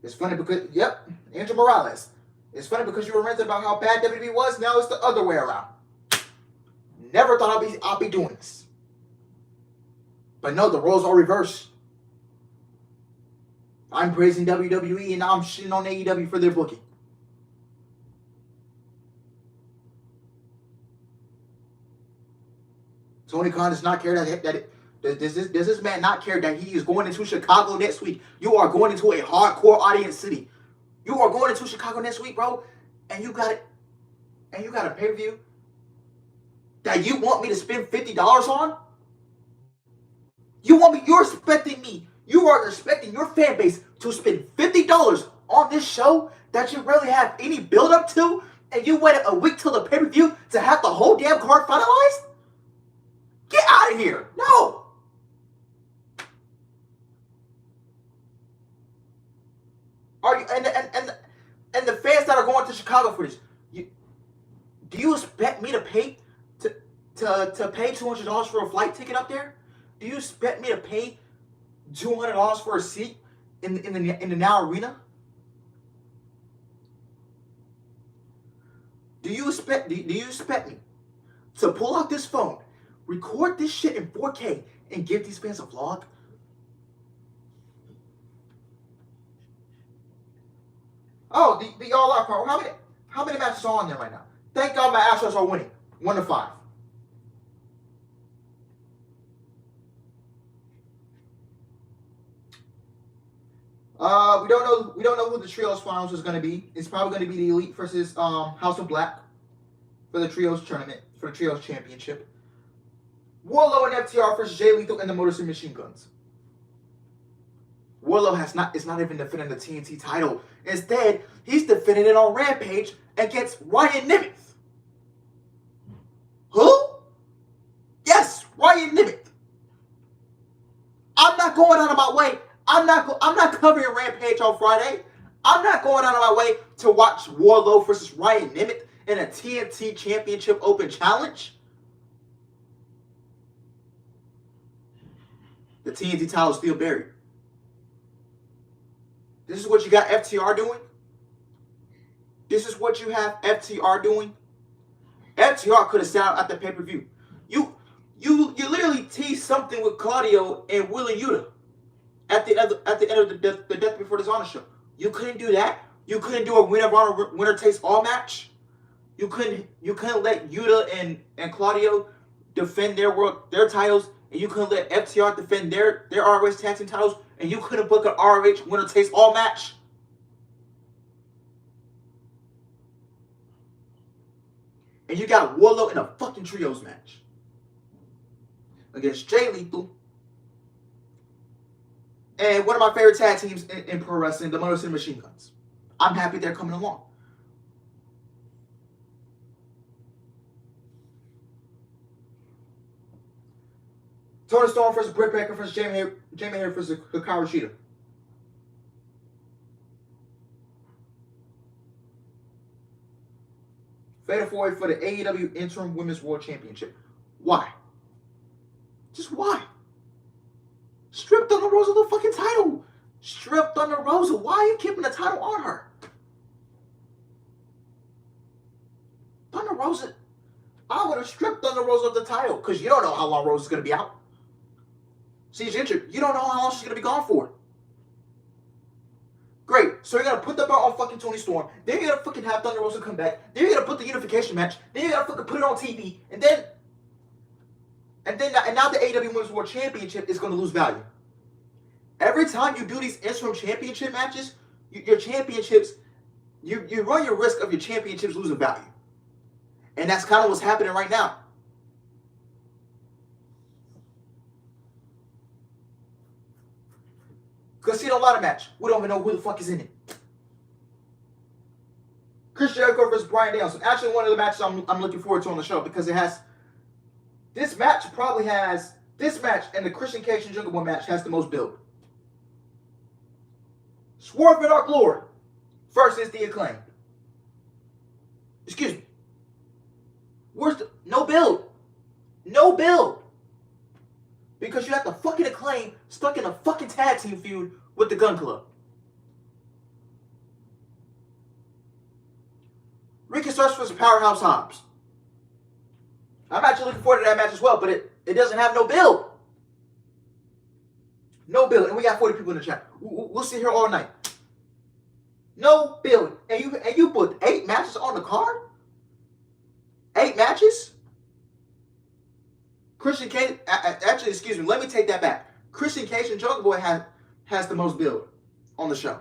It's funny because, yep, Angel Morales. It's funny because you were ranting about how bad WWE was. Now it's the other way around. Never thought I'll be doing this. But no, the roles are reversed. I'm praising WWE and now I'm shitting on AEW for their booking. Tony Khan does not care does this man not care that he is going into Chicago next week? You are going into a hardcore audience city. You are going into Chicago next week, bro, and you got it. And you got a pay-per-view that you want me to spend $50 on? You're expecting me. You are expecting your fan base to spend $50 on this show that you really have any build-up to, and you waited a week till the pay-per-view to have the whole damn card finalized? Get out of here. No. Are you and the fans that are going to Chicago for this? Do you expect me to pay to pay $200 for a flight ticket up there? Do you expect me to pay $200 for a seat in the Now Arena? Do you expect me to pull out this phone, record this shit in 4K, and give these fans a vlog? Oh, the All Out card. How many matches are on there right now? Thank God my Astros are winning. 1-5. We don't know who the trios finals is going to be. It's probably going to be the Elite versus House of Black for the trios tournament, for the trios championship. Wardlow and FTR versus Jay Lethal and the Motor City Machine Guns. Wardlow is not even defending the TNT title. Instead, he's defending it on Rampage against Ryan Nemeth. Who? Yes, Ryan Nemeth. I'm not going out of my way. I'm not covering Rampage on Friday. I'm not going out of my way to watch Wardlow versus Ryan Nemeth in a TNT Championship Open Challenge. The TNT title is still buried. This is what you got FTR doing? This is what you have FTR doing? FTR could have sat out at the pay-per-view. You literally teased something with Claudio and Willie Yuta at the end of the Death Before Dishonor show. You couldn't do that. You couldn't do a winner takes all match. You couldn't let Yuta and Claudio defend their titles, and you couldn't let FTR defend their ROH tag team titles, and you couldn't book an ROH winner takes all match. And you got Wardlow in a fucking trios match against Jay Lethal and one of my favorite tag teams in pro wrestling, the Motor City Machine Guns. I'm happy they're coming along. Tony Storm versus Britt Baker versus Jamie Hayter versus Hikaru Shida. Fatal 4-way for the AEW Interim Women's World Championship. Why? Just why? Strip Thunder Rosa the fucking title. Strip Thunder Rosa. Why are you keeping the title on her? Thunder Rosa. I would have stripped Thunder Rosa of the title because you don't know how long Rosa's going to be out. She's injured. You don't know how long she's going to be gone for. Great. So you're going to put the belt on fucking Toni Storm. Then you're going to fucking have Thunder Rosa come back. Then you're going to put the unification match. Then you're going to fucking put it on TV. And now the AEW Women's World Championship is going to lose value. Every time you do these interim championship matches, your championships, you run your risk of your championships losing value. And that's kind of what's happening right now. Casino Ladder match. We don't even know who the fuck is in it. Chris Jericho versus Bryan Danielson. Actually, one of the matches I'm looking forward to on the show because it has... This match probably has... This match and the Christian Cage and Jungle Boy match has the most build. Swerve in Our Glory versus The Acclaim. Excuse me. Where's the... No build. No build. Because you have the fucking Acclaim stuck in a fucking tag team feud with the Gun Club. Ricky Starks versus Powerhouse Hobbs. I'm actually looking forward to that match as well, but it doesn't have no build. No build. And we got 40 people in the chat. We'll sit here all night. No build. And you put 8 matches on the card? 8 matches? Christian Cage, actually, excuse me, let me take that back. Christian Cage and Jungle Boy has the most build on the show.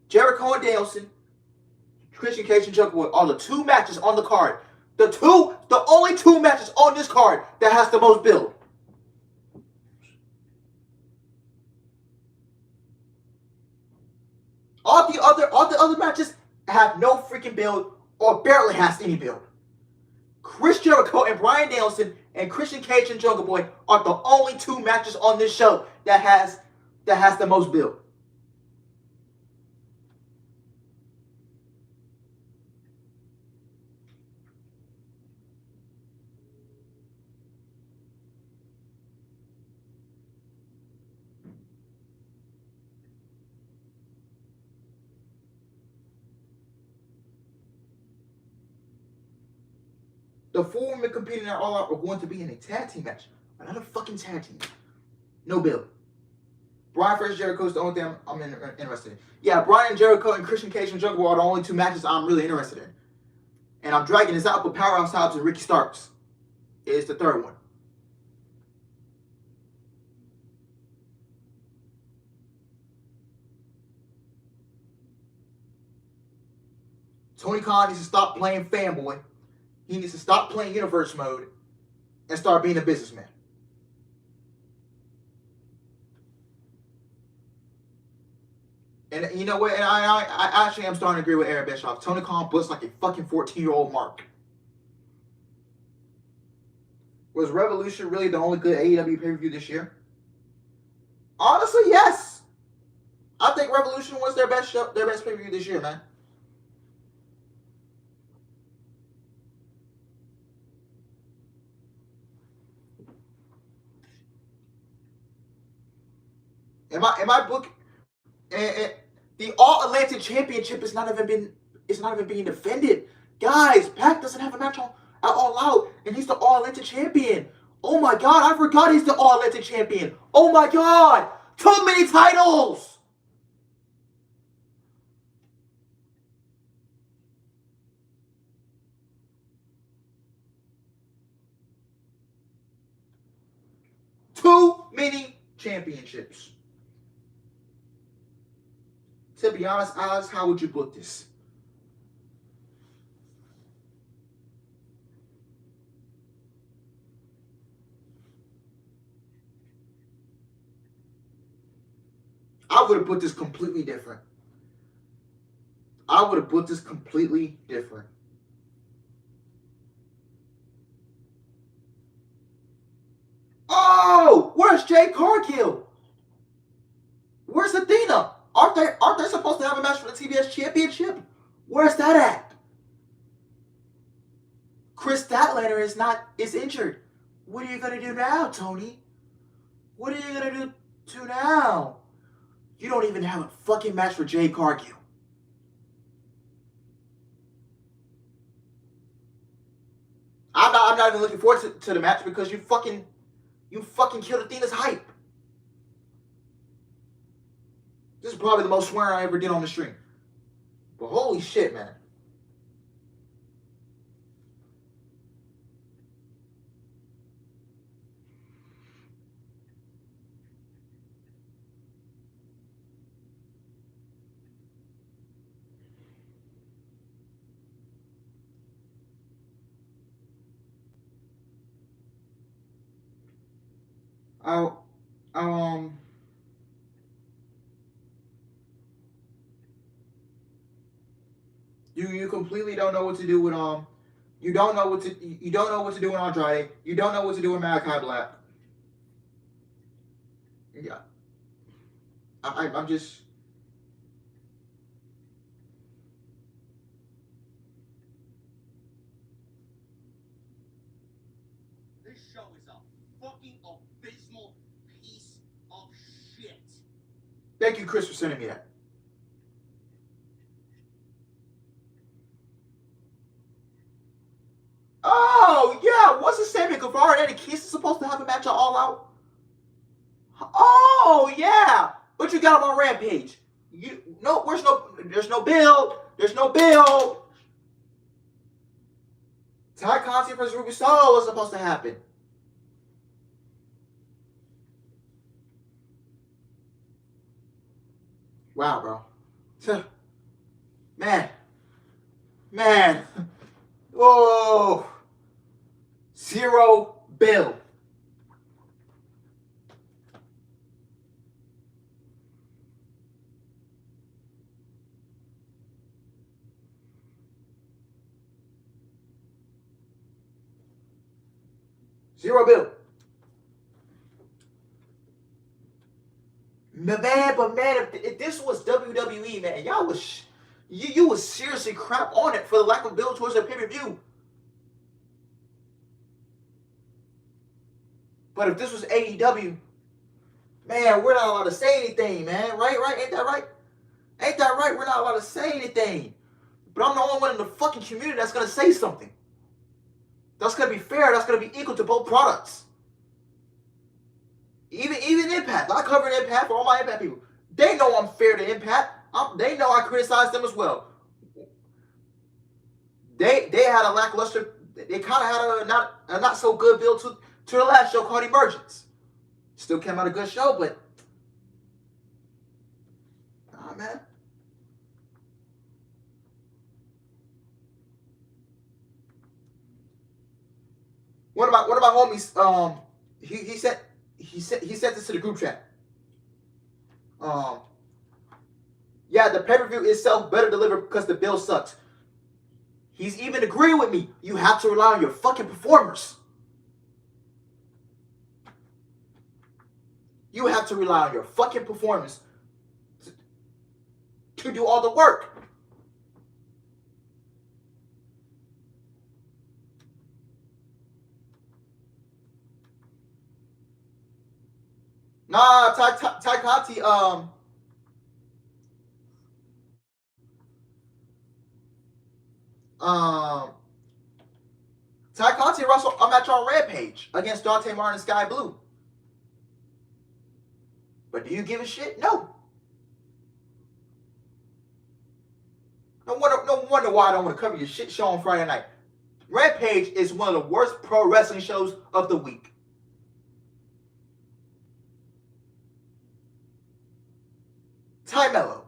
Jericho and Danielson, Christian Cage and Jungle Boy are the 2 matches on the card. The only 2 matches on this card that has the most build. All the other matches have no freaking build or barely has any build. Chris Jericho and Bryan Danielson and Christian Cage and Jungle Boy are the only 2 matches on this show that has the most build. The 4 women competing at All Out are going to be in a tag team match. Another fucking tag team. No build. Bryan versus Jericho is the only thing I'm interested in. Yeah, Bryan, Jericho, and Christian Cage and Jungle Boy are the only 2 matches I'm really interested in. And I'm dragging this out, but Powerhouse Hobbs and Ricky Starks is the 3rd one. Tony Khan needs to stop playing fanboy. He needs to stop playing universe mode and start being a businessman. And you know what? And I actually am starting to agree with Eric Bischoff. Tony Khan looks like a fucking 14-year-old Mark. Was Revolution really the only good AEW pay-per-view this year? Honestly, yes. I think Revolution was their best pay-per-view this year, man. Am I book? And the All Atlantic Championship is not even being defended. Guys, Pac doesn't have a match at All Out, and he's the All Atlantic Champion. Oh my God, I forgot he's the All Atlantic Champion. Oh my God, too many titles. Too many championships. To be honest, Alex, how would you book this? I would have put this completely different. Oh, where's Jade Cargill? Where's Athena? Aren't they supposed to have a match for the TBS Championship? Where's that at? Chris Statlander is injured. What are you gonna do now, Tony? What are you gonna do now? You don't even have a fucking match for Jade Cargill. I'm not even looking forward to the match because you fucking killed Athena's hype. This is probably the most swearing I ever did on the stream. But holy shit, man. You completely don't know what to do with you don't know what to do with Andrade. You don't know what to do with Malachi Black. Yeah. I'm just This show is a fucking abysmal piece of shit. Thank you, Chris, for sending me that. Oh, yeah. Wasn't Sammy Guevara and Eddie Kingston supposed to have a match at All Out? Oh, yeah. But you got him on Rampage. There's no build. There's no build. Ty Conti versus Ruby Soho was supposed to happen. Wow, bro. Man. Whoa. Zero bill. Zero bill. Man, if this was WWE, man, y'all was you was seriously crap on it for the lack of build towards the pay-per-view. But if this was AEW, man, we're not allowed to say anything, man. Right? Ain't that right? We're not allowed to say anything. But I'm the only one in the fucking community that's gonna say something. That's gonna be fair. That's gonna be equal to both products. Even Impact. I covered Impact for all my Impact people. They know I'm fair to Impact. They know I criticize them as well. They had a lackluster. They kind of had a not so good build to the last show called Emergence. Still came out a good show, but man. One of my homies, he sent this to the group chat. Yeah, the pay-per-view itself better deliver because the bill sucks. He's even agreeing with me. You have to rely on your fucking performers. You have to rely on your fucking performance to do all the work. Nah, Ty Conti, Ty Conti wrestled a match on Rampage against Dante Martin and Sky Blue. But do you give a shit? No. No wonder why I don't want to cover your shit show on Friday night. Rampage is one of the worst pro wrestling shows of the week. Ty Mello.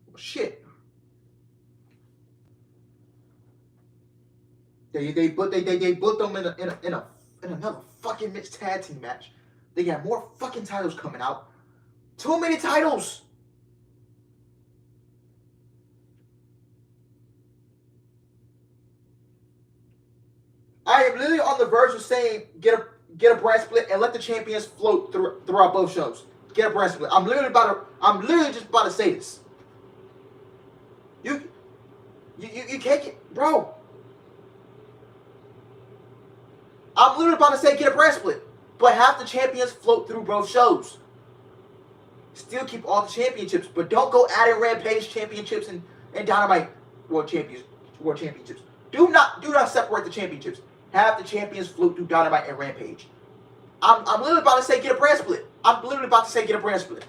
Well, shit. They put them in another fucking mixed tag team match. They got more fucking titles coming out. Too many titles. I am literally on the verge of saying get a brand split and let the champions float throughout both shows. Get a brand split. I'm literally just about to say this. You can't get, bro. I'm literally about to say get a brand split, but have the champions float through both shows. Still keep all the championships, but don't go adding Rampage championships and Dynamite World Championships. Do not separate the championships. Have the champions float through Dynamite and Rampage. I'm literally about to say get a brand split. I'm literally about to say get a brand split.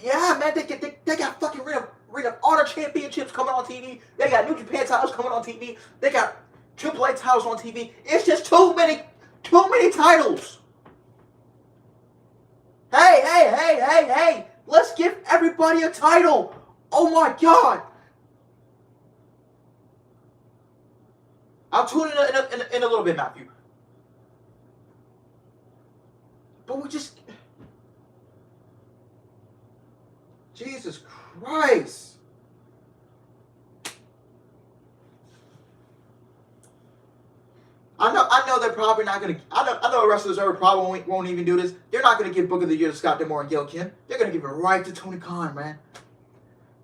Yeah, man, they got fucking Ring of Honor championships coming on TV. They got New Japan titles coming on TV. They got Triple A titles on TV. It's just too many titles. Hey, let's give everybody a title. Oh my God. I'll tune in a little bit, Matthew. But we just... Jesus Christ. I know they're probably not going to... I know wrestlers probably won't even do this. They're not going to give Book of the Year to Scott D'Amore and Gail Kim. They're going to give it right to Tony Khan, man.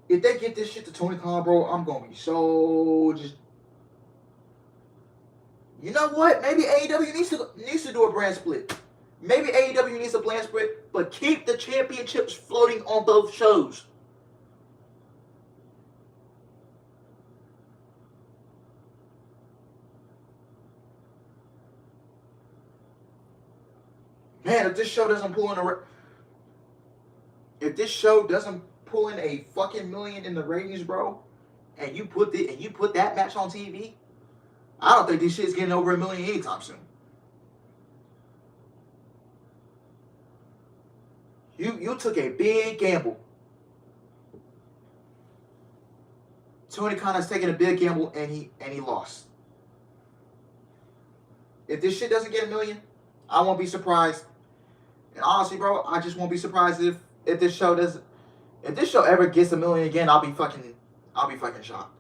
If they get this shit to Tony Khan, bro, I'm going to be so just... You know what? Maybe AEW needs to do a brand split. Maybe AEW needs a brand split, but keep the championships floating on both shows. Man, if this show doesn't pull in a fucking million in the ratings, bro, and you put that match on TV, I don't think this shit's getting over 1 million anytime soon. You took a big gamble. Tony Khan has taken a big gamble and he lost. If this shit doesn't get 1 million, I won't be surprised. And honestly, bro, I just won't be surprised if this show doesn't. If this show ever gets 1 million again, I'll be fucking shocked.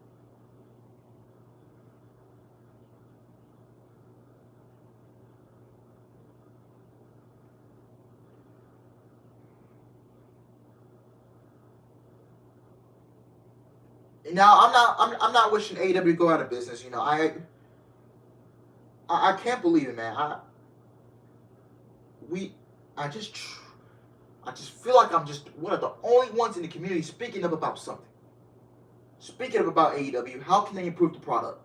Now, I'm not wishing AEW to go out of business. You know, I can't believe it, man. I just feel like I'm just one of the only ones in the community speaking up about something. Speaking up about AEW, how can they improve the product?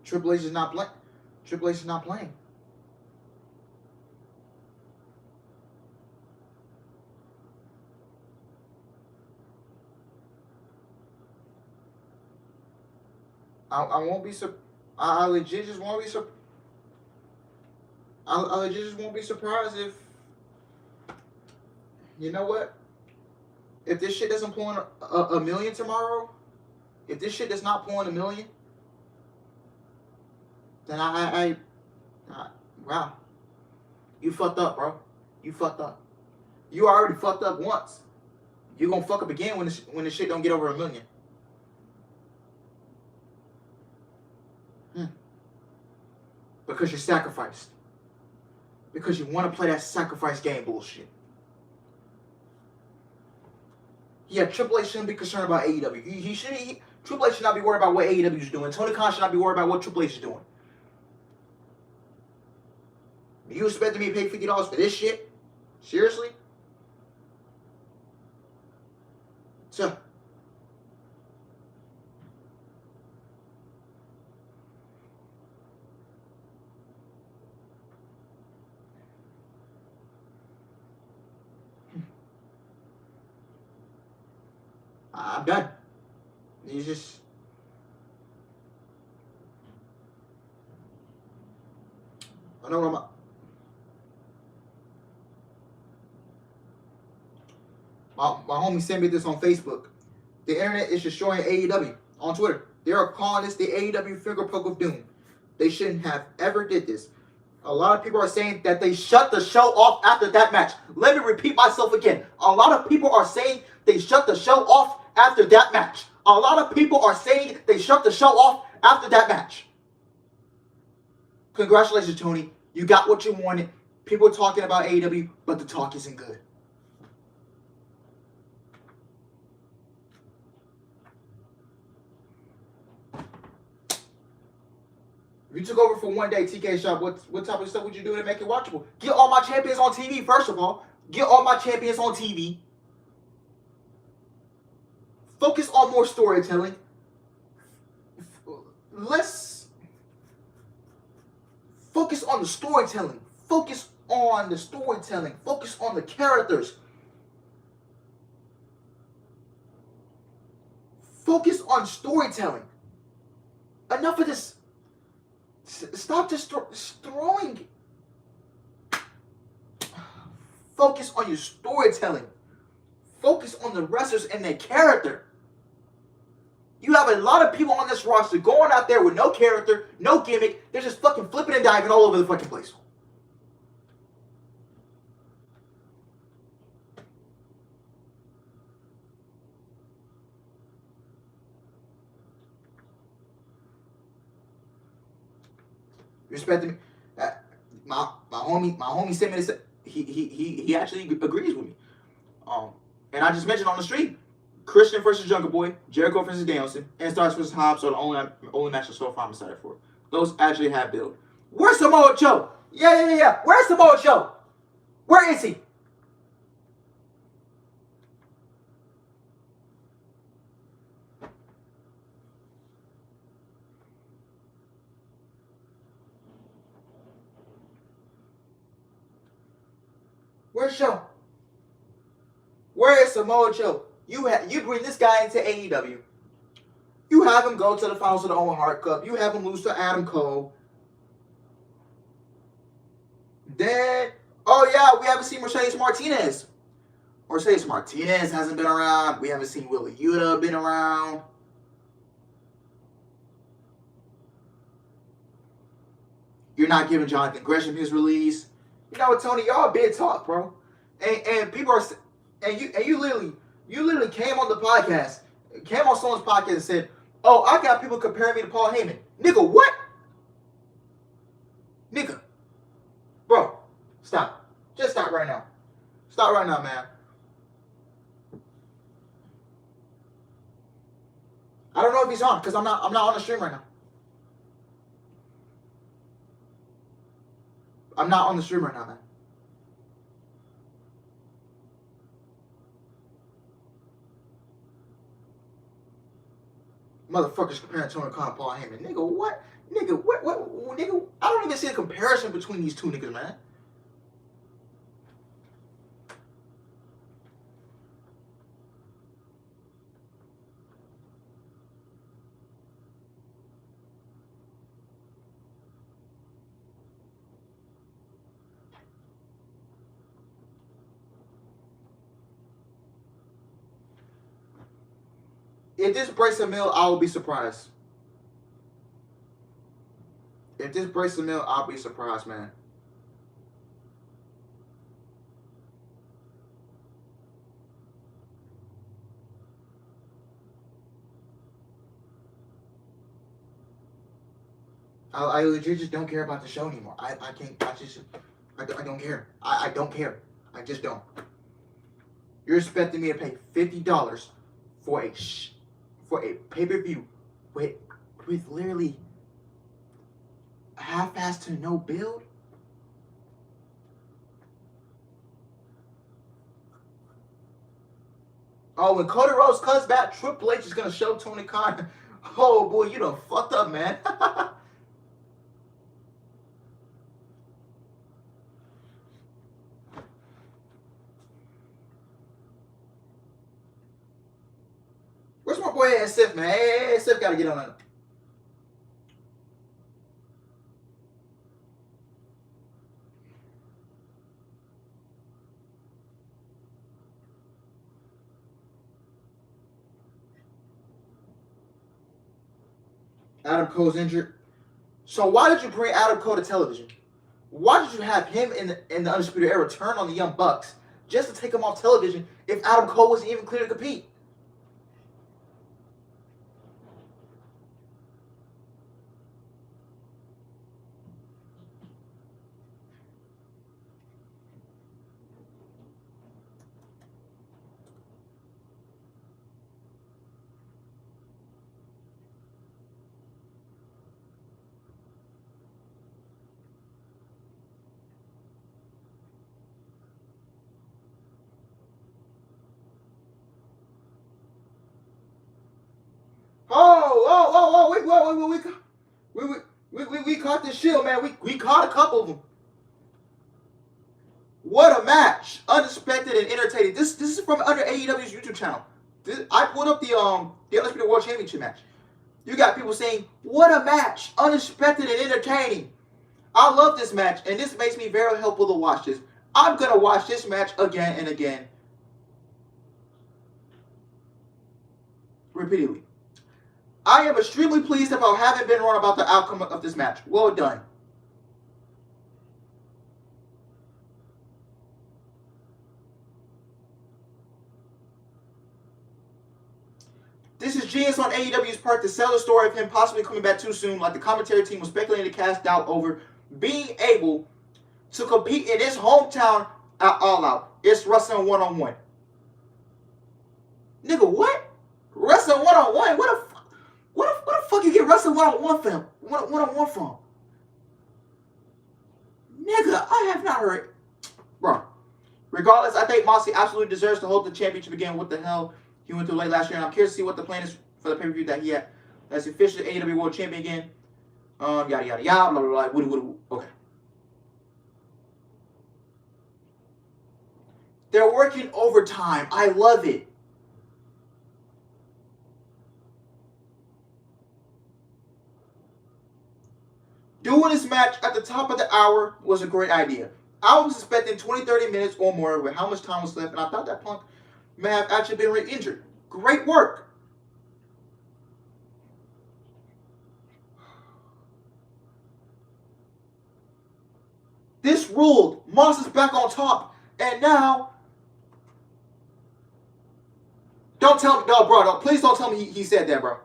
Triple H is not playing. Triple H is not playing. I won't be I legit just won't be I legit just won't be surprised if, you know what? If this shit doesn't pull in a million tomorrow, if this shit does not pull in 1 million, then I wow. You fucked up, bro. You fucked up. You already fucked up once. you're gonna fuck up again when the shit don't get over 1 million. Because you're sacrificed. Because you want to play that sacrifice game bullshit. Yeah, Triple H shouldn't be concerned about AEW. Triple H should not be worried about what AEW is doing. Tony Khan should not be worried about what Triple H is doing. You expecting me to pay $50 for this shit? Seriously? So. I'm done. You just. I know what my homie sent me this on Facebook. The internet is destroying AEW on Twitter. They are calling this the AEW finger poke of doom. They shouldn't have ever did this. A lot of people are saying that they shut the show off after that match. Let me repeat myself again. A lot of people are saying they shut the show off after that match. A lot of people are saying they shut the show off after that match. Congratulations, Tony. You got what you wanted. People are talking about AEW, but the talk isn't good. If you took over for one day, TK Shop, what type of stuff would you do to make it watchable? Get all my champions on TV, first of all. Get all my champions on TV. Focus on more storytelling. Let's focus on the storytelling. Focus on the storytelling. Focus on the characters. Focus on storytelling. Enough of this. Stop just throwing. Focus on your storytelling. Focus on the wrestlers and their character. You have a lot of people on this roster going out there with no character, no gimmick. They're just fucking flipping and diving all over the fucking place. You respect me? My homie sent me this. He actually agrees with me. And I just mentioned on the stream, Christian versus Jungle Boy, Jericho versus Danielson, and Stars versus Hobbs are the only matches so far I'm excited for. Those actually have build. Where's Samoa Joe? Yeah. Where's Samoa Joe? Where is he? Where's Joe? Where is Samoa Joe? You bring this guy into AEW. You have him go to the finals of the Owen Hart Cup. You have him lose to Adam Cole. Then, oh yeah, we haven't seen Mercedes Martinez. Mercedes Martinez hasn't been around. We haven't seen Willa Yuta been around. You're not giving Jonathan Gresham his release. You know what, Tony? Y'all big talk, bro. And people are, and you literally came on the podcast, came on someone's podcast and said, "Oh, I got people comparing me to Paul Heyman." Nigga, what? Nigga, bro, stop. Just stop right now. Stop right now, man. I don't know if he's on because I'm not on the stream right now. I'm not on the stream right now, man. Motherfuckers comparing Tony Khan and Paul Heyman. Nigga, what? Nigga, what? Nigga, I don't even see a comparison between these two niggas, man. If this breaks a mill, I will be surprised. If this breaks a mill, I'll be surprised, man. I legit just don't care about the show anymore. I don't care. I don't care. I just don't. You're expecting me to pay $50 for a pay-per-view with literally half-assed to no build? Oh, when Cody Rhodes comes back, Triple H is gonna show Tony Khan. Oh boy, you done fucked up, man. Where's my boy and Sif, man? Hey, Sif gotta get on that. Adam Cole's injured. So why did you bring Adam Cole to television? Why did you have him in the Undisputed Era turn on the Young Bucks just to take him off television if Adam Cole wasn't even clear to compete? We caught this shield, man. We caught a couple of them. What a match! Unexpected and entertaining. This is from under AEW's YouTube channel. I pulled up the Undisputed World Championship match. You got people saying, "What a match! Unexpected and entertaining." I love this match, and this makes me very helpful to watch this. I'm gonna watch this match again and again, repeatedly. I am extremely pleased about having been wrong about the outcome of this match. Well done. This is genius on AEW's part to sell the story of him possibly coming back too soon, like the commentary team was speculating to cast doubt over being able to compete in his hometown at All Out. It's wrestling one-on-one. Nigga, what? Wrestling one-on-one? What the fuck you get wrestling one-on-one from? One-on-one from? Nigga, I have not heard. Bro. Regardless, I think Moxley absolutely deserves to hold the championship again. What the hell he went through late last year. And I'm curious to see what the plan is for the pay-per-view that he had. That's officially AEW World Champion again. Yada, yada, yada, blah, blah, blah. Okay. They're working overtime. I love it. Doing this match at the top of the hour was a great idea. I was expecting 20-30 minutes or more with how much time was left, and I thought that Punk may have actually been re-injured. Great work. This ruled. Moss is back on top, and now... Don't tell me, no, bro, please don't tell me he said that, bro.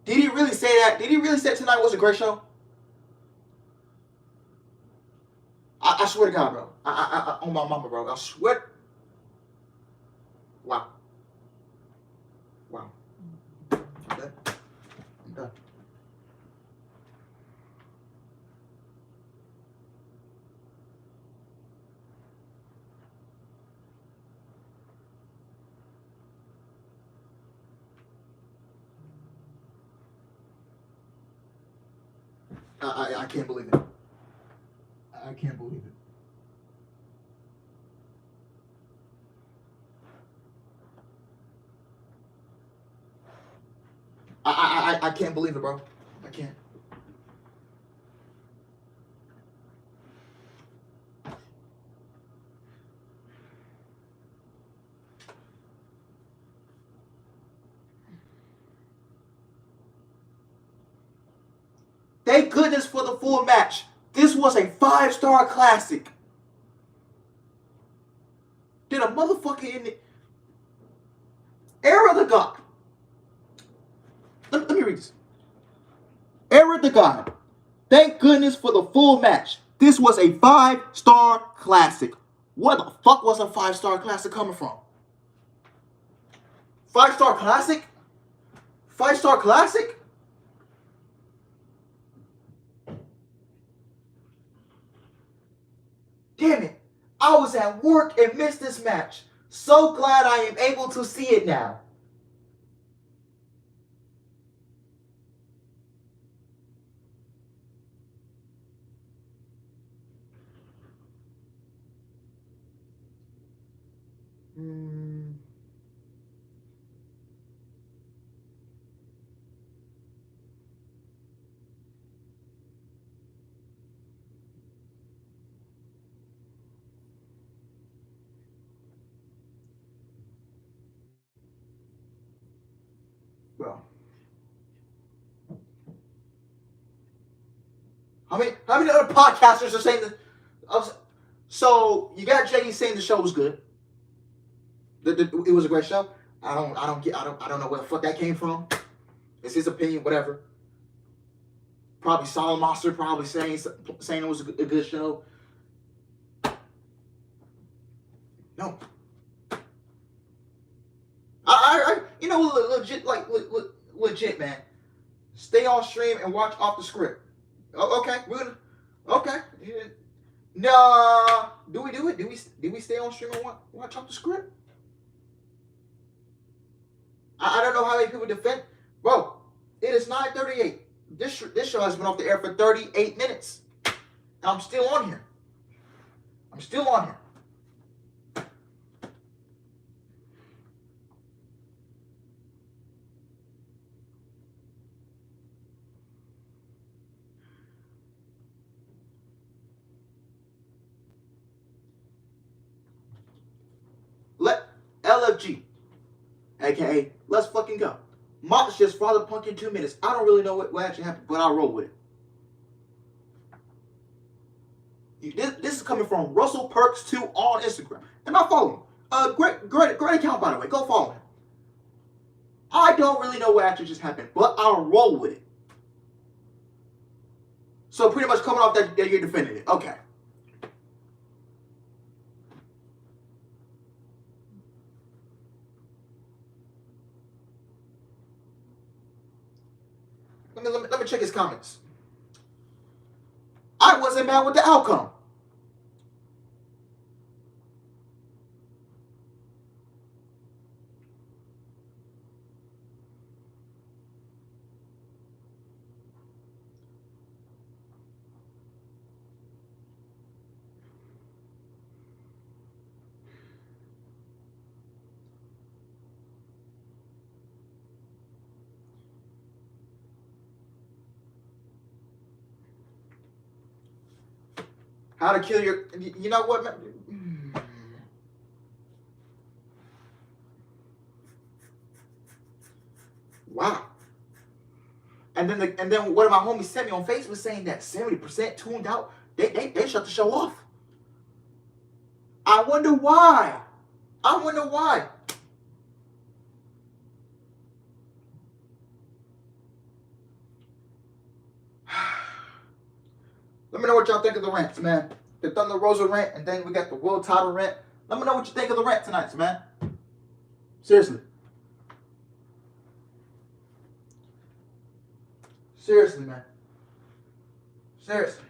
Did he really say that? Did he really say tonight was a great show? I swear to God, bro. On my mama, bro. I swear. Wow. Wow. I'm done. I'm done. I can't believe it. I can't believe it. I can't believe it, bro. I can't. Thank goodness for the full match. This was a 5-star classic. Did a motherfucker in the Era of the God. Let me read this. Eric the God. Thank goodness for the full match. This was a 5-star classic. Where the fuck was a 5-star classic coming from? 5-star classic? 5-star classic? Damn it. I was at work and missed this match. So glad I am able to see it now. Bro. How many other podcasters are saying that? So you got JD saying the show was good. It was a great show. I don't know where the fuck that came from. It's his opinion, whatever. Probably Solid Monster probably saying it was a good show. No. I you know, legit, man. Stay on stream and watch off the script. Okay, we're gonna. Okay. Yeah. Nah. Do we do it? Do we stay on stream and watch off the script? I don't know how many people defend. Bro, it is 9:38. This show has been off the air for 38 minutes. And I'm still on here. Let LFG, aka Let's Fucking Go. Mox just father Punk in 2 minutes. I don't really know what actually happened, but I'll roll with it. This is coming from Russell Perks 2 on Instagram. And I follow him. Great account, by the way. Go follow him. I don't really know what actually just happened, but I'll roll with it. So pretty much coming off that you're defending it. Okay. Let me check his comments. I wasn't mad with the outcome. How to kill your... You know what, man? Wow. And then one of my homies sent me on Facebook saying that 70% tuned out. They shut the show off. I wonder why. Let me know what y'all think of the rants, man. The Thunder Rosa rant, and then we got the world title rant. Let me know what you think of the rant tonight, man. Seriously. Seriously, man. Seriously.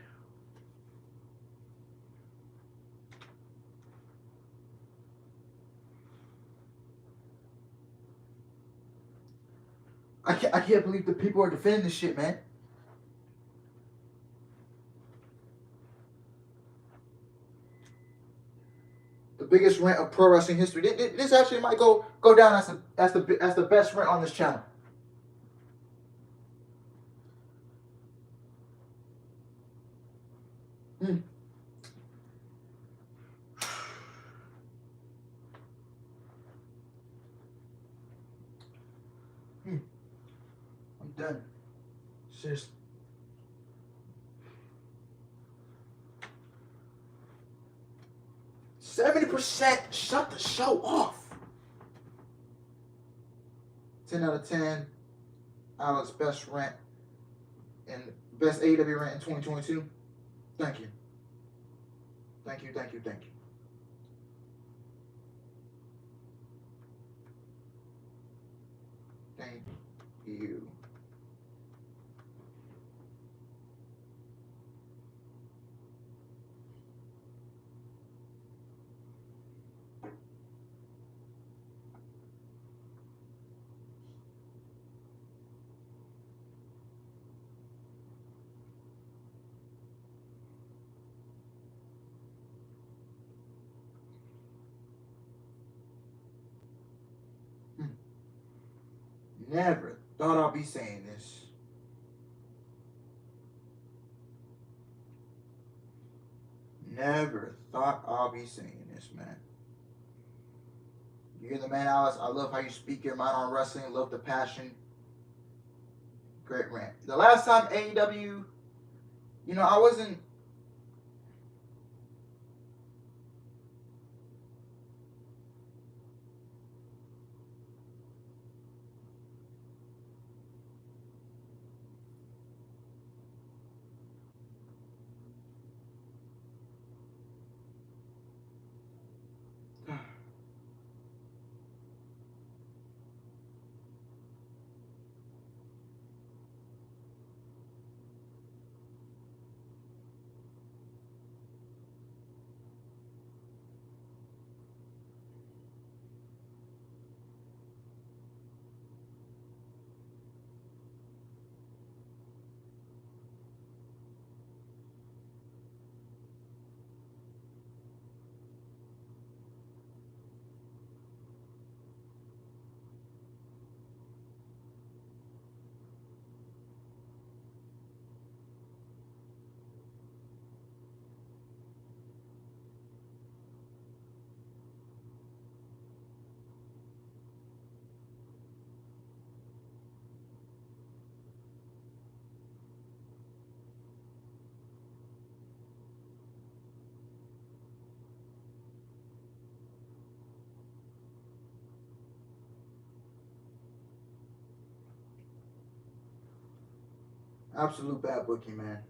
I can't believe the people are defending this shit, man. The biggest rant of pro wrestling history. This actually might go down as the best rant on this channel. I'm done. Seriously. %70 shut the show off. 10 out of 10. Alex best rant. and best AEW rant in 2022. Thank you. Thank you, thank you, thank you. Thank you. Never thought I'd be saying this. Never thought I'd be saying this, man. You're the man, Alice. I love how you speak your mind on wrestling. Love the passion. Great rant. The last time AEW, I wasn't. Absolute bad booking, man.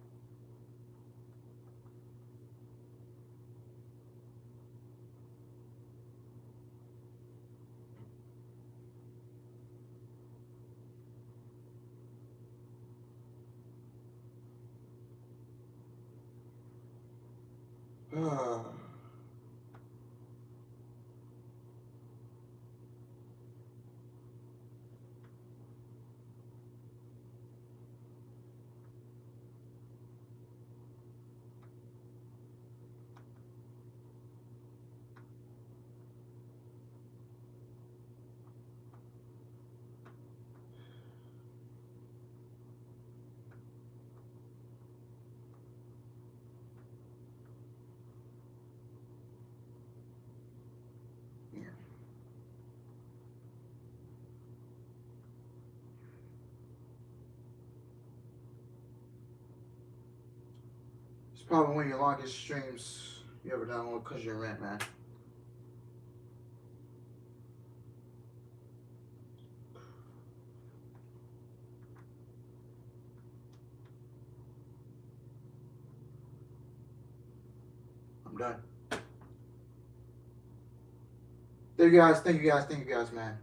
It's probably one of your longest streams you ever done on Cause Your Rant, man. I'm done. Thank you guys, man.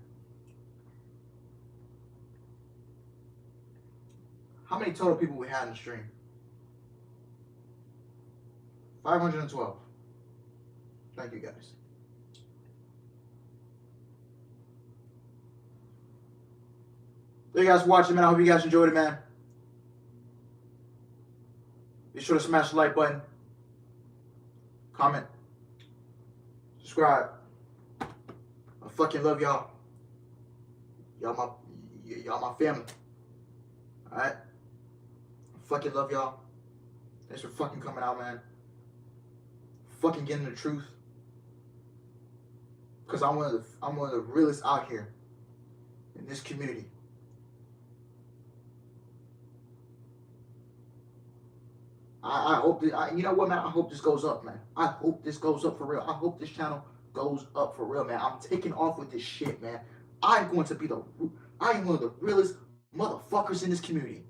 How many total people we had in the stream? 512. Thank you guys. Thank you guys for watching, man. I hope you guys enjoyed it, man. Be sure to smash the like button. Comment. Subscribe. I fucking love y'all. Y'all my family. Alright? I fucking love y'all. Thanks for fucking coming out, man. Fucking getting the truth. Because I'm one of the realest out here in this community. I hope that, you know what, man? I hope this goes up, man. I hope this goes up for real. I hope this channel goes up for real, man. I'm taking off with this shit, man. I am one of the realest motherfuckers in this community.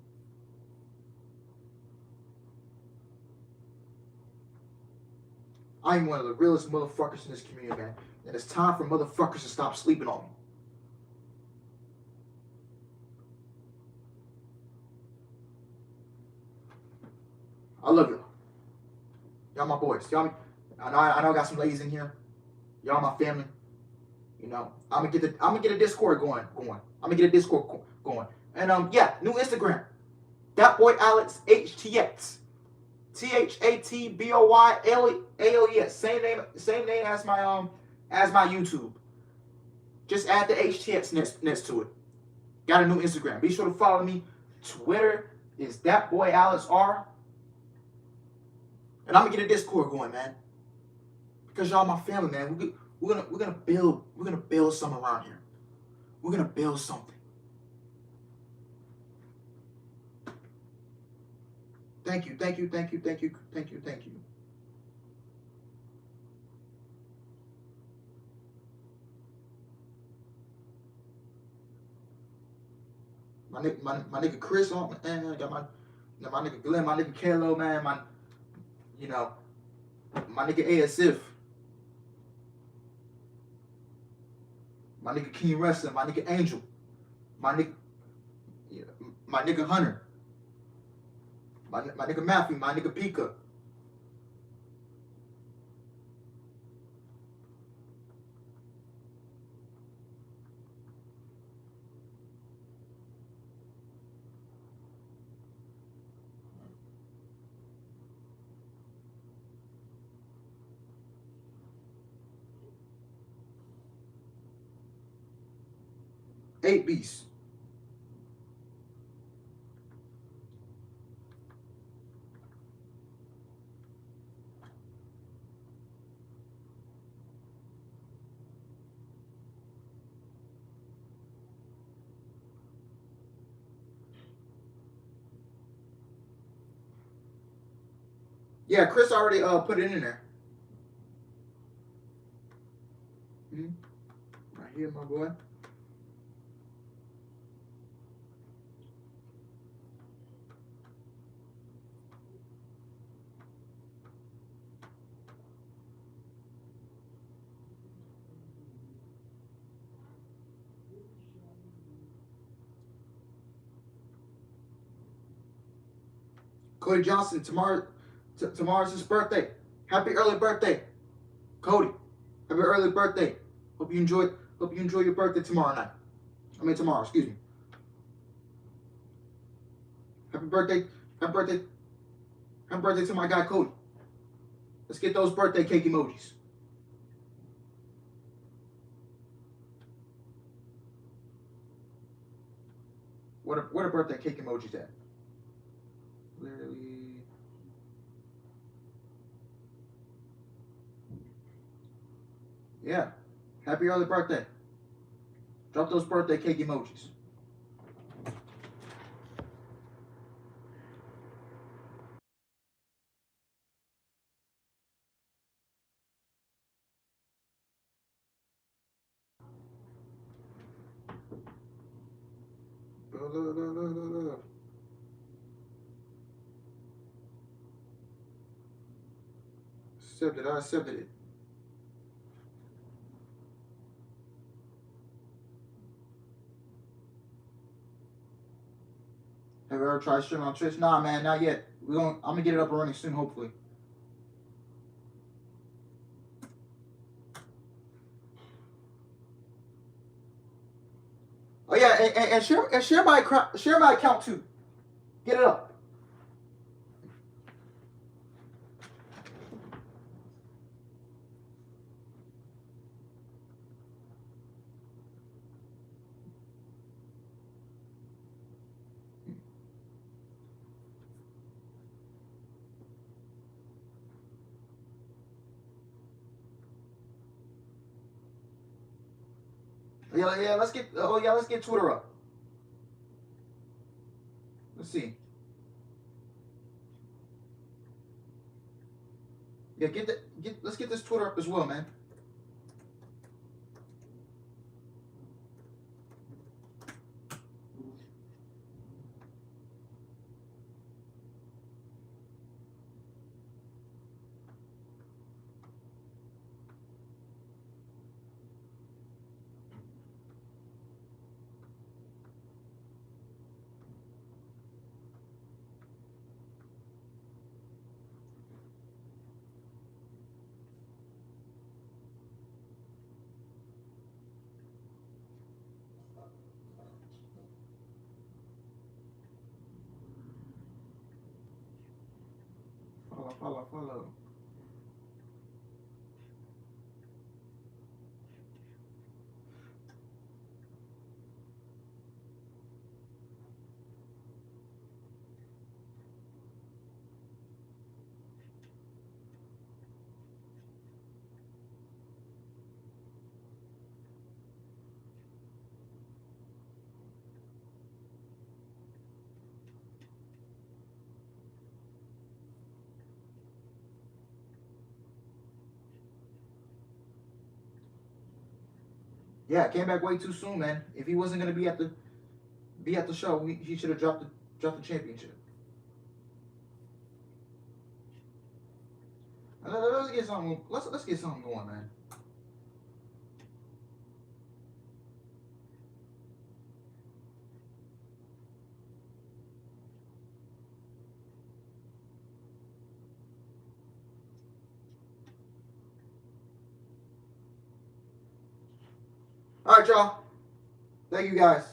I'm one of the realest motherfuckers in this community, man. And it's time for motherfuckers to stop sleeping on me. I love y'all. Y'all my boys. Y'all, I know I got some ladies in here. Y'all my family. You know, I'm gonna get a Discord going. I'm gonna get a Discord going. And yeah, new Instagram. That boy Alex HTX. THATBOYALES. Same name as my YouTube. Just add the HTX next to it. Got a new Instagram. Be sure to follow me. Twitter is that boy Alex R. And I'm gonna get a Discord going, man. Because y'all my family, man. We're gonna build something around here. We're gonna build something. Thank you. My nigga Chris on, man. I got my nigga Glenn, my nigga Kalo, man. My nigga ASF. My nigga King Wrestling, my nigga Angel. My nigga Hunter. My nigga Matthew, my nigga Pika. Eight Beasts. Yeah, Chris already put it in there. Right here, my boy. Cody Johnson, tomorrow's his birthday. Happy early birthday, Cody. Happy early birthday. Hope you enjoy your birthday tomorrow, excuse me. Happy birthday to my guy Cody. Let's get those birthday cake emojis. What are birthday cake emojis at? Literally. Yeah. Happy early birthday. Drop those birthday cake emojis. I accepted it. Have you ever tried streaming on Twitch? Nah, man, not yet. I'm gonna get it up and running soon, hopefully. Oh yeah, and share my account too. Get it up. Yeah, let's get Twitter up. Let's see. Yeah, let's get this Twitter up as well, man. Follow. Yeah, came back way too soon, man. If he wasn't gonna be at the show, he should have dropped the championship. Let's get something. Let's get something going, man. All right, y'all. Thank you guys.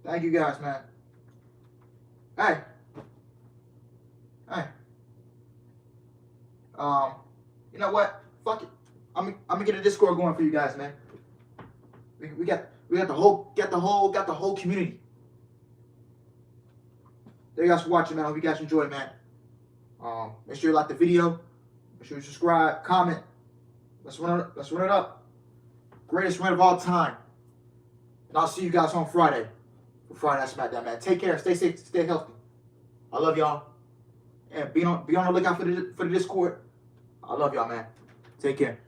Thank you guys, man. Hey. You know what? Fuck it. I'm gonna get a Discord going for you guys, man. We got the whole community. Thank you guys for watching, man. I hope you guys enjoyed, man. Make sure you like the video. Make sure you subscribe, comment. Let's run it up. Greatest run of all time. And I'll see you guys on Friday for Friday Night SmackDown, man. Take care. Stay safe. Stay healthy. I love y'all. And be on the lookout for the Discord. I love y'all, man. Take care.